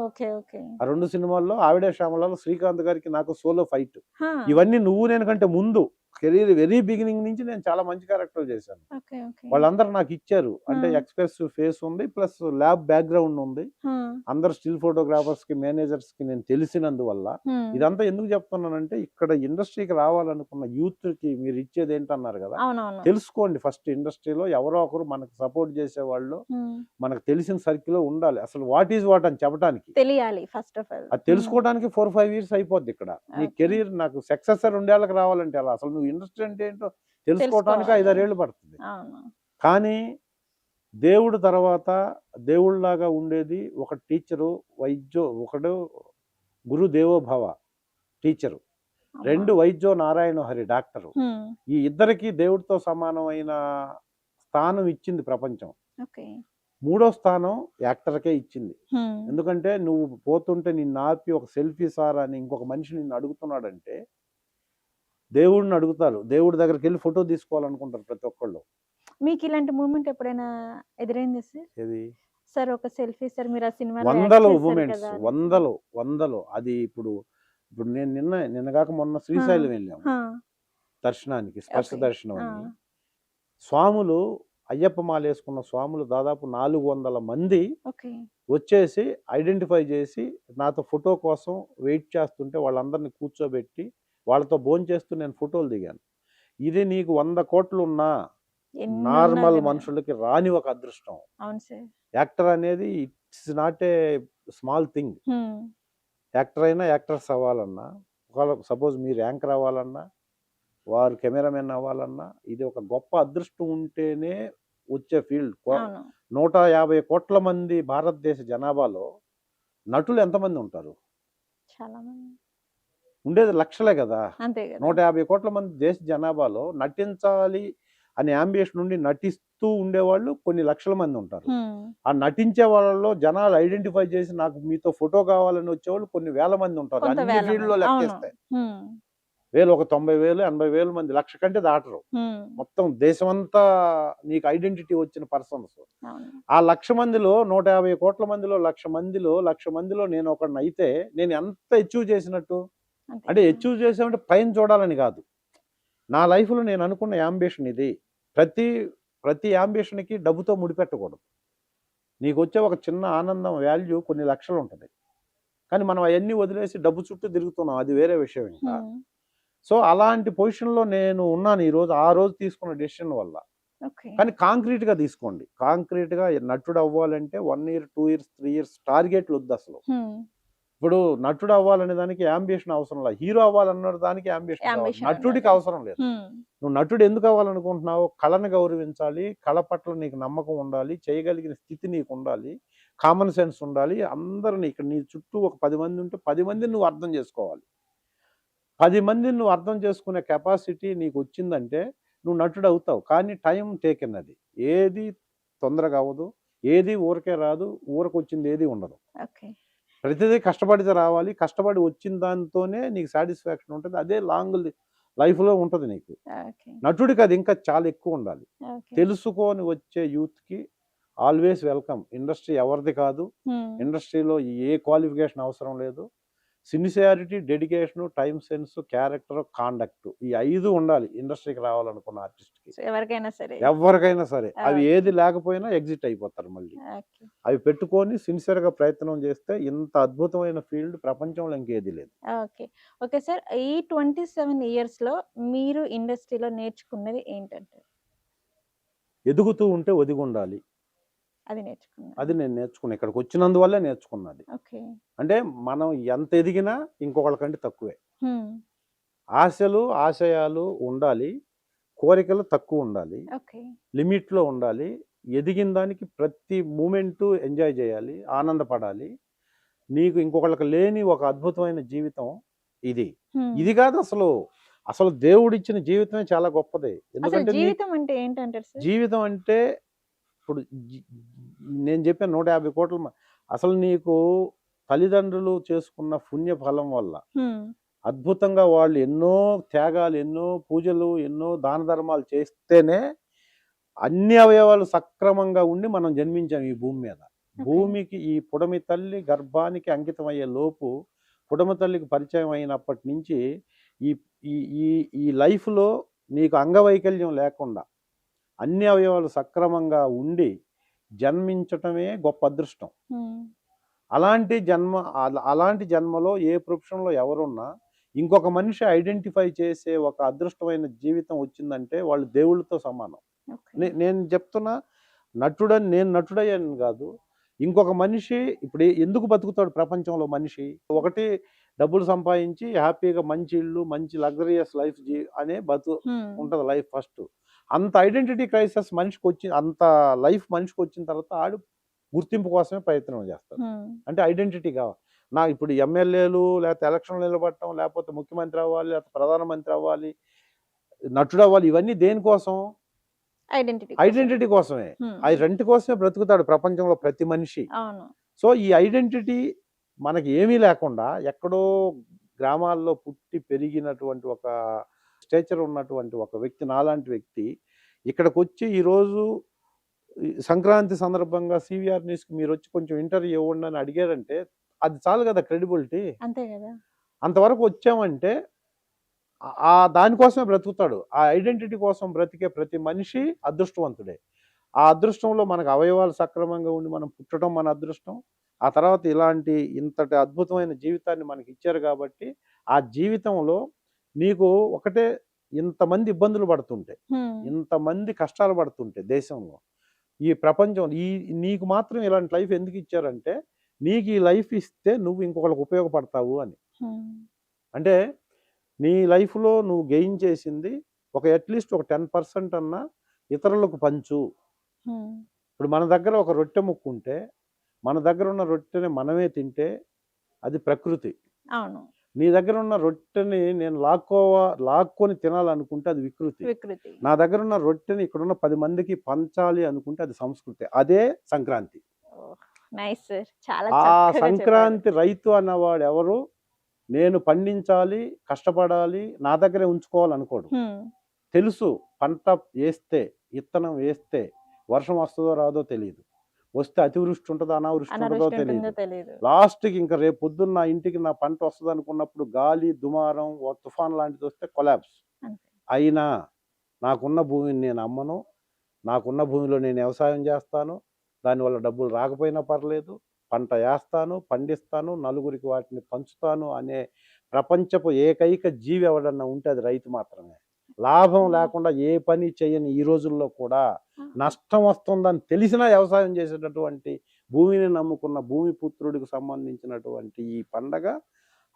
Speaker 2: Okay okay.
Speaker 1: ఆ 2 సినిమాల్లో ఆవిడే శ్యామలలో శ్రీకాంత్ గారికి నాకు సోలో ఫైట్.
Speaker 2: హా.
Speaker 1: ఇవన్నీ నువ్వు నేను కంటే ముందు కెరీర్ వెరీ బిగినింగ్ నుంచి నేను చాలా మంచి క్యారెక్టర్ చేశాను.
Speaker 2: Okay okay.
Speaker 1: వాళ్ళందరూ నాకు ఇచ్చారు. అంటే ఎక్స్ప్రెసివ్ ఫేస్ ఉంది, ప్లస్ ల్యాబ్ బ్యాక్గ్రౌండ్ ఉంది. అందరు స్టిల్ ఫోటోగ్రాఫర్స్ కి, మేనేజర్స్ కి నేను తెలిసినందువల్ల ఇదంతా ఎందుకు చెప్తున్నానంటే, ఇక్కడ ఇండస్ట్రీకి రావాలనుకున్న యూత్ కి మీరు ఇచ్చేది ఏంటన్నారు కదా, తెలుసుకోండి. ఫస్ట్ ఇండస్ట్రీలో ఎవరో ఒకరు మనకు సపోర్ట్ చేసే వాళ్ళు మనకు తెలిసిన సర్కిల్ ఉండాలి. అసలు వాట్ ఈజ్ వాట్ అని చెప్పడానికి
Speaker 2: తెలియాలి ఫస్ట్ ఆఫ్ ఆల్.
Speaker 1: అది తెలుసుకోవడానికి 4-5 years అయిపోద్ది. ఇక్కడ నీ కెరీర్ నాకు సక్సెసర్ 2 ఏళ్ళకి రావాలంటే అలా అసలు నువ్వు ఇండస్ట్రీ అంటే ఏంటో తెలుసుకోవడానికి 5-6 ఏళ్ళు పడుతుంది. కానీ దేవుడు తర్వాత దేవుళ్ళలాగా ఉండేది ఒక టీచరు, ఒకడు గురు దేవోభవ టీచరు, 2 వైద్యో నారాయణ హరి డాక్టరు. ఈ ఇద్దరికి దేవుడితో సమానమైన స్థానం ఇచ్చింది ప్రపంచం. 3వ స్థానం యాక్టర్కే ఇచ్చింది. ఎందుకంటే నువ్వు పోతుంటే నిన్ను ఆపి ఒక సెల్ఫీ సార్ అని ఇంకొక మనిషి నిన్ను అడుగుతున్నాడంటే దేవుడిని అడుగుతారు. దేవుడి దగ్గరికి వెళ్ళి ఫోటో తీసుకోవాలనుకుంటారు ప్రతి ఒక్కళ్ళు.
Speaker 2: మీకు ఇలాంటి మూమెంట్ ఎప్పుడైనా ఎదురైంది సార్?
Speaker 1: ఏది
Speaker 2: సార్ ఒక సెల్ఫీ సార్ మీరు ఆ సినిమాలో
Speaker 1: వందలు మూమెంట్స్, వందలు. అది ఇప్పుడు నేను నిన్న కాక మొన్న శ్రీశైలం వెళ్ళాము దర్శనానికి, స్పర్శ దర్శనం అని. స్వాములు, అయ్యప్ప మాల వేసుకున్న స్వాములు దాదాపు 400 మంది వచ్చేసి ఐడెంటిఫై చేసి నాతో ఫోటో కోసం వెయిట్ చేస్తుంటే వాళ్ళందరినీ కూర్చోబెట్టి వాళ్ళతో భోంచేస్తూ నేను ఫోటోలు దిగాను. ఇది నీకు 100 కోట్లు ఉన్నా నార్మల్ మనుషులకి రాని ఒక అదృష్టం. యాక్టర్ అనేది it's not a small thing. Actor అయినా, యాక్టర్స్ అవ్వాలన్నా, సపోజ్ మీరు యాంకర్ అవ్వాలన్నా, వారు కెమెరామెన్ అవ్వాలన్నా, ఇది ఒక గొప్ప అదృష్టం ఉంటేనే వచ్చే ఫీల్డ్. 150 కోట్ల మంది భారతదేశ జనాభాలో నటులు ఎంతమంది ఉంటారు? ఉండేది లక్షలే కదా. 150 కోట్ల మంది దేశ జనాభాలో నటించాలి అనే అంబిషన్ నుండి నటిస్తూ ఉండేవాళ్ళు కొన్ని లక్షల మంది ఉంటారు. ఆ నటించే వాళ్ళలో జనాలు ఐడెంటిఫై చేసి నాకు మీతో ఫోటో కావాలని వచ్చేవాళ్ళు కొన్ని వేల మంది ఉంటారు. అన్ని ఫీల్డ్ లో లెక్కేస్తే ఒక 90,000, 80,000 మంది, లక్ష కంటే దాటరు. మొత్తం దేశమంతా నీకు ఐడెంటిటీ వచ్చిన పర్సన్స్. ఆ 1,00,000 మందిలో 150 కోట్ల మందిలో 1,00,000 మందిలో నేను ఒకడిని అయితే నేను ఎంత అచీవ్ చేసినట్టు? అంటే అచీవ్ చేసామంటే పైన చూడాలని కాదు. నా లైఫ్లో నేను అనుకున్న యాంబిషన్ ఇది. ప్రతి యాంబిషన్కి డబ్బుతో ముడిపెట్టకూడదు. నీకు వచ్చే ఒక చిన్న ఆనందం వాల్యూ కొన్ని లక్షలు ఉంటుంది. కానీ మనం అవన్నీ వదిలేసి డబ్బు చుట్టూ తిరుగుతున్నాం, అది వేరే విషయం. ఇంకా సో అలాంటి పొజిషన్లో నేను ఉన్నాను ఈరోజు, ఆ రోజు తీసుకున్న డెసిషన్ వల్ల. కానీ కాంక్రీట్గా తీసుకోండి. కాంక్రీట్గా నటుడు అవ్వాలంటే 1 year, 2 years, 3 years టార్గెట్లు వద్దు అసలు. ఇప్పుడు నటుడు అవ్వాలనే దానికి అంబిషన్ అవసరం లేదు. హీరో అవ్వాలన్న దానికి అంబిషన్, నటుడికి అవసరం లేదు. నువ్వు నటుడు ఎందుకు అవ్వాలనుకుంటున్నావు? కళను గౌరవించాలి, కళ పట్ల నీకు నమ్మకం ఉండాలి, చేయగలిగిన స్థితి నీకు ఉండాలి, కామన్ సెన్స్ ఉండాలి. అందరిని ఇక్కడ నీ చుట్టూ ఒక 10 మంది ఉంటే 10 మందిని నువ్వు అర్థం చేసుకోవాలి. 10 మందిని నువ్వు అర్థం చేసుకునే కెపాసిటీ నీకు వచ్చిందంటే నువ్వు నటుడు అవుతావు. కానీ టైం టేకెన్. అది ఏది తొందరగా అవ్వదు, ఏది ఊరికే రాదు, ఊరకు వచ్చింది ఏది ఉండదు. ప్రతిదీ కష్టపడితే రావాలి. కష్టపడి వచ్చిన దాంతోనే నీకు సాటిస్ఫాక్షన్ ఉంటుంది. అదే లాంగ్ లైఫ్లో ఉంటుంది నీకు. నటుడికి అది ఇంకా చాలా ఎక్కువ ఉండాలి. తెలుసుకొని వచ్చే యూత్కి ఆల్వేస్ వెల్కమ్. ఇండస్ట్రీ ఎవరిది కాదు, ఇండస్ట్రీలో ఏ క్వాలిఫికేషన్ అవసరం లేదు. Sincerity, dedication, time sense, character, conduct ఈ 5 ఉండాలి ఇండస్ట్రీకి రావాలనుకున్న ఆర్టిస్ట్‌కి.
Speaker 2: సో ఎవరికైనా సరే.
Speaker 1: ఎవరికైనా సరే. అవి
Speaker 2: ఓకే.
Speaker 1: ఏది లేకపోయినా ఎగ్జిట్ అయిపోతారు మళ్ళీ.
Speaker 2: ఓకే.
Speaker 1: అవి పెట్టుకొని సిన్సియర్‌గా ప్రయత్నం చేస్తే ఇంత అద్భుతమైన ఫీల్డ్ ప్రపంచంలో ఇంకేది లేదు.
Speaker 2: ఓకే. Okay sir. ఈ 27 ఇయర్స్‌లో మీరు ఇండస్ట్రీలో నేర్చుకున్నది ఏంటంటే?
Speaker 1: ఎదుగుతూ ఉంటే ఒదిగుండాలి.
Speaker 2: అది నేర్చుకున్నారు.
Speaker 1: అది నేను నేర్చుకున్నా. ఇక్కడికొచ్చినందువల్లే నేర్చుకున్నది.
Speaker 2: ఓకే.
Speaker 1: అంటే మనం ఎంత ఎదిగినా ఇంకొకళ్ళకంటే తక్కువే.
Speaker 2: హ్మ్.
Speaker 1: ఆశలు, ఆశయాలు ఉండాలి. కోరికలు తక్కువుండాలి.
Speaker 2: ఓకే.
Speaker 1: లిమిట్‌లో ఉండాలి. ఎదిగిన దానికి ప్రతి మూమెంటు ఎంజాయ్ చేయాలి. ఆనందపడాలి. నీకు ఇంకొకళ్ళకి లేని ఒక అద్భుతమైన జీవితం ఇది.
Speaker 2: హ్మ్.
Speaker 1: ఇది కాదు అసలు. అసలు దేవుడిచ్చిన జీవితమే చాలా గొప్పది.
Speaker 2: అసలు
Speaker 1: ఎందుకంటే
Speaker 2: జీవితం అంటే ఏంటంటారు సార్?
Speaker 1: జీవితం అంటే ఇప్పుడు నేను చెప్పాను 150 కోట్ల అసలు నీకు తల్లిదండ్రులు చేసుకున్న పుణ్య ఫలం వల్ల
Speaker 2: హ్మ్.
Speaker 1: అద్భుతంగా వాళ్ళు ఎన్నో త్యాగాలు, ఎన్నో పూజలు, ఎన్నో దాన ధర్మాలు చేస్తేనే అన్ని అవయవాలు సక్రమంగా ఉండి మనం జన్మించాం ఈ భూమి మీద. భూమికి ఈ పుడమి తల్లి గర్భానికి అంకితం అయ్యే లోపు పుడమి తల్లికి పరిచయం అయినప్పటి నుంచి ఈ ఈ ఈ ఈ లైఫ్‌లో నీకు అంగవైకల్యం లేకుండా అన్ని అవయవాలు సక్రమంగా ఉండి జన్మించటమే గొప్ప అదృష్టం.
Speaker 2: హ్మ్.
Speaker 1: అలాంటి జన్మలో ఏ ప్రొఫెషన్‌లో ఎవరున్నా ఇంకొక మనిషి ఐడెంటిఫై చేసే ఒక అదృష్టమైన జీవితం వచ్చిందంటే వాళ్ళు దేవుళ్ళతో సమానం.
Speaker 2: ఓకే.
Speaker 1: నేను చెప్తున్నా నేను నటుడయ్యాను కాదు. ఇంకొక మనిషి ఇప్పుడు ఎందుకు బతుకుతాడు ప్రపంచంలో మనిషి? ఒకటి డబ్బులు సంపాదించి హ్యాపీగా మంచి ఇల్లు, మంచి లగ్జరియస్ లైఫ్ అనే
Speaker 2: హ్మ్.
Speaker 1: ఉంటది లైఫ్ ఫస్ట్. అంత ఐడెంటిటీ క్రైసిస్ అంత లైఫ్ మనిషికొచ్చిన తర్వాత ఆడు గుర్తింపు కోసమే ప్రయత్నం చేస్తాడు.
Speaker 2: హ్మ్.
Speaker 1: అంటే ఐడెంటిటీ కావాలి. ఇప్పుడు ఎమ్మెల్యేలు లేకపోతే ఎలక్షన్‌లో నిలబడటం, లేకపోతే ముఖ్యమంత్రి అవ్వాలి, లేకపోతే ప్రధానమంత్రి అవ్వాలి, నటుడవ్వాలి ఇవన్నీ దేనికోసం?
Speaker 2: ఐడెంటిటీ కోసం.
Speaker 1: ఐడెంటిటీ కోసమే.
Speaker 2: హ్మ్.
Speaker 1: ఆ రెంట్ కోసమే బ్రతుకుతాడు ప్రపంచంలో ప్రతి మనిషి.
Speaker 2: అవును.
Speaker 1: సో, ఈ ఐడెంటిటీ మనకి ఏమీ లేకుండా ఎక్కడో గ్రామాల్లో పుట్టి పెరిగినటువంటి ఒక స్టేచర్ ఉన్నటువంటి ఒక వ్యక్తి, నాలాంటి వ్యక్తి ఇక్కడికొచ్చి ఈరోజు ఈ సంక్రాంతి సందర్భంగా సీవీఆర్ న్యూస్‌కి మీరొచ్చి కొంచెం ఇంటర్వ్యూ ఇవ్వండి అని అడిగారంటే అది చాలు కదా క్రెడిబిలిటీ.
Speaker 2: అంతే గదా!
Speaker 1: అంతవరకు వచ్చామంటే దానికోసమే బ్రతుకుతాడు. ఆ ఐడెంటిటీ కోసం బ్రతికే ప్రతి మనిషి అదృష్టవంతుడే. ఆ అదృష్టంలో మనకు అవయవాలు సక్రమంగా ఉండి మనం పుట్టడం మన అదృష్టం. ఆ తర్వాత ఇంతటి అద్భుతమైన జీవితాన్ని మనకిచ్చారు కాబట్టి, ఆ జీవితంలో నీకు ఒకటే ఇంతమంది ఇబ్బందులు పడుతుంటే,
Speaker 2: హ్మ్.
Speaker 1: ఇంతమంది కష్టాలు పడుతుంటే దేశంలో, ఈ ప్రపంచంలో నీకు మాత్రం ఇలాంటి లైఫ్ ఎందుకిచ్చారంటే, నీకు ఈ లైఫ్ ఇస్తే నువ్వు ఇంకొకళ్ళకి ఉపయోగపడతావు అని.
Speaker 2: హ్మ్.
Speaker 1: అంటే నీ లైఫ్‌లో నువ్వు గెయిన్ చేసింది అట్‌లీస్ట్ ఒక 10% అన్నా ఇతరులకు పంచు.
Speaker 2: హ్మ్.
Speaker 1: ఇప్పుడు మన దగ్గర ఒక రొట్టె ముక్కుంటే, మన దగ్గర ఉన్న రొట్టెని మనమే తింటే అది ప్రకృతి.
Speaker 2: అవును.
Speaker 1: నీ దగ్గర ఉన్న రొట్టెని నేను లాక్కొని తినాలనుకుంటే అది వికృతి.
Speaker 2: వికృతి.
Speaker 1: నా దగ్గర ఉన్న రొట్టెని ఇక్కడున్న 10 మందికి పంచాలి అనుకుంటే అది సంస్కృతి. అదే సంక్రాంతి.
Speaker 2: ఓహ్! Nice sir. చాలా
Speaker 1: ఆ
Speaker 2: చక్కగా చెప్పారు.
Speaker 1: సంక్రాంతి రైతు అన్నవాడు ఎవరు? నేను పండించాలి, కష్టపడాలి, నా దగ్గరే ఉంచుకోవాలనుకోడు.
Speaker 2: హ్మ్.
Speaker 1: తెలుసు పంట ఏస్తే, ఇత్తనం వేస్తే వర్షం వస్తదో రాదో తెలీదు. వస్తే అతివృష్టి ఉంటదో, అనావృష్టి ఉంటదో
Speaker 2: అనావృష్టి ఉంటుందో
Speaker 1: తెలీదు.
Speaker 2: తెలీదు.
Speaker 1: లాస్ట్‌కి ఇంక రేపు పొద్దున్న నా ఇంటికి నా పంట వస్తదనుకున్నప్పుడు గాలి, దుమారం, తుఫాన్ లాంటిదొస్తే కొలాప్స్.
Speaker 2: అంతే.
Speaker 1: అయినా నాకున్న భూమిని నేను అమ్మను. నాకున్న భూమిలో నేను వ్యవసాయం చేస్తాను. దానివల్ల డబ్బులు రాకపోయినా పర్లేదు. పంట ఏస్తాను, పండిస్తాను, నలుగురికి వాటిని పంచుతాను అనే ప్రపంచపు ఏకైక జీవి ఎవడన్నా ఉంటే అది రైతు మాత్రమే. లాభం లేకుండా ఏ పని చేయని ఈ రోజుల్లో కూడా నష్టం వస్తుందని తెలిసినా వ్యవసాయం చేసేటటువంటి భూమిని నమ్ముకున్న భూమిపుత్రుడికి సంబంధించినటువంటి ఈ పండగ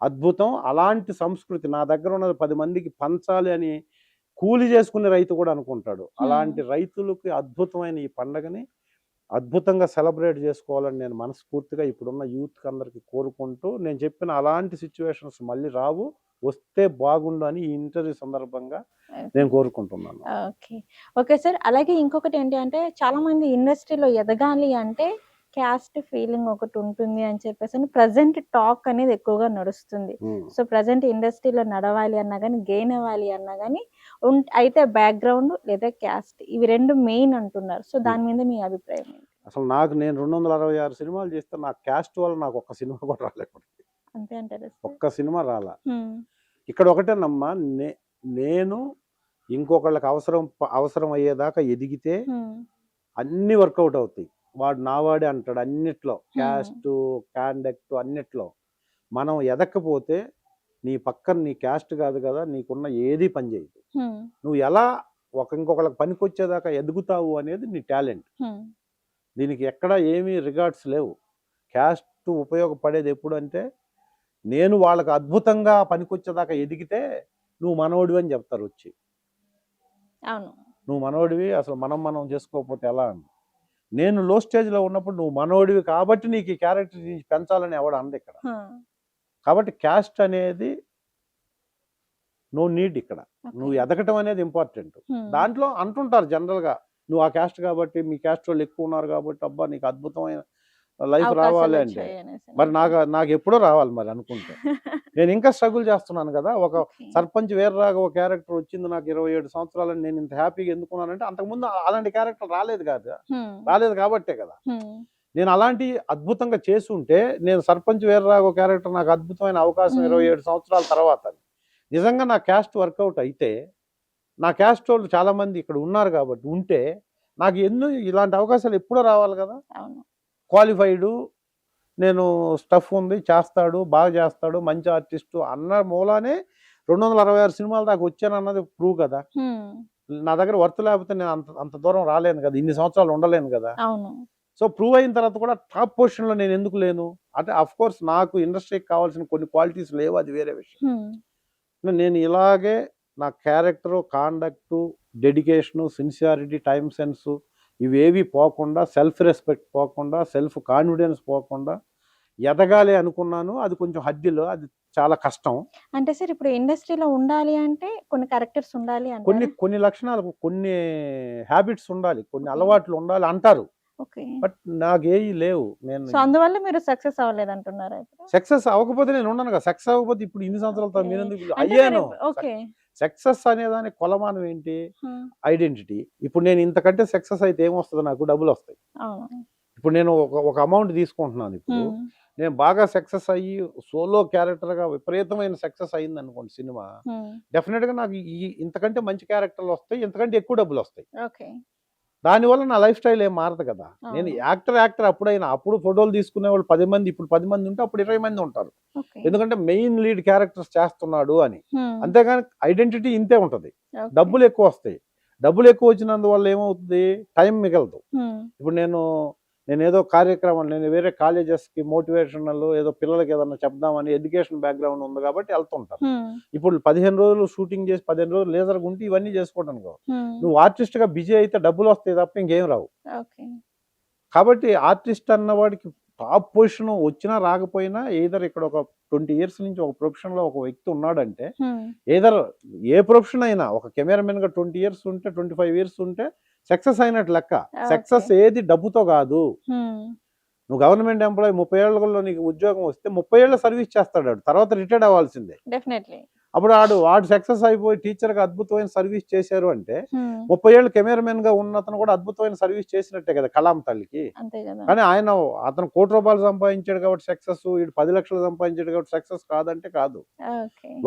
Speaker 1: అద్భుతం. అలాంటి సంస్కృతి నా దగ్గర ఉన్నది 10 మందికి పంచాలి అని కూలి చేసుకునే రైతు కూడా అనుకుంటాడు. అలాంటి రైతులకి అద్భుతమైన ఈ పండగని అద్భుతంగా సెలబ్రేట్ చేసుకోవాలని నేను మనస్ఫూర్తిగా ఇప్పుడున్న యూత్‌కి అందరికి కోరుకుంటూ, నేను చెప్పిన అలాంటి సిట్యుయేషన్స్ మళ్ళీ రావు. వస్తే బాగుండు అని ఈ ఇంటర్వ్యూ సందర్భంగా నేను కోరుకుంటున్నాను.
Speaker 2: ఓకే. Okay sir. అలాగే ఇంకొకటి ఏంటి అంటే చాలామంది ఇండస్ట్రీలో ఎదగాలి అంటే క్యాస్ట్ ఫీలింగ్ ఒకటి ఉంటుంది అని చెప్పేసని ప్రెజెంట్ టాక్ అనేది ఎక్కువగా నడుస్తుంది. సో, ప్రెజెంట్ ఇండస్ట్రీలో నడవాలి అన్నా గానీ, గెయిన్ అవ్వాలి అన్నా గానీ అయితే బ్యాక్‌గ్రౌండ్ లేదా క్యాస్ట్ ఇవి 2 మెయిన్ అంటున్నారు. సో, దాని మీద మీ అభిప్రాయం ఏంటి?
Speaker 1: అసలు నేను 266 సినిమాలు చేస్తే నా క్యాస్ట్ వల్ల నాకు ఒక్క సినిమా కూడా రాలే ఇప్పటికి.
Speaker 2: అంతే అంటారు.
Speaker 1: ఒక్క సినిమా రాలా. ఇక్కడ ఒకటేనమ్మా, నేను ఇంకొకళ్ళకి అవసరం అయ్యేదాకా ఎదిగితే అన్ని వర్కౌట్ అవుతాయి. వాడు నావాడే అంటాడు అన్నిట్లో, క్యాస్ట్ కాండక్ట్ అన్నిట్లో. మనం ఎదక్కపోతే నీ పక్కన నీ క్యాస్ట్ కాదు కదా, నీకున్న ఏది పని చేయదు. నువ్వు ఎలా ఇంకొకళ్ళకి పనికొచ్చేదాకా ఎదుగుతావు అనేది నీ టాలెంట్. దీనికి ఎక్కడ ఏమీ రిగార్డ్స్ లేవు. క్యాస్ట్ ఉపయోగపడేది ఎప్పుడు అంటే, నేను వాళ్ళకి అద్భుతంగా పనికొచ్చేదాకా ఎదిగితే నువ్వు మనోడివి అని చెప్తారు వచ్చి.
Speaker 2: అవును,
Speaker 1: నువ్వు మనోడివి, అసలు మనం చేసుకోకపోతే ఎలా అని. నేను లో స్టేజ్లో ఉన్నప్పుడు నువ్వు మనోడివి కాబట్టి నీకు ఈ క్యారెక్టర్ పెంచాలని ఎవడు అంది ఇక్కడ. కాబట్టి క్యాస్ట్ అనేది నో నీడ్ ఇక్కడ. నువ్వు ఎదగటం అనేది ఇంపార్టెంట్. దాంట్లో అంటుంటారు జనరల్గా, నువ్వు ఆ క్యాస్ట్ కాబట్టి, మీ క్యాస్ట్ వాళ్ళు ఎక్కువ ఉన్నారు కాబట్టి అబ్బా నీకు అద్భుతమైన లైఫ్ రావాలి అంటే, మరి నాకు ఎప్పుడో రావాలి మరి అనుకుంటే. నేను ఇంకా స్ట్రగుల్ చేస్తున్నాను కదా. ఒక సర్పంచ్ వీర్రాఘవ క్యారెక్టర్ వచ్చింది నాకు 27 సంవత్సరాలని నేను ఇంత హ్యాపీగా ఎందుకున్నానంటే, అంతకుముందు అలాంటి క్యారెక్టర్ రాలేదు కాబట్టే కదా. నేను అలాంటి అద్భుతంగా చేసుంటే, నేను సర్పంచ్ వీర్రాఘవ క్యారెక్టర్ నాకు అద్భుతమైన అవకాశం 27 సంవత్సరాల తర్వాత నిజంగా నా క్యాస్ట్ వర్కౌట్ అయితే, నా క్యాస్ట్ వాళ్ళు చాలా మంది ఇక్కడ ఉన్నారు కాబట్టి ఉంటే, నాకు ఇలాంటి అవకాశాలు ఎప్పుడో రావాలి కదా. క్వాలిఫైడు, నేను స్టఫ్ ఉంది, చేస్తాడు, బాగా చేస్తాడు, మంచి ఆర్టిస్టు అన్న మూలానే 266 సినిమాల దాకా వచ్చాను అన్నది ప్రూవ్ కదా. నా దగ్గర వర్త్ లేకపోతే నేను అంత దూరం రాలేను కదా, ఇన్ని సంవత్సరాలు ఉండలేను కదా. సో ప్రూవ్ అయిన తర్వాత కూడా టాప్ పొజిషన్లో నేను ఎందుకు లేను అంటే, అఫ్ కోర్స్ నాకు ఇండస్ట్రీకి కావాల్సిన కొన్ని క్వాలిటీస్ లేవు, అది వేరే విషయం. నేను ఇలాగే నా character, conduct, dedication, sincerity, time sense ఇవేవి పోకుండా, సెల్ఫ్ రెస్పెక్ట్ పోకుండా, సెల్ఫ్ కాన్ఫిడెన్స్ పోకుండా ఎదగాలి అనుకున్నాను. అది కొంచెం హద్దులో, అది చాలా కష్టం.
Speaker 2: అంటే సార్ ఇప్పుడు ఇండస్ట్రీలో ఉండాలి అంటే కొన్ని క్యారెక్టర్స్ ఉండాలి,
Speaker 1: కొన్ని లక్షణాలు, కొన్ని హ్యాబిట్స్ ఉండాలి, కొన్ని అలవాట్లు ఉండాలి అంటారు. బట్ నాకేవి లేవు. నేను
Speaker 2: అందువల్ల మీరు సక్సెస్ అవ్వలేదు అంటున్నారా?
Speaker 1: సక్సెస్ అవ్వకపోతే నేను ఉన్నాను కదా. సక్సెస్ అవ్వకపోతే ఇప్పుడు ఇన్ని సంవత్సరాలతో మీరు ఎందుకు అయ్యాను? సక్సెస్ అనేదానికి కొలమానం ఏంటి? ఐడెంటిటీ. ఇప్పుడు నేను ఇంతకంటే సక్సెస్ అయితే ఏమొస్తుంది? నాకు డబ్బులు వస్తాయి. ఇప్పుడు నేను ఒక అమౌంట్ తీసుకుంటున్నాను. ఇప్పుడు నేను బాగా సక్సెస్ అయ్యి సోలో క్యారెక్టర్గా విపరీతమైన సక్సెస్ అయింది అనుకోండి సినిమా, డెఫినెట్గా నాకు ఇంతకంటే మంచి క్యారెక్టర్లు వస్తాయి, ఇంతకంటే ఎక్కువ డబ్బులు వస్తాయి. దానివల్ల నా లైఫ్ స్టైల్ ఏం మారదు కదా. నేను యాక్టర్ అప్పుడైనా, అప్పుడు ఫోటోలు తీసుకునే వాళ్ళు 10 మంది, ఇప్పుడు 10 మంది ఉంటే అప్పుడు 20 మంది ఉంటారు. ఎందుకంటే మెయిన్ లీడ్ క్యారెక్టర్స్ చేస్తున్నాడు అని. అంతేగాని ఐడెంటిటీ ఇంతే ఉంటది. డబ్బులు ఎక్కువ వస్తాయి. డబ్బులు ఎక్కువ వచ్చినందువల్ల ఏమవుతుంది? టైం మిగలదు. ఇప్పుడు నేను ఏదో కార్యక్రమం, నేను వేరే కాలేజెస్కి మోటివేషనల్ ఏదో పిల్లలకి ఏదన్నా చెప్దామని ఎడ్యుకేషన్ బ్యాక్గ్రౌండ్ ఉంది కాబట్టి వెళ్తుంటాను. ఇప్పుడు 15 రోజులు షూటింగ్ చేసి 15 రోజులు లేజర్గా ఉంటే ఇవన్నీ చేసుకోవడానికి నువ్వు ఆర్టిస్ట్గా బిజీ అయితే డబ్బులు వస్తాయి తప్ప ఇంకేం రావు. కాబట్టి ఆర్టిస్ట్ అన్నవాడికి టాప్ పొజిషన్ వచ్చినా రాకపోయినా, ఏదర్ ఇక్కడ ఒక 20 years నుంచి ఒక ప్రొఫెషన్లో ఒక వ్యక్తి ఉన్నాడంటే, ఏదర్ ఏ ప్రొఫెషన్ అయినా, ఒక కెమెరామెన్గా 20 years ఉంటే, 25 years ఉంటే సక్సెస్ అయినట్టు లెక్క. సక్సెస్ ఏది డబ్బుతో కాదు. నువ్వు గవర్నమెంట్ ఎంప్లాయీ 30 ఏళ్ళలో నీకు ఉద్యోగం వస్తే 30 ఏళ్ళ సర్వీస్ చేస్తాడు, తర్వాత రిటైర్డ్ అవ్వాల్సిందే. అప్పుడు వాడు సక్సెస్ అయిపోయి టీచర్గా అద్భుతమైన సర్వీస్ చేశారు అంటే 30 ఏళ్ళు కెమెరామెన్ గా ఉన్న అతను కూడా అద్భుతమైన సర్వీస్ చేసినట్టే కదా కలాం తల్లికి. కానీ అతను ₹1 కోటి సంపాదించాడు కాబట్టి సక్సెస్, వీడు 10 లక్షలు సంపాదించాడు కాబట్టి సక్సెస్ కాదంటే కాదు.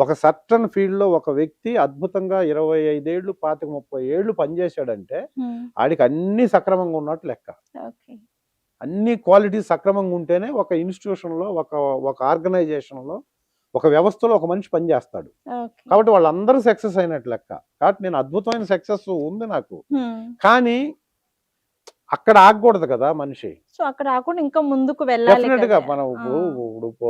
Speaker 1: ఒక సర్టన్ ఫీల్డ్ లో ఒక వ్యక్తి అద్భుతంగా 25 ఏళ్ళు 25-30 ఏళ్ళు పనిచేశాడంటే ఆడికి అన్ని సక్రమంగా ఉన్నట్టు లెక్క. అన్ని క్వాలిటీస్ సక్రమంగా ఉంటేనే ఒక ఇన్స్టిట్యూషన్ లో, ఒక ఆర్గనైజేషన్ లో, ఒక వ్యవస్థలో ఒక మనిషి పనిచేస్తాడు. కాబట్టి వాళ్ళందరూ సక్సెస్ అయినట్టు లెక్క. కాబట్టి నేను అద్భుతమైన సక్సెస్ ఉంది నాకు, కానీ అక్కడ ఆగకూడదు కదా మనిషి.
Speaker 2: సో అక్కడ ఆగకుండా ఇంకా ముందుకు వెళ్ళాలి.
Speaker 1: డెఫినెట్ గా మనం ఇప్పుడు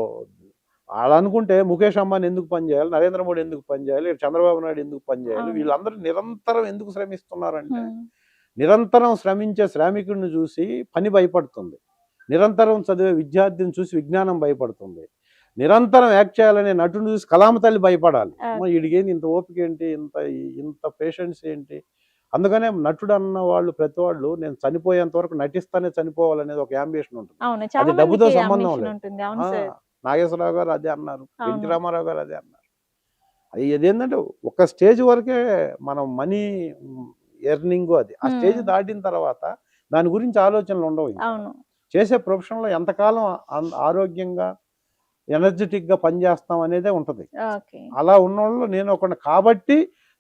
Speaker 1: అలా అనుకుంటే ముఖేష్ అంబానీ ఎందుకు పనిచేయాలి, నరేంద్ర మోడీ ఎందుకు పనిచేయాలి, చంద్రబాబు నాయుడు ఎందుకు పనిచేయాలి? వీళ్ళందరూ నిరంతరం ఎందుకు శ్రమిస్తున్నారంటే, నిరంతరం శ్రమించే శ్రామికుడిని చూసి పని భయపడుతుంది, నిరంతరం చదివే విద్యార్థిని చూసి విజ్ఞానం భయపడుతుంది, నిరంతరం యాక్ట్ చేయాలనే నటుని చూసి కలామ తల్లి భయపడాలి. వీడికేంటి ఇంత ఓపిక ఏంటి, ఇంత పేషెన్స్ ఏంటి? అందుకనే నటుడు అన్న వాళ్ళు ప్రతి వాళ్ళు నేను చనిపోయేంత వరకు నటిస్తానే చనిపోవాలనేది ఒక యాంబిషన్ ఉంటుంది. అది డబ్బుతో సంబంధం లేదు. నాగేశ్వరరావు గారు అదే అన్నారు, ఎన్టీ రామారావు గారు అదే అన్నారు. అదేంటంటే ఒక స్టేజ్ వరకే మనం మనీ ఎర్నింగ్, అది ఆ స్టేజ్ దాటిన తర్వాత దాని గురించి ఆలోచనలు ఉండవు. చేసే ప్రొఫెషన్లో ఎంతకాలం ఆరోగ్యంగా ఎనర్జెటిక్గా పనిచేస్తాం అనేదే ఉంటుంది.
Speaker 2: ఓకే.
Speaker 1: అలా ఉన్నోళ్ళు నేను ఒకడిని కాబట్టి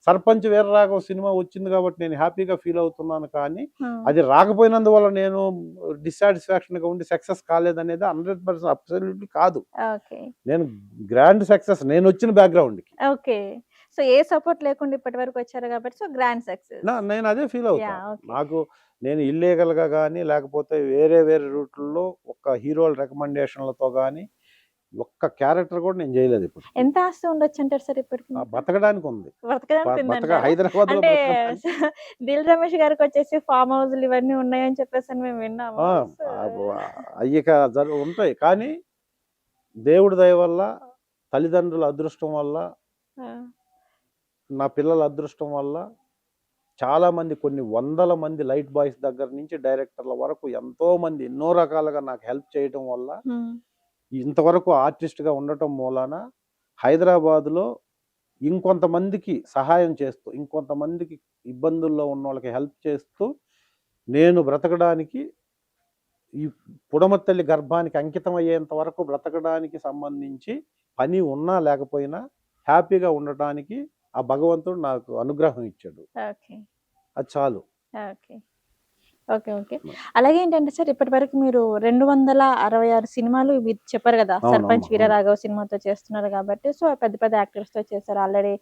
Speaker 1: సర్పంచ్ వీరరాఘవ సినిమా వచ్చింది కాబట్టి నేను హ్యాపీగా ఫీల్ అవుతున్నాను. కానీ అది రాకపోయినందువల్ల నేను డిస్సాటిస్ఫాక్షన్గా ఉండి సక్సెస్ కాలేదనేది 100% అబ్సల్యూట్లీ కాదు.
Speaker 2: ఓకే.
Speaker 1: నేను గ్రాండ్ సక్సెస్ నేను వచ్చిన బ్యాక్గ్రౌండ్కి
Speaker 2: ఓకే. సో ఏ సపోర్ట్ లేకుండా ఇప్పటి వరకు వచ్చారు కాబట్టి సో గ్రాండ్ సక్సెస్.
Speaker 1: నేను అదే ఫీల్ అవుతా.
Speaker 2: యాహ్! ఓకే.
Speaker 1: నాకు నేను ఇల్లీగల్గా కానీ లేకపోతే వేరే వేరే రూట్లలో ఒక హీరోల రికమెండేషన్లతో కానీ ఒక్క క్యారెక్టర్ కూడా నేను చేయలేదు ఇప్పుడు.
Speaker 2: ఎంత ఆస్తి ఉండొచ్చు అంటారు సార్ ఇప్పటికి?
Speaker 1: బతకడానికి ఉంది.
Speaker 2: బతకడానికి ఉందంటారా?
Speaker 1: హైదరాబాద్లో
Speaker 2: అంటే
Speaker 1: బతకడానికి.
Speaker 2: దిల్ రమేష్ గారికి వచ్చేసి ఫామ్ హౌస్‌లు ఇవన్నీ ఉన్నాయని చెప్పేసి మేము విన్నాము. సో
Speaker 1: అయ్యిక ఉంటాయి. కానీ దేవుడి దయ వల్ల, తల్లిదండ్రుల అదృష్టం వల్ల,
Speaker 2: ఆ!
Speaker 1: నా పిల్లల అదృష్టం వల్ల చాలామంది కొన్ని వందల మంది లైట్ బాయ్స్ దగ్గర నుంచి డైరెక్టర్ల వరకు ఎంతోమంది ఎన్నో రకాలుగా నాకు హెల్ప్ చేయడం వల్ల ఇంతవరకు ఆర్టిస్ట్గా ఉండటం మూలాన హైదరాబాద్లో ఇంకొంతమందికి సహాయం చేస్తూ, ఇంకొంతమందికి ఇబ్బందుల్లో ఉన్న వాళ్ళకి హెల్ప్ చేస్తూ నేను బ్రతకడానికి ఈ పుడమతల్లి గర్భానికి అంకితం అయ్యేంత వరకు బ్రతకడానికి సంబంధించి పని ఉన్నా లేకపోయినా హ్యాపీగా ఉండటానికి ఆ భగవంతుడు నాకు అనుగ్రహం ఇచ్చాడు.
Speaker 2: ఓకే.
Speaker 1: అది చాలు.
Speaker 2: ఓకే. ఓకే. ఓకే. అలాగే ఏంటంటే సార్ ఇప్పటి వరకు మీరు 266 సినిమాలు చెప్పారు కదా! సర్పంచ్ వీరరాఘవ సినిమాతో చేస్తున్నారు కాబట్టి సో పెద్ద పెద్ద యాక్టర్స్‌తో చేశారు. ఆల్రెడీ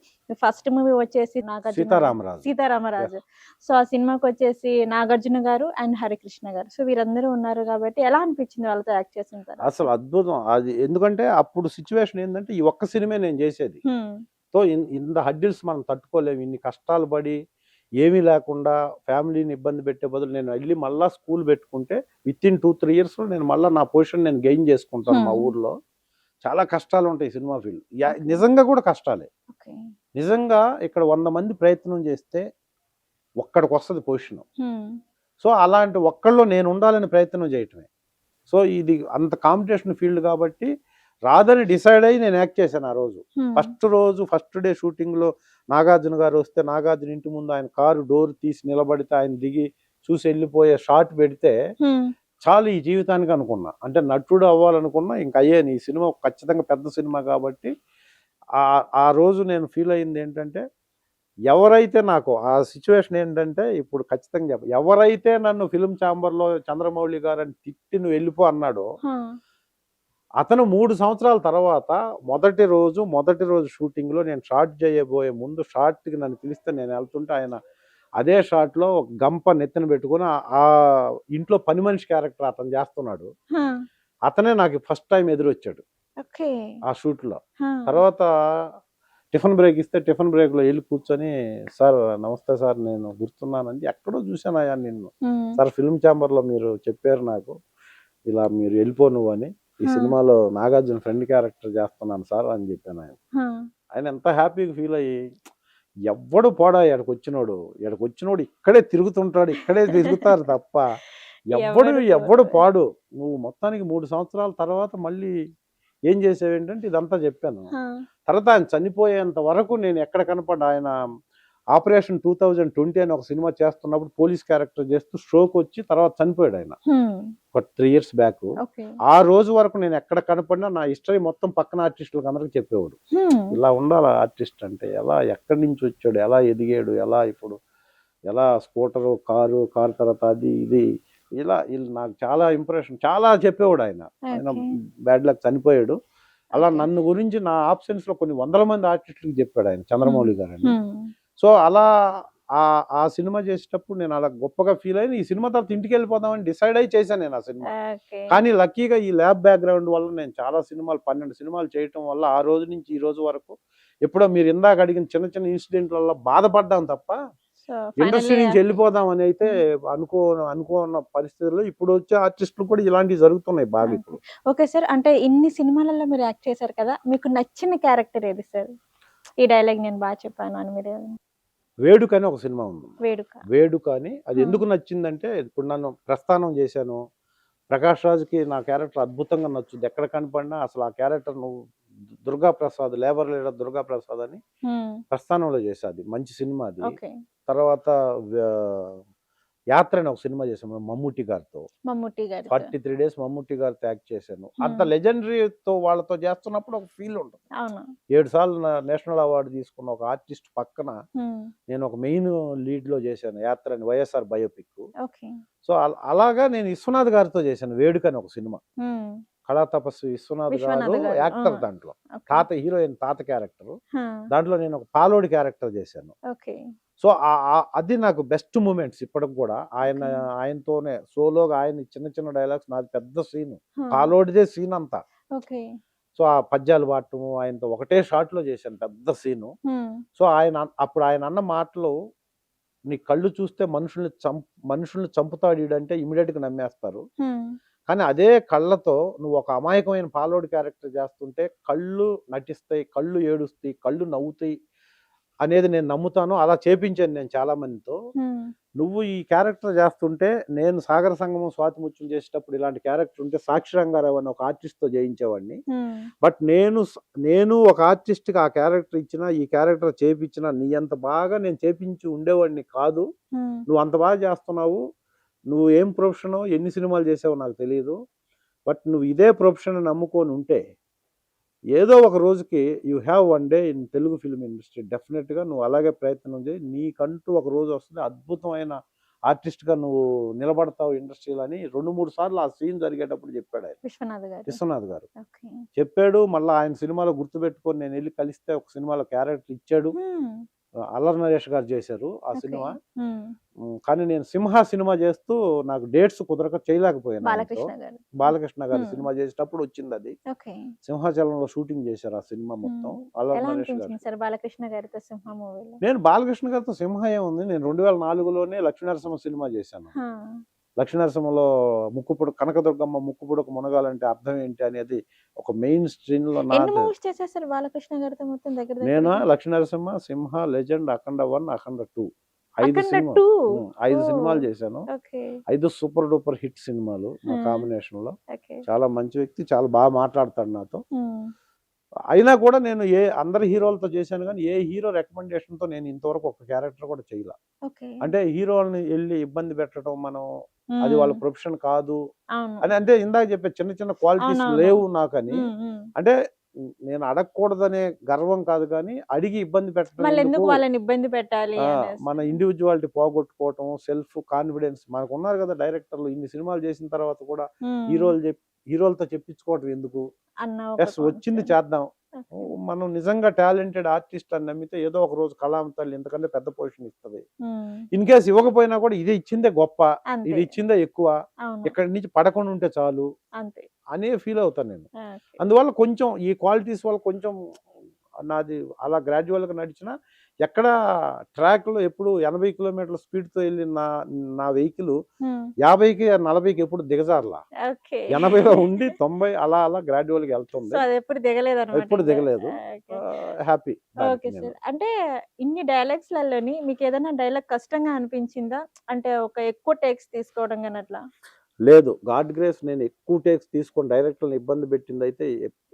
Speaker 2: ఫస్ట్ మూవీ వచ్చేసి సీతారామరాజు. సో ఆ సినిమాకి వచ్చేసి నాగార్జున గారు అండ్ హరికృష్ణ గారు. సో వీరందరూ ఉన్నారు కాబట్టి ఎలా అనిపించింది వాళ్ళతో యాక్ట్ చేసిన తర్వాత?
Speaker 1: అసలు అద్భుతం. అది ఎందుకంటే అప్పుడు సిచ్యువేషన్ ఏంటంటే ఈ ఒక్క సినిమా నేను చేసేది. సో ఇంత హడ్డిల్స్ మనం తట్టుకోలేము. ఇన్ని కష్టాలు పడి ఏమీ లేకుండా ఫ్యామిలీని ఇబ్బంది పెట్టే బదులు నేను వెళ్ళి మళ్ళీ స్కూల్ పెట్టుకుంటే వితిన్ 2-3 ఇయర్స్లో నేను మళ్ళీ నా పొజిషన్ నేను గెయిన్ చేసుకుంటాను మా ఊర్లో. చాలా కష్టాలు ఉంటాయి సినిమా ఫీల్డ్. నిజంగా కూడా కష్టాలే. నిజంగా ఇక్కడ 100 మంది ప్రయత్నం చేస్తే ఒక్కడికి వస్తుంది పొజిషన్. సో అలాంటి ఒక్కళ్ళు నేను ఉండాలని ప్రయత్నం చేయటమే. సో ఇది అంత కాంపిటీషన్ ఫీల్డ్ కాబట్టి రాదని డిసైడ్ అయ్యి నేను యాక్ట్ చేశాను ఆ రోజు. ఫస్ట్ డే షూటింగ్లో నాగార్జున గారు వస్తే నాగార్జున ఇంటి ముందు ఆయన కారు డోర్ తీసి నిలబడితే ఆయన దిగి చూసి వెళ్ళిపోయే షాట్ పెడితే చాలు ఈ జీవితానికి అనుకున్నా. అంటే నటుడు అవ్వాలనుకున్నా ఇంకా అయ్యాను. ఈ సినిమా ఖచ్చితంగా పెద్ద సినిమా కాబట్టి ఆ రోజు నేను ఫీల్ అయింది ఏంటంటే ఎవరైతే నాకు ఆ సిచ్యువేషన్ ఏంటంటే ఇప్పుడు ఖచ్చితంగా ఎవరైతే నన్ను ఫిల్మ్ ఛాంబర్లో చంద్రమౌళి గారని తిట్టి నువ్వు వెళ్ళిపో అన్నాడో అతను 3 సంవత్సరాల తర్వాత మొదటి రోజు షూటింగ్లో నేను షార్ట్ చేయబోయే ముందు షార్ట్కి నన్ను పిలిస్తే నేను వెళ్తుంటే ఆయన అదే షాట్లో గంప నెత్తిన పెట్టుకుని ఆ ఇంట్లో పని మనిషి క్యారెక్టర్ అతను చేస్తున్నాడు. అతనే నాకు ఫస్ట్ టైం ఎదురొచ్చాడు ఆ షూట్లో. తర్వాత టిఫిన్ బ్రేక్ ఇస్తే టిఫిన్ బ్రేక్లో వెళ్ళి కూర్చొని సార్ నమస్తే సార్ నేను గుర్తున్నానండి ఎక్కడో చూశానయ్యా నిన్ను సార్ ఫిల్మ్ ఛాంబర్లో మీరు చెప్పారు నాకు ఇలా మీరు వెళ్ళిపో నువ్వు అని ఈ సినిమాలో నాగార్జున ఫ్రెండ్ క్యారెక్టర్ చేస్తున్నాను సార్ అని చెప్పాను. ఆయన ఎంత హ్యాపీగా ఫీల్ అయ్యి ఎవ్వడు పోడా ఎక్కడికి వచ్చినోడు ఇక్కడే తిరుగుతుంటాడు, ఇక్కడే తిరుగుతారు తప్ప ఎవ్వడు పాడు. నువ్వు మొత్తానికి 3 సంవత్సరాల తర్వాత మళ్ళీ ఏం చేసావు ఏంటంటే ఇదంతా చెప్పాను. తర్వాత ఆయన చనిపోయేంత వరకు నేను ఎక్కడ కనపడ్డా ఆయన ఆపరేషన్ 2020 అని ఒక సినిమా చేస్తున్నప్పుడు పోలీస్ క్యారెక్టర్ చేస్తూ స్ట్రోక్ వచ్చి తర్వాత చనిపోయాడు ఆయన ఒక 3 years బ్యాక్. ఆ రోజు వరకు నేను ఎక్కడ కనపడినా నా హిస్టరీ మొత్తం పక్కన ఆర్టిస్టులకు అందరికి చెప్పేవాడు. ఇలా ఉండాలి ఆర్టిస్ట్ అంటే, ఎలా ఎక్కడి నుంచి వచ్చాడు, ఎలా ఎదిగాడు, ఎలా స్కూటరు కారు తర్వాత అది ఇది ఇలా నాకు చాలా ఇంప్రెషన్ చాలా చెప్పేవాడు ఆయన. బ్యాడ్ లక్ చనిపోయాడు. అలా నన్ను గురించి నా ఆప్షన్స్ లో కొన్ని 100 మంది ఆర్టిస్టులకు చెప్పాడు ఆయన చంద్రమౌళి గారు అని. సో అలా ఆ సినిమా చేసేటప్పుడు నేను అలా గొప్పగా ఫీల్ అయ్యి ఈ సినిమా తర్వాత ఇంటికి వెళ్ళిపోదామని డిసైడ్ అయ్యి చేశాను నేను ఆ సినిమా. కానీ లక్కీగా ఈ ల్యాబ్ బ్యాక్గ్రౌండ్ వల్ల నేను చాలా సినిమాలు 12 సినిమాలు చేయటం వల్ల ఆ రోజు నుంచి ఈ రోజు వరకు ఎప్పుడో మీరు ఇందాక అడిగిన చిన్న చిన్న ఇన్సిడెంట్ వల్ల బాధపడ్డాం తప్ప ఇండస్ట్రీ నుంచి వెళ్ళిపోదామని అయితే అనుకోన్న పరిస్థితుల్లో ఇప్పుడు వచ్చే ఆర్టిస్టులు కూడా ఇలాంటివి జరుగుతున్నాయి బాగా ఇప్పుడు.
Speaker 2: ఓకే సార్, అంటే ఇన్ని సినిమాలలో మీరు యాక్ట్ చేశారు కదా, మీకు నచ్చిన క్యారెక్టర్ ఏది సార్? ఈ డైలాగ్ నేను బాగా చెప్పాను అని మీరు?
Speaker 1: వేడుక అని ఒక సినిమా ఉంది. వేడుక అని అది ఎందుకు నచ్చిందంటే ఇప్పుడు నన్ను ప్రస్థానం చేశాను, ప్రకాష్ రాజ్కి నా క్యారెక్టర్ అద్భుతంగా నచ్చుద్ది. ఎక్కడ కనపడినా అసలు ఆ క్యారెక్టర్ నువ్వు దుర్గా ప్రసాద్ లేబర్ లీడర్ దుర్గా ప్రసాద్ అని ప్రస్థానంలో చేసేది మంచి సినిమా అది. తర్వాత యాత్ర అని ఒక సినిమా చేశాను మమ్ముట్టి గారితో.
Speaker 2: మమ్ముట్టి గారితో.
Speaker 1: 43 డేస్ మమ్ముట్టి గారితో యాక్ట్ చేశాను. అంత
Speaker 2: హ్మ్.
Speaker 1: లెజెండరీతో వాళ్ళతో చేస్తున్నప్పుడు ఒక ఫీల్ ఉంటుంది.
Speaker 2: అవును.
Speaker 1: 7 సార్లు నేషనల్ అవార్డు తీసుకున్న ఒక ఆర్టిస్ట్ పక్కన
Speaker 2: హ్మ్.
Speaker 1: నేను ఒక మెయిన్ లీడ్‌లో చేశాను 'యాత్ర' అని వైఎస్ఆర్ బయోపిక్.
Speaker 2: ఓకే.
Speaker 1: సో, అలాగా నేను విశ్వనాథ్ గారితో చేశాను 'వేడుక' అని ఒక సినిమా.
Speaker 2: హ్మ్.
Speaker 1: కళా తపస్వి విశ్వనాథ్ గారు
Speaker 2: విశ్వనాథ్ గారు. ఆ!
Speaker 1: యాక్టర్ దాంట్లో.
Speaker 2: ఓకే.
Speaker 1: హీరోయిన్ తాత క్యారెక్టర్.
Speaker 2: ఆ!
Speaker 1: దాంట్లో నేను ఒక పాలోడి క్యారెక్టర్ చేశాను.
Speaker 2: ఓకే.
Speaker 1: సో, అది నాకు బెస్ట్ మూమెంట్స్ ఇప్పటికి కూడా.
Speaker 2: ఓకే.
Speaker 1: ఆయనతోనే సోలోగా ఆయన చిన్న చిన్న డైలాగ్స్ నాది పెద్ద సీను.
Speaker 2: ఆ!
Speaker 1: పాలోడిదే సీన్ అంతా.
Speaker 2: ఓకే.
Speaker 1: సో, ఆ పద్యాలు పాడటము ఆయనతో ఒకటే షాట్‌లో చేశాను పెద్ద సీను.
Speaker 2: హ్మ్.
Speaker 1: సో, అప్పుడు ఆయన అన్న మాటలు నీ కళ్ళు చూస్తే మనుషుల్ని చంపుతాడు ఈడంటే ఇమ్మీడియేట్‌గా నమ్మేస్తారు.
Speaker 2: హ్మ్.
Speaker 1: కానీ అదే కళ్ళతో నువ్వు ఒక అమాయకమైన పాలోడి క్యారెక్టర్ చేస్తుంటే కళ్ళు నటిస్తాయి, కళ్ళు ఏడుస్తాయి, కళ్ళు నవ్వుతాయి అనేది నేను నమ్ముతాను. అలా చేపించాను నేను చాలా మందితో.
Speaker 2: హ్మ్.
Speaker 1: నువ్వు ఈ క్యారెక్టర్ చేస్తుంటే నేను 'సాగర సంగమం', 'స్వాతి ముత్యం' చేసేటప్పుడు ఇలాంటి క్యారెక్టర్ ఉంటే సాక్షి రంగారావు అని ఒక ఆర్టిస్ట్‌తో చేయించేవాడిని.
Speaker 2: హ్మ్.
Speaker 1: బట్ నేను ఒక ఆర్టిస్ట్‌కి ఆ క్యారెక్టర్ ఇచ్చినా, ఈ క్యారెక్టర్ చేపించినా నీ అంత బాగా నేను చేపించి ఉండేవాడిని కాదు.
Speaker 2: హ్మ్.
Speaker 1: నువ్వు అంత బాగా చేస్తున్నావు. నువ్వు ఏం ప్రొఫెషనో, ఎన్ని సినిమాలు చేసావో నాకు తెలీదు. బట్ నువ్వు ఇదే ప్రొఫెషన్ నమ్ముకొని ఉంటే ఏదో ఒక రోజుకి you have one day in Telugu film industry. డెఫినెట్‌గా నువ్వు అలాగే ప్రయత్నం చేయి. నీకంటూ ఒక రోజు వస్తుంది. అద్భుతమైన ఆర్టిస్ట్‌గా నువ్వు నిలబడతావు ఇండస్ట్రీలో అని 2, 3 సార్లు ఆ సీన్ జరిగేటప్పుడు చెప్పాడు ఆయన.
Speaker 2: విశ్వనాథ్ గారు.
Speaker 1: విశ్వనాథ్ గారు.
Speaker 2: ఓకే.
Speaker 1: చెప్పాడు. మళ్ళా ఆయన సినిమాలో గుర్తుపెట్టుకొని నేనెళ్లి కలిస్తే ఒక సినిమాలో క్యారెక్టర్ ఇచ్చాడు.
Speaker 2: హ్మ్.
Speaker 1: అల్లరి నరేష్ గారు చేశారు ఆ
Speaker 2: ఓకే.
Speaker 1: సినిమా.
Speaker 2: హ్మ్.
Speaker 1: కానీ నేను 'సింహ' సినిమా చేస్తూ నాకు డేట్స్ కుదరక చేయలేకపోయాను ఆయనతో.
Speaker 2: బాలకృష్ణ గారు.
Speaker 1: బాలకృష్ణ గారి
Speaker 2: హ్మ్.
Speaker 1: సినిమా చేసేటప్పుడు వచ్చిందది.
Speaker 2: ఓకే.
Speaker 1: 'సింహాచలంలో' షూటింగ్ చేశారు ఆ సినిమా మొత్తం.
Speaker 2: హ్మ్.
Speaker 1: అల్లరి
Speaker 2: ఎలా
Speaker 1: నరేష్ గారు.
Speaker 2: అనిపించింది సార్ బాలకృష్ణ గారితో 'సింహ' మూవీలో?
Speaker 1: నేను బాలకృష్ణ గారితో 'సింహ' ఏముంది, నేను 2004లోనే 'లక్ష్మీనరసింహ' సినిమా చేశాను.
Speaker 2: ఆ!
Speaker 1: 'లక్ష్మీనరసింహలో' కనకదుర్గమ్మ ముక్కుపుడక మునగాలంటే అర్థం ఏంటి అనేది ఒక మెయిన్ స్ట్రీమ్‌లో
Speaker 2: ఎన్ని
Speaker 1: నాది.
Speaker 2: మూవీస్ చేసేసారు బాలకృష్ణ గారితో మొత్తం దగ్గర
Speaker 1: నేను
Speaker 2: దగ్గరగా?
Speaker 1: 'లక్ష్మీనరసింహ', 'సింహ', 'లెజెండ్', 'అఖండ 1', 'అఖండ 2' 5
Speaker 2: అఖండ
Speaker 1: సినిమాలు.
Speaker 2: 2.
Speaker 1: 5
Speaker 2: ఓహ్!
Speaker 1: సినిమాలు చేశాను.
Speaker 2: ఓకే.
Speaker 1: 5 సూపర్ డూపర్ హిట్ సినిమాలు మా
Speaker 2: హ్మ్.
Speaker 1: కాంబినేషన్‌లో.
Speaker 2: ఓకే.
Speaker 1: చాలా మంచి వ్యక్తి. చాలా బాగా మాట్లాడతాడు నాతో.
Speaker 2: హ్మ్.
Speaker 1: అయినా కూడా నేను అందరి హీరోలతో చేశాను గానీ, ఏ హీరో రికమెండేషన్‌తో నేను ఇంతవరకు ఒక క్యారెక్టర్ కూడా చేయలా.
Speaker 2: ఓకే.
Speaker 1: అంటే హీరోలని ఎళ్లి ఇబ్బంది పెట్టడం అది వాళ్ళ
Speaker 2: హ్మ్.
Speaker 1: ప్రొఫెషన్ కాదు
Speaker 2: అవును.
Speaker 1: అని, అంటే ఇందాక చెప్పా చిన్న చిన్న క్వాలిటీస్
Speaker 2: అవునవును.
Speaker 1: లేవు నాకని.
Speaker 2: హ్మ్. హ్మ్.
Speaker 1: అంటే నేను అడగకూడదనే గర్వం కాదు కానీ, అడిగి ఇబ్బంది పెట్టడం ఎందుకు?
Speaker 2: మళ్ళెందుకు వాళ్ళని ఇబ్బంది పెట్టాలి
Speaker 1: ఆ!
Speaker 2: అనేసి.
Speaker 1: మన ఇండివిడ్యువాలిటీ పోగొట్టుకోవటం, సెల్ఫ్ కాన్ఫిడెన్స్ మనకున్నారు కదా డైరెక్టర్లు ఇన్ని సినిమాలు చేసిన తర్వాత కూడా
Speaker 2: హ్మ్.
Speaker 1: హీరోలతో చెప్పించుకోవటం ఎందుకు?
Speaker 2: అన్న ఒక
Speaker 1: వచ్చింది
Speaker 2: కాన్ఫిడెన్స్.
Speaker 1: చేద్దాం.
Speaker 2: ఓకే.
Speaker 1: మనం నిజంగా టాలెంటెడ్ ఆర్టిస్ట్ అని నమ్మితే ఏదో ఒక రోజు కళామ తల్లి ఇంతకంటే పెద్ద పొజిషన్ ఇస్తది.
Speaker 2: హ్మ్.
Speaker 1: ఇన్ కేస్ ఇవ్వకపోయినా కూడా ఇది ఇచ్చిందే గొప్ప,
Speaker 2: అంతే.
Speaker 1: ఇది ఇచ్చిందే ఎక్కువ,
Speaker 2: అవును.
Speaker 1: ఇక్కడి నుంచి పడకుండా ఉంటే చాలు
Speaker 2: అంతే.
Speaker 1: అనే ఫీల్ అవుతాను నేను.
Speaker 2: ఓకే.
Speaker 1: అందువల్ల కొంచెం ఈ క్వాలిటీస్ వల్ల కొంచెం నాది అలా గ్రాడ్యువల్‌గా నడిచినా ఎక్కడ ట్రాక్‌లో ఎప్పుడు 80 కిలోమీటర్ల స్పీడ్‌తో ఎళ్ళిన నా వెహికల్
Speaker 2: హ్మ్.
Speaker 1: 50కి, 40కి ఎప్పుడు దిగజారలా.
Speaker 2: ఓకే.
Speaker 1: 80లో ఉండి 90 అలా అలా గ్రాడ్యువల్‌గా
Speaker 2: సో,
Speaker 1: ఎళ్తుంది.
Speaker 2: అదెప్పుడు దిగలేదన్నమాట
Speaker 1: ఎప్పుడు
Speaker 2: ఇంక.
Speaker 1: దిగలేదు.
Speaker 2: ఓకే.
Speaker 1: హ్యాపీ దానికి
Speaker 2: ఓకే
Speaker 1: నేను.
Speaker 2: సార్. అంటే ఇన్ని డైలాగ్స్‌లల్లోని మీకేదైనా డైలాగ్ కష్టంగా అనిపించిందా? అంటే ఒక ఎక్కువ టేక్స్ తీసుకోవడం గాని అట్లా?
Speaker 1: లేదు. గాడ్ గ్రేస్ నేను ఎక్కువ టేక్స్ తీసుకొని డైరెక్టర్‌లని ఇబ్బంది పెట్టిందైతే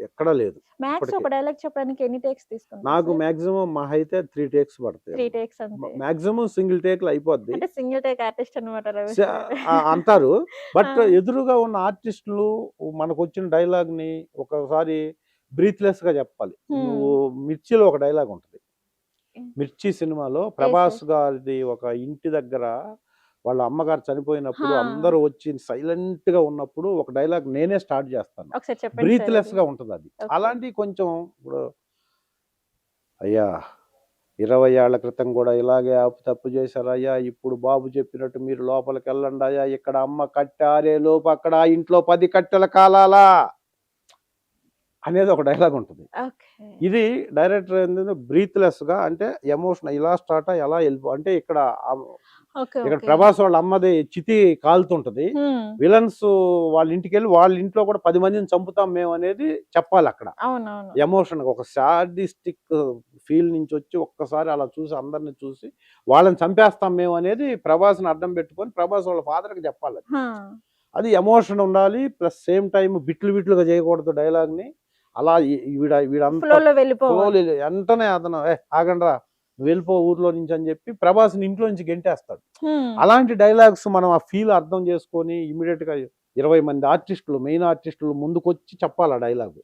Speaker 1: ఎక్కడా లేదు
Speaker 2: మ్యాక్స్
Speaker 1: ఇప్పటికి.
Speaker 2: ఒక డైలాగ్ చెప్పడానికి ఎన్ని టేక్స్ తీసుకుంటారు
Speaker 1: నాకు
Speaker 2: సార్?
Speaker 1: మాక్సిమం మహా అయితే 3 టేక్స్ పడతాయి.
Speaker 2: 3 టేక్స్ అంతే.
Speaker 1: మాక్సిమం సింగిల్ టేక్‌లో అయిపోద్ది.
Speaker 2: అంటే సింగిల్ టేక్ ఆర్టిస్ట్ అన్నమాట రమేష్ గారు.
Speaker 1: అంటారు.
Speaker 2: ఆ!
Speaker 1: బట్ ఎదురుగా ఉన్న ఆర్టిస్టులు మనకొచ్చిన డైలాగ్‌ని ఒకసారి బ్రీత్‌లెస్‌గా చెప్పాలి.
Speaker 2: హ్మ్.
Speaker 1: నువ్వు 'మిర్చిలో' ఒక డైలాగ్ ఉంటది.
Speaker 2: హ్మ్.
Speaker 1: 'మిర్చి' సినిమాలో
Speaker 2: యెస్.
Speaker 1: ప్రభాస్
Speaker 2: యెస్.
Speaker 1: గారిది ఒక ఇంటి దగ్గర వాళ్ళ అమ్మగారు చనిపోయినప్పుడు
Speaker 2: హా!
Speaker 1: అందరూ వచ్చి సైలెంట్‌గా ఉన్నప్పుడు ఒక డైలాగ్ నేనే స్టార్ట్ చేస్తాను.
Speaker 2: ఒకసారి చెప్పండి సార్ అది.
Speaker 1: బ్రీత్‌లెస్‌గా ఉంటదది.
Speaker 2: ఓకే.
Speaker 1: అలాంటివి కొంచెం ఇప్పుడు అయ్యా 20 ఏళ్ల క్రితం కూడా ఇలాగే తప్పు చేశారయ్యా. ఇప్పుడు బాబు చెప్పినట్టు మీరు లోపలికెళ్ళండయ్యా. ఇక్కడ అమ్మ కట్టె ఆరేలోపు అక్కడ ఆ ఇంట్లో 10 కట్టెలు కాలాలా అనేది ఒక డైలాగ్ ఉంటది.
Speaker 2: ఓకే.
Speaker 1: ఇది డైరెక్టర్ ఏంటంటే బ్రీత్‌లెస్‌గా, అంటే ఎమోషన్ ఇలా స్టార్ట్ అయ్యి అలా అంటే ఇక్కడ
Speaker 2: ఓకే.
Speaker 1: ఇక్కడ
Speaker 2: ఓకే.
Speaker 1: ప్రభాస్ వాళ్ళ అమ్మది చితి కాలుతుంటది.
Speaker 2: హ్మ్.
Speaker 1: విలన్స్ వాళ్ళ ఇంటికెళ్ళి వాళ్ళ ఇంట్లో కూడా 10 మందిని చంపుతాం మేము అనేది చెప్పాలక్కడ.
Speaker 2: అవునవును.
Speaker 1: ఎమోషన్‌గా ఒక సాడిస్టిక్ ఫీల్ నుంచొచ్చి ఒక్కసారి అలా చూసి అందరిని చూసి వాళ్ళని చంపేస్తాం మేము అనేది ప్రభాస్‌ని అడ్డం పెట్టుకొని ప్రభాస్ వాళ్ళ ఫాదర్‌కి చెప్పాలది.
Speaker 2: హా!
Speaker 1: అది ఎమోషన్ ఉండాలి. ప్లస్ సేమ్ టైమ్ బిట్లు చేయకూడదు డైలాగ్‌ని. అలా వీడంతా
Speaker 2: ఫ్లోలో వెళ్ళిపోవాలి.
Speaker 1: ఫ్లోలో వెంటనే అతను ఆగండ్రా నువ్వు వెళ్ళిపో ఊర్లో నుంచి అని చెప్పి ప్రభాస్ని ఇంట్లో నుంచి గెంటేస్తాడు. అలాంటి డైలాగ్స్ మనం ఆ ఫీల్ అర్థం చేసుకొని ఇమీడియట్ గా 20 మంది ఆర్టిస్టులు, మెయిన్ ఆర్టిస్టులు ముందుకొచ్చి చెప్పాలి ఆ డైలాగ్.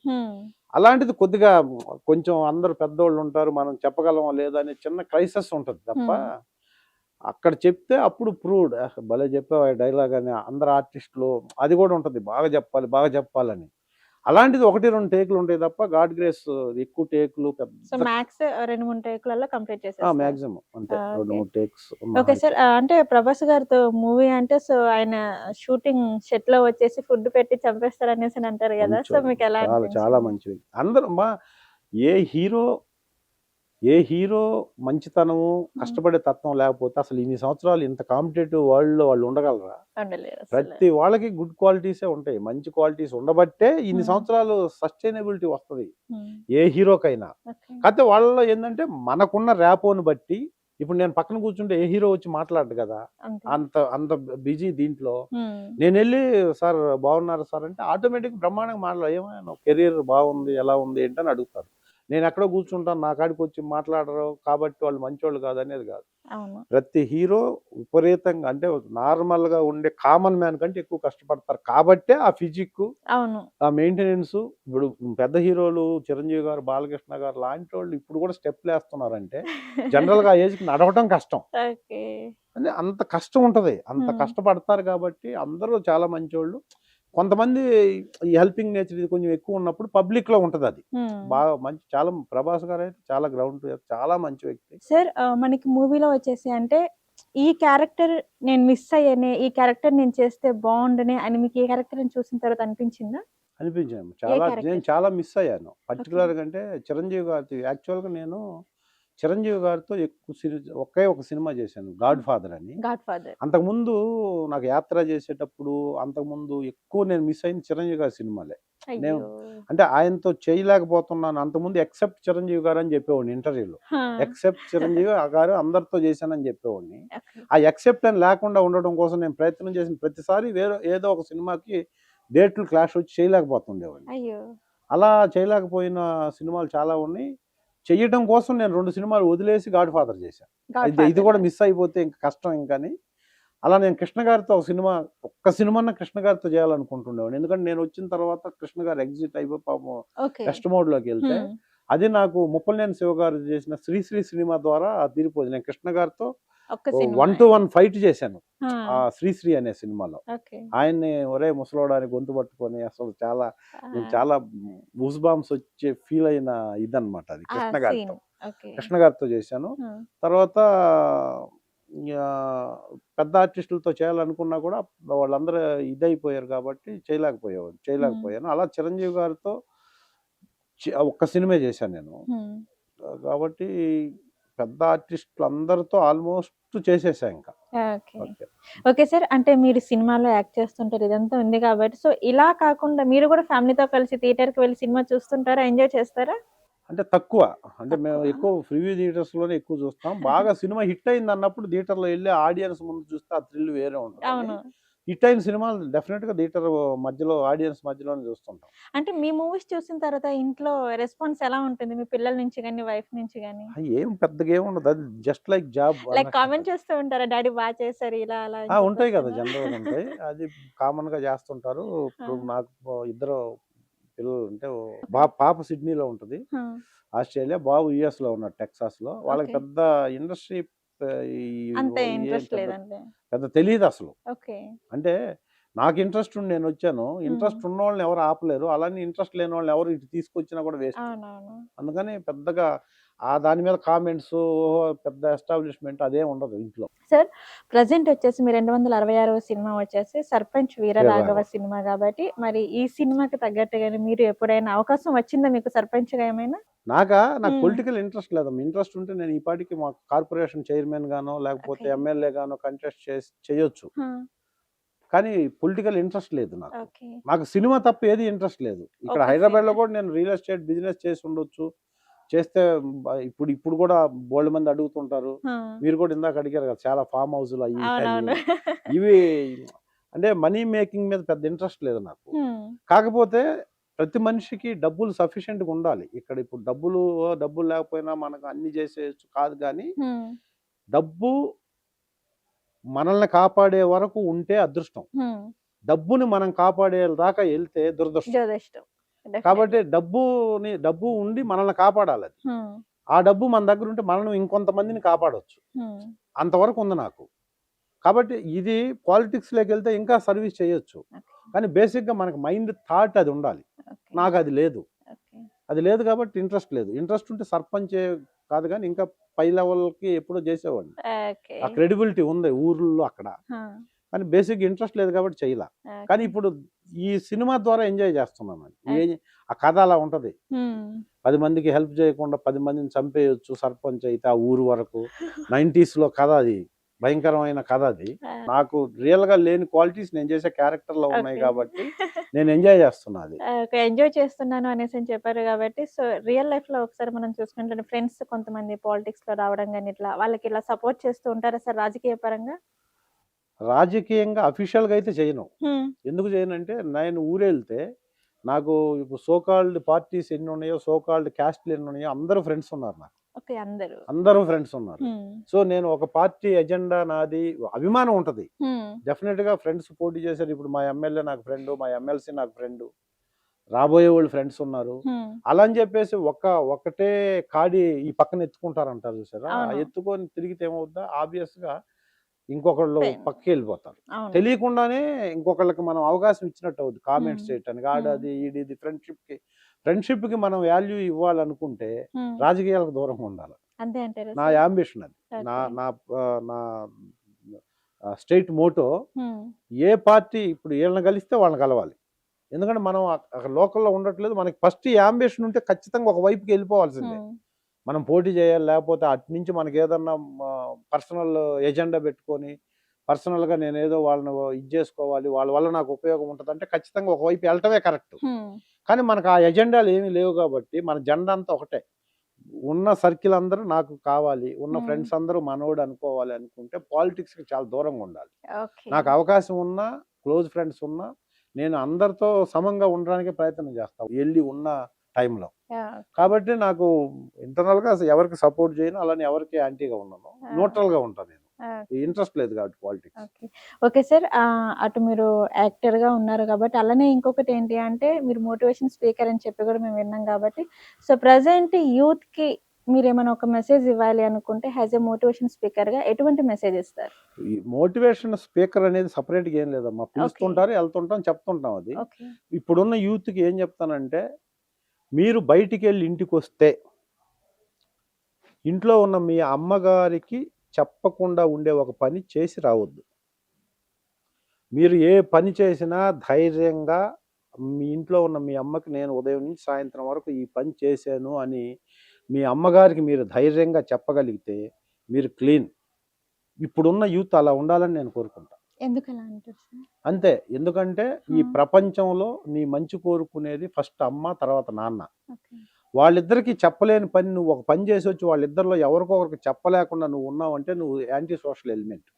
Speaker 1: అలాంటిది కొద్దిగా కొంచెం అందరు పెద్దోళ్ళు ఉంటారు, మనం చెప్పగలమా లేదా అనే చిన్న క్రైసిస్ ఉంటుంది తప్ప అక్కడ చెప్తే అప్పుడు ప్రూవ్డ్ భలే చెప్పావు ఆ డైలాగ్ అని అందరు ఆర్టిస్టులు అది కూడా ఉంటుంది, బాగా చెప్పాలని. అలాంటిది 1-2 టేకులు ఉంటాయి తప్ప గాడ్ గ్రేస్ ఎక్కువ టేకులు
Speaker 2: సో
Speaker 1: పెద్ద
Speaker 2: మ్యాక్స్ 2-3 టేకులలో కంప్లీట్ చేసేస్తారు.
Speaker 1: మాక్సిమం అంతే
Speaker 2: ఓకే.
Speaker 1: 2-3 టేక్స్.
Speaker 2: Okay sir. అంటే ప్రభాస్ గారితో మూవీ అంటే సో ఆయన షూటింగ్ సెట్ లో వచ్చేసి ఫుడ్ పెట్టి చంపేస్తారు అనేసి అని అంటారు కదా, సో మీకు ఎలా
Speaker 1: చాలా చాలా
Speaker 2: అనిపించింది?
Speaker 1: మంచిది. అందరూ ఏ హీరో మంచితనము కష్టపడే తత్వం లేకపోతే అసలు ఇన్ని సంవత్సరాలు ఇంత కాంపిటేటివ్ వరల్డ్ లో వాళ్ళు ఉండగలరా?
Speaker 2: ఉండలేరు అసలు.
Speaker 1: ప్రతి వాళ్ళకి గుడ్ క్వాలిటీసే ఉంటాయి, మంచి క్వాలిటీస్ ఉండబట్టే ఇన్ని సంవత్సరాలు సస్టైనబిలిటీ వస్తుంది ఏ హీరోకైనా.
Speaker 2: ఓకే.
Speaker 1: కాకపోతే వాళ్ళలో ఏంటంటే మనకున్న ర్యాపోని బట్టి ఇప్పుడు నేను పక్కన కూర్చుంటే ఏ హీరో వచ్చి మాట్లాడు కదా,
Speaker 2: అంతే.
Speaker 1: అంత అంత బిజీ దీంట్లో. నేను వెళ్ళి సార్ బాగున్నారు సార్ అంటే ఆటోమేటిక్ బ్రహ్మాండంగా ఏమైనా కెరీర్ బాగుంది ఎలా ఉంది ఏంటని అడుగుతారు. నేను ఎక్కడో కూర్చుంటాను, నా కాడికి వచ్చి మాట్లాడరు కాబట్టి వాళ్ళు మంచోళ్ళు కాదు అనేది కాదు.
Speaker 2: అవును.
Speaker 1: ప్రతి హీరో విపరీతంగా అంటే నార్మల్ గా ఉండే కామన్ మ్యాన్ కంటే ఎక్కువ కష్టపడతారు కాబట్టే ఆ ఫిజిక్,
Speaker 2: అవును.
Speaker 1: ఆ మెయింటెనెన్స్. ఇప్పుడు పెద్ద హీరోలు చిరంజీవి గారు, బాలకృష్ణ గారు లాంటి వాళ్ళు ఇప్పుడు కూడా స్టెప్లు వేస్తున్నారంటే జనరల్ గా ఆ ఏజ్ కి నడవటం కష్టం.
Speaker 2: ఓకే.
Speaker 1: అంటే అంత కష్టం ఉంటది, అంత కష్టపడతారు కాబట్టి అందరూ చాలా మంచోళ్ళు. కొంతమంది ఈ హెల్పింగ్ నేచర్ ఇది కొంచెం ఎక్కువ ఉన్నప్పుడు పబ్లిక్ లో ఉంటది అది బాగా మంచి. చాలా ప్రభాస్ గారు అయితే చాలా గ్రౌండ్ చాలా మంచి వ్యక్తి.
Speaker 2: సార్ మనకి మూవీలో వచ్చేసి అంటే ఈ క్యారెక్టర్ నేను మిస్ అయ్యానే, ఈ క్యారెక్టర్ నేను చేస్తే బాగుండనే అని మీకు ఏ క్యారెక్టర్ చూసిన తర్వాత అనిపించిందా?
Speaker 1: అనిపించాను చాలా.
Speaker 2: character?
Speaker 1: నేను చాలా మిస్ అయ్యాను పర్టికులర్గా. అంటే చిరంజీవి గారి యాక్చువల్గా నేను చిరంజీవి గారితో ఒకే ఒక సినిమా చేశాను, గాడ్ ఫాదర్ అని.
Speaker 2: God father.
Speaker 1: అంతకుముందు నాకు యాత్ర చేసేటప్పుడు అంతకుముందు ఎక్కువ నేను మిస్ అయింది చిరంజీవి గారి సినిమాలే. నేను అంటే ఆయనతో చేయలేకపోతున్నాను అంతకుముందు, ఎక్సెప్ట్ చిరంజీవి గారు అని చెప్పేవాడిని ఇంటర్వ్యూలో. ఎక్సెప్ట్ చిరంజీవి గారు అందరితో చేశానని చెప్పేవాడిని. ఆ ఎక్సెప్ట్ అని లేకుండా ఉండడం కోసం నేను ప్రయత్నం చేసిన ప్రతిసారి ఏదో ఒక సినిమాకి డేట్లు క్లాష్ వచ్చి చేయలేకపోతుండేవాడిని. అలా చేయలేకపోయిన సినిమాలు చాలా ఉన్నాయి. చెయ్యడం కోసం నేను 2 సినిమాలు వదిలేసి గాడ్ ఫాదర్ చేశాను. ఇది కూడా మిస్ అయిపోతే ఇంకా కష్టం ఇంకని. అలా నేను కృష్ణ గారితో ఒక్క సినిమా కృష్ణ గారితో చేయాలనుకుంటుండేవాడిని. ఎందుకంటే నేను వచ్చిన తర్వాత కృష్ణ గారు ఎగ్జిట్ అయిపోయి పాపం రెస్ట్ మోడ్ లోకి వెళ్తే అది నాకు ముప్పలనేని శివ గారు చేసిన శ్రీశ్రీ సినిమా ద్వారా తీరిపోయింది. నేను కృష్ణ గారితో 1-to-1 ఫైట్ చేశాను ఆ శ్రీశ్రీ అనే సినిమాలో. ఆయన్ని ఒరే ముసలోడానికి గొంతు పట్టుకొని అసలు చాలా గూస్ బాంబ్స్ వచ్చే ఫీల్ అయిన ఇదన్నమాట అది కృష్ణ గారితో చేశాను. తర్వాత పెద్ద ఆర్టిస్టులతో చేయాలనుకున్నా కూడా వాళ్ళందరూ ఇదైపోయారు కాబట్టి చేయలేకపోయాను. అలా చిరంజీవి గారితో ఒక్క సినిమా చేశాను నేను. కాబట్టి పెద్ద ఆర్టిస్టులు అందరితో ఆల్మోస్ట్ చేసేసా ఇంకా.
Speaker 2: Okay sir. అంటే మీరు సినిమాలో యాక్ట్ చేస్తుంటారు, ఇదంతా ఉంది కాబట్టి సో ఇలా కాకుండా మీరు కూడా ఫ్యామిలీతో కలిసి థియేటర్ కి వెళ్ళి సినిమా చూస్తుంటారా, ఎంజాయ్ చేస్తారా?
Speaker 1: అంటే తక్కువ. అంటే మేము ఎక్కువ ప్రివ్యూ థియేటర్స్ లోనే ఎక్కువ చూస్తాం. బాగా సినిమా హిట్ అయింది అన్నప్పుడు థియేటర్ లో వెళ్ళి ఆడియన్స్ ముందు చూస్తే ఆ థ్రిల్ వేరే ఉంటుంది. హిట్ అయిన సినిమాలు డెఫినెట్ గా థియేటర్ మధ్యలో ఆడియన్స్ మధ్యలోనే చూస్తుంటాం.
Speaker 2: అంటే మీ మూవీస్ చూసిన తర్వాత ఇంట్లో రెస్పాన్స్ ఎలా ఉంటుంది, మీ పిల్లల నుంచి కానీ వైఫ్ నుంచి కానీ?
Speaker 1: ఏం పెద్దగా ఏమి ఉండదు, అది just like job.
Speaker 2: Like comment చేస్తూ ఉంటారా, డాడీ బాగా చేశారు ఇలా అలా?
Speaker 1: ఉంటాయి కదా, జనరల్ గా ఉంటాయి, అది కామన్ గా చేస్తుంటారు. ఇప్పుడు నాకు 2 పిల్లలు అంటే పాప సిడ్నీలో ఉంటది ఆస్ట్రేలియా, బాబు యుఎస్ లో ఉన్నాడు టెక్సాస్ లో. వాళ్ళకి పెద్ద ఇండస్ట్రీ పెద్ద తెలియదు అసలు. అంటే నాకు ఇంట్రెస్ట్ ఉండి నేను వచ్చాను, ఇంట్రెస్ట్ ఉన్న వాళ్ళని ఎవరు ఆపలేరు, అలానే ఇంట్రెస్ట్ లేని వాళ్ళని ఎవరు ఇటు తీసుకొచ్చినా కూడా వేస్ట్. అందుకని పెద్దగా దాని మీద కామెంట్స్ పెద్ద ఎస్టాబ్లిష్మెంట్ అదే ఉండదు ఇంట్లో.
Speaker 2: సార్ ప్రజెంట్ వచ్చేసి మీ 266వ సినిమా వచ్చేసి సర్పంచ్ వీరరాఘవ సినిమా కాబట్టి మరి ఈ సినిమాకి తగ్గట్టుగానే మీరు ఎప్పుడైనా అవకాశం వచ్చిందా మీకు సర్పంచ్ గా ఏమైనా?
Speaker 1: నాకు పొలిటికల్ ఇంట్రెస్ట్ లేదమ్మా. ఇంట్రెస్ట్ ఉంటే నేను ఈ పాటికి మా కార్పొరేషన్ చైర్మన్ గానో లేకపోతే ఎమ్మెల్యే గానో కంటెస్ట్ చేయొచ్చు. కానీ పొలిటికల్ ఇంట్రెస్ట్ లేదు నాకు. నాకు సినిమా తప్ప ఏది ఇంట్రెస్ట్ లేదు. ఇక్కడ హైదరాబాద్ లో కూడా నేను రియల్ ఎస్టేట్ బిజినెస్ చేసి ఉండొచ్చు, చేస్తే ఇప్పుడు కూడా బోల్డ్ మంది అడుగుతుంటారు. మీరు కూడా ఇందాక అడిగారు కదా, చాలా ఫామ్ హౌస్లు ఇవి అంటే మనీ మేకింగ్ మీద పెద్ద ఇంట్రెస్ట్ లేదు నాకు. కాకపోతే ప్రతి మనిషికి డబ్బులు సఫిషియెంట్గా ఉండాలి. ఇక్కడ ఇప్పుడు డబ్బులు లేకపోయినా మనకు అన్ని చేసేయచ్చు కాదు, కానీ డబ్బు మనల్ని కాపాడే వరకు ఉంటే అదృష్టం. డబ్బుని మనం కాపాడే దాకా వెళ్తే దురదృష్టం. కాబట్టి డబ్బు ఉండి మనల్ని కాపాడాలి. అది ఆ డబ్బు మన దగ్గర ఉంటే మనం ఇంకొంతమందిని కాపాడవచ్చు. అంతవరకు ఉంది నాకు. కాబట్టి ఇది పాలిటిక్స్లోకి వెళ్తే ఇంకా సర్వీస్ చేయొచ్చు, కానీ బేసిక్గా మనకు మైండ్ థాట్ అది ఉండాలి. నాకు అది లేదు కాబట్టి ఇంట్రెస్ట్ లేదు. ఇంట్రెస్ట్ ఉంటే సర్పంచ్ కాదు, కానీ ఇంకా పై లెవెల్కి ఎప్పుడో చేసేవాడిని. ఆ క్రెడిబిలిటీ ఉంది ఊర్లో అక్కడ, కానీ బేసిక్ ఇంట్రెస్ట్ లేదు కాబట్టి చేయలే. కానీ ఇప్పుడు ఈ సినిమా ద్వారా ఎంజాయ్ చేస్తున్నాను. ఆ కథ అలా ఉంటది. 10 మందికి హెల్ప్ చేయకుండా 10 మందిని చంపేయచ్చు సర్పంచ్ అయితే ఆ ఊరు వరకు. 90s లో కథ, అది భయంకరమైన కథ. అది నాకు రియల్ గా లేని క్వాలిటీస్ నేను చేసే క్యారెక్టర్ లో ఉన్నాయి కాబట్టి నేను ఎంజాయ్ చేస్తున్నాను.
Speaker 2: ఎంజాయ్ చేస్తున్నాను అనేసి అని చెప్పారు కాబట్టి, సో రియల్ లైఫ్ లో ఒకసారి మనం చూసుకుంటే ఫ్రెండ్స్ కొంతమంది పాలిటిక్స్ లో రావడం కానీ ఇట్లా వాళ్ళకి ఇలా సపోర్ట్ చేస్తూ ఉంటారా సార్ రాజకీయ పరంగా?
Speaker 1: రాజకీయంగా అఫీషియల్ గా అయితే చేయను. ఎందుకు చేయనంటే, నేను ఊరెళ్తే నాకు ఇప్పుడు సోకాల్డ్ పార్టీస్ ఎన్ని ఉన్నాయో, సోకాల్డ్ క్యాస్ట్లు ఎన్ని ఉన్నాయో అందరూ ఫ్రెండ్స్ ఉన్నారు నాకు. అందరూ ఫ్రెండ్స్ ఉన్నారు. సో నేను ఒక పార్టీ ఎజెండా, నాది అభిమానం ఉంటది. డెఫినెట్ గా ఫ్రెండ్స్ పోటీ చేశారు. ఇప్పుడు మా ఎమ్మెల్యే నాకు ఫ్రెండ్, మా ఎమ్మెల్సీ నాకు ఫ్రెండ్, రాబోయే వాళ్ళు ఫ్రెండ్స్ ఉన్నారు. అలా అని చెప్పేసి ఒకటే కాడి ఈ పక్కన ఎత్తుకుంటారంటారు చూసారా, ఎత్తుకొని తిరిగితే ఏమవుద్దా, ఆబ్వియస్ గా ఇంకొకళ్ళు పక్కకి వెళ్ళిపోతారు. తెలియకుండానే ఇంకొకళ్ళకి మనం అవకాశం ఇచ్చినట్టు అవుద్ది కామెంట్స్ చేయటానికి. ఆడది ఈడిది. ఫ్రెండ్షిప్ కి మనం వాల్యూ ఇవ్వాలనుకుంటే రాజకీయాలకు దూరంగా ఉండాలి. నా యాంబిషన్ అది. నా స్టేట్ మోటో, ఏ పార్టీ ఇప్పుడు వీళ్ళని కలిస్తే వాళ్ళని కలవాలి. ఎందుకంటే మనం అక్కడ లోకల్లో ఉండట్లేదు. మనకి ఫస్ట్ ఈ యాంబిషన్ ఉంటే ఖచ్చితంగా ఒక వైపుకి వెళ్ళిపోవాల్సిందే. మనం పోటీ చేయాలి. లేకపోతే అటు నుంచి మనకి ఏదన్నా పర్సనల్ ఎజెండా పెట్టుకొని పర్సనల్గా నేను ఏదో వాళ్ళని ఇది చేసుకోవాలి, వాళ్ళ వల్ల నాకు ఉపయోగం ఉంటుంది అంటే ఖచ్చితంగా ఒకవైపు వెళ్ళటమే కరెక్ట్. కానీ మనకు ఆ ఎజెండాలు ఏమీ లేవు కాబట్టి మన జెండా అంతా ఒకటే. ఉన్న సర్కిల్ అందరూ నాకు కావాలి, ఉన్న ఫ్రెండ్స్ అందరూ మనోడు అనుకోవాలి అనుకుంటే పాలిటిక్స్కి చాలా దూరంగా ఉండాలి. నాకు అవకాశం ఉన్నా, క్లోజ్ ఫ్రెండ్స్ ఉన్నా, నేను అందరితో సమంగా ఉండడానికి ప్రయత్నం చేస్తాను వెళ్ళి ఉన్న టైంలో. కాబట్టి నాకు ఇంటర్నల్ గా ఎవరికి సపోర్ట్ చేయను, అలానే ఎవరికి యాంటీగా ఉన్నాను, న్యూట్రల్ గా ఉంటాను. నేను ఇంట్రెస్ట్ లేదు కాబట్టి పాలిటిక్స్.
Speaker 2: ఓకే సార్, అటు మీరు యాక్టర్ గా ఉన్నారు కాబట్టి, అలానే ఇంకొకటి ఏంటి అంటే మీరు మోటివేషన్ స్పీకర్ అని చెప్పి కూడా మేము విన్నాం కాబట్టి, సో ప్రజెంట్ యూత్ కి మీరు ఏమైనా ఒక మెసేజ్ ఇవ్వాలి అనుకుంటే యాజ్ ఎ మోటివేషన్ స్పీకర్ గా ఎటువంటి మెసేజ్ ఇస్తారు?
Speaker 1: ఈ మోటివేషన్ స్పీకర్ అనేది సపరేట్ గా ఏం లేదమ్మా. పిలుస్తుంటారు, వెళ్తుంటాం, చెప్తుంటాం. అది ఇప్పుడున్న యూత్ కి ఏం చెప్తానంటే, మీరు బయటికి వెళ్ళి ఇంటికి వస్తే ఇంట్లో ఉన్న మీ అమ్మగారికి చెప్పకుండా ఉండే ఒక పని చేసి రావద్దు. మీరు ఏ పని చేసినా ధైర్యంగా మీ ఇంట్లో ఉన్న మీ అమ్మకి నేను ఉదయం నుంచి సాయంత్రం వరకు ఈ పని చేశాను అని మీ అమ్మగారికి మీరు ధైర్యంగా చెప్పగలిగితే మీరు క్లీన్. ఇప్పుడున్న యూత్ అలా ఉండాలని నేను కోరుకుంటాను. అంతే. ఎందుకంటే ఈ ప్రపంచంలో నీ మంచి కోరుకునేది ఫస్ట్ అమ్మ, తర్వాత నాన్న. వాళ్ళిద్దరికి చెప్పలేని పని నువ్వు ఒక పని చేసి వచ్చి వాళ్ళిద్దరిలో ఎవరికొకరికి చెప్పలేకుండా నువ్వు ఉన్నావు అంటే నువ్వు యాంటీ సోషల్ ఎలిమెంట్.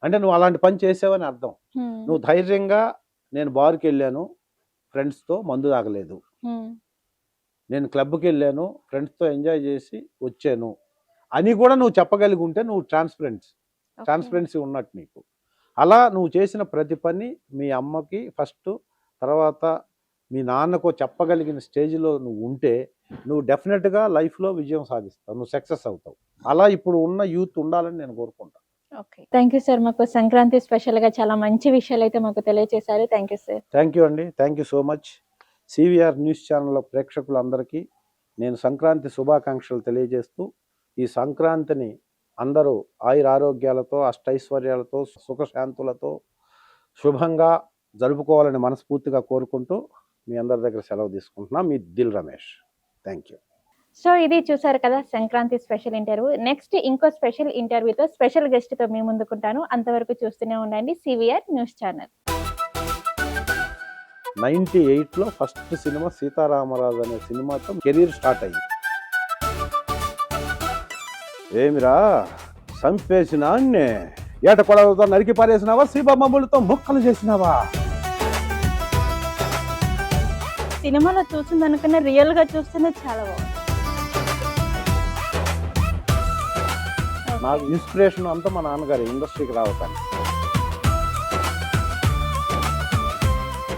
Speaker 1: అంటే నువ్వు అలాంటి పని చేసావని అర్థం. నువ్వు ధైర్యంగా నేను బార్కి వెళ్ళాను, ఫ్రెండ్స్తో మందు తాగలేదు, నేను క్లబ్కి వెళ్ళాను, ఫ్రెండ్స్తో ఎంజాయ్ చేసి వచ్చాను అని కూడా నువ్వు చెప్పగలిగి ఉంటే నువ్వు ట్రాన్స్పరెన్సీ ఉన్నట్టు నీకు. అలా నువ్వు చేసిన ప్రతి పని మీ అమ్మకి ఫస్ట్, తర్వాత మీ నాన్నకు చెప్పగలిగిన స్టేజ్లో నువ్వు ఉంటే నువ్వు డెఫినెట్గా లైఫ్లో విజయం సాధిస్తావు, నువ్వు సక్సెస్ అవుతావు. అలా ఇప్పుడు ఉన్న యూత్ ఉండాలని నేను కోరుకుంటాను.
Speaker 2: Okay, thank you sir. మాకు సంక్రాంతి స్పెషల్గా చాలా మంచి విషయాలు అయితే మాకు తెలియజేశారు. Thank you sir.
Speaker 1: Thank you అండి. Thank you so much. CVR news channel ప్రేక్షకులందరికీ నేను సంక్రాంతి శుభాకాంక్షలు తెలియజేస్తూ, ఈ సంక్రాంతిని అందరూ ఆయురారోగ్యాలతో, అష్టైశ్వర్యాలతో, సుఖశాంతులతో శుభంగా జరుపుకోవాలని మనస్ఫూర్తిగా కోరుకుంటూ మీ అందరి దగ్గర సెలవు తీసుకుంటున్నా. మీ Dil Ramesh. Thank you.
Speaker 2: So ఇది చూసారు కదా సంక్రాంతి స్పెషల్ ఇంటర్వ్యూ. నెక్స్ట్ ఇంకో స్పెషల్ ఇంటర్వ్యూతో, స్పెషల్ గెస్ట్తో మీ ముందుకుంటాను. అంతవరకు చూస్తూనే ఉండండి సివిఆర్ న్యూస్ ఛానల్.
Speaker 1: 98లో ఫస్ట్ సినిమా సీతారామరాజు అనే సినిమాతో కెరీర్ స్టార్ట్ అయింది. ఏమిరా చంపేసినా అన్నే ఏట కొడవలతో నరికి పారేసినావా, సీబమ్మములతో ముక్కలు చేసినావా?
Speaker 2: సినిమాలో చూసిన దానికన్నా రియల్ గా చూస్తేనే చాలా బాగుంది.
Speaker 1: నాకు ఇన్స్పిరేషన్ అంతా మా నాన్నగారు ఇండస్ట్రీకి రావటానికి.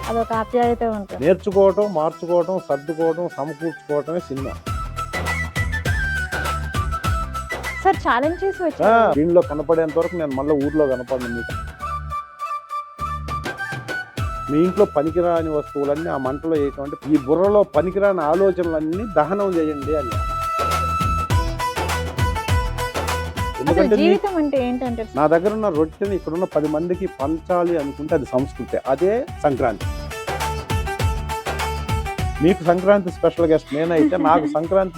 Speaker 2: అదొక ఆప్యాయత ఉంటుంది.
Speaker 1: నేర్చుకోవటం, మార్చుకోవటం, సర్దుకోవటం, సమకూర్చుకోవటమే సినిమా.
Speaker 2: సార్ ఛాలెంజ్ చేసి వచ్చారు.
Speaker 1: దీనిలో కనపడేంత వరకు నేను మళ్ళీ ఊర్లో కనపడను మీకు. మీ ఇంట్లో పనికిరాని వస్తువులన్నీ ఆ మంటలో వేయటం అంటే ఈ బుర్రలో పనికిరాని ఆలోచనలన్నీ దహనం చేయండి అని.
Speaker 2: అసలు
Speaker 1: ఎందుకంటే
Speaker 2: జీవితం అంటే ఏంటంటే
Speaker 1: నా దగ్గర ఉన్న రొట్టెని ఇక్కడున్న 10 మందికి పంచాలి అనుకుంటే అది సంస్కృతి. అదే సంక్రాంతి. మీకు సంక్రాంతి స్పెషల్ గెస్ట్ నేనైతే నాకు సంక్రాంతి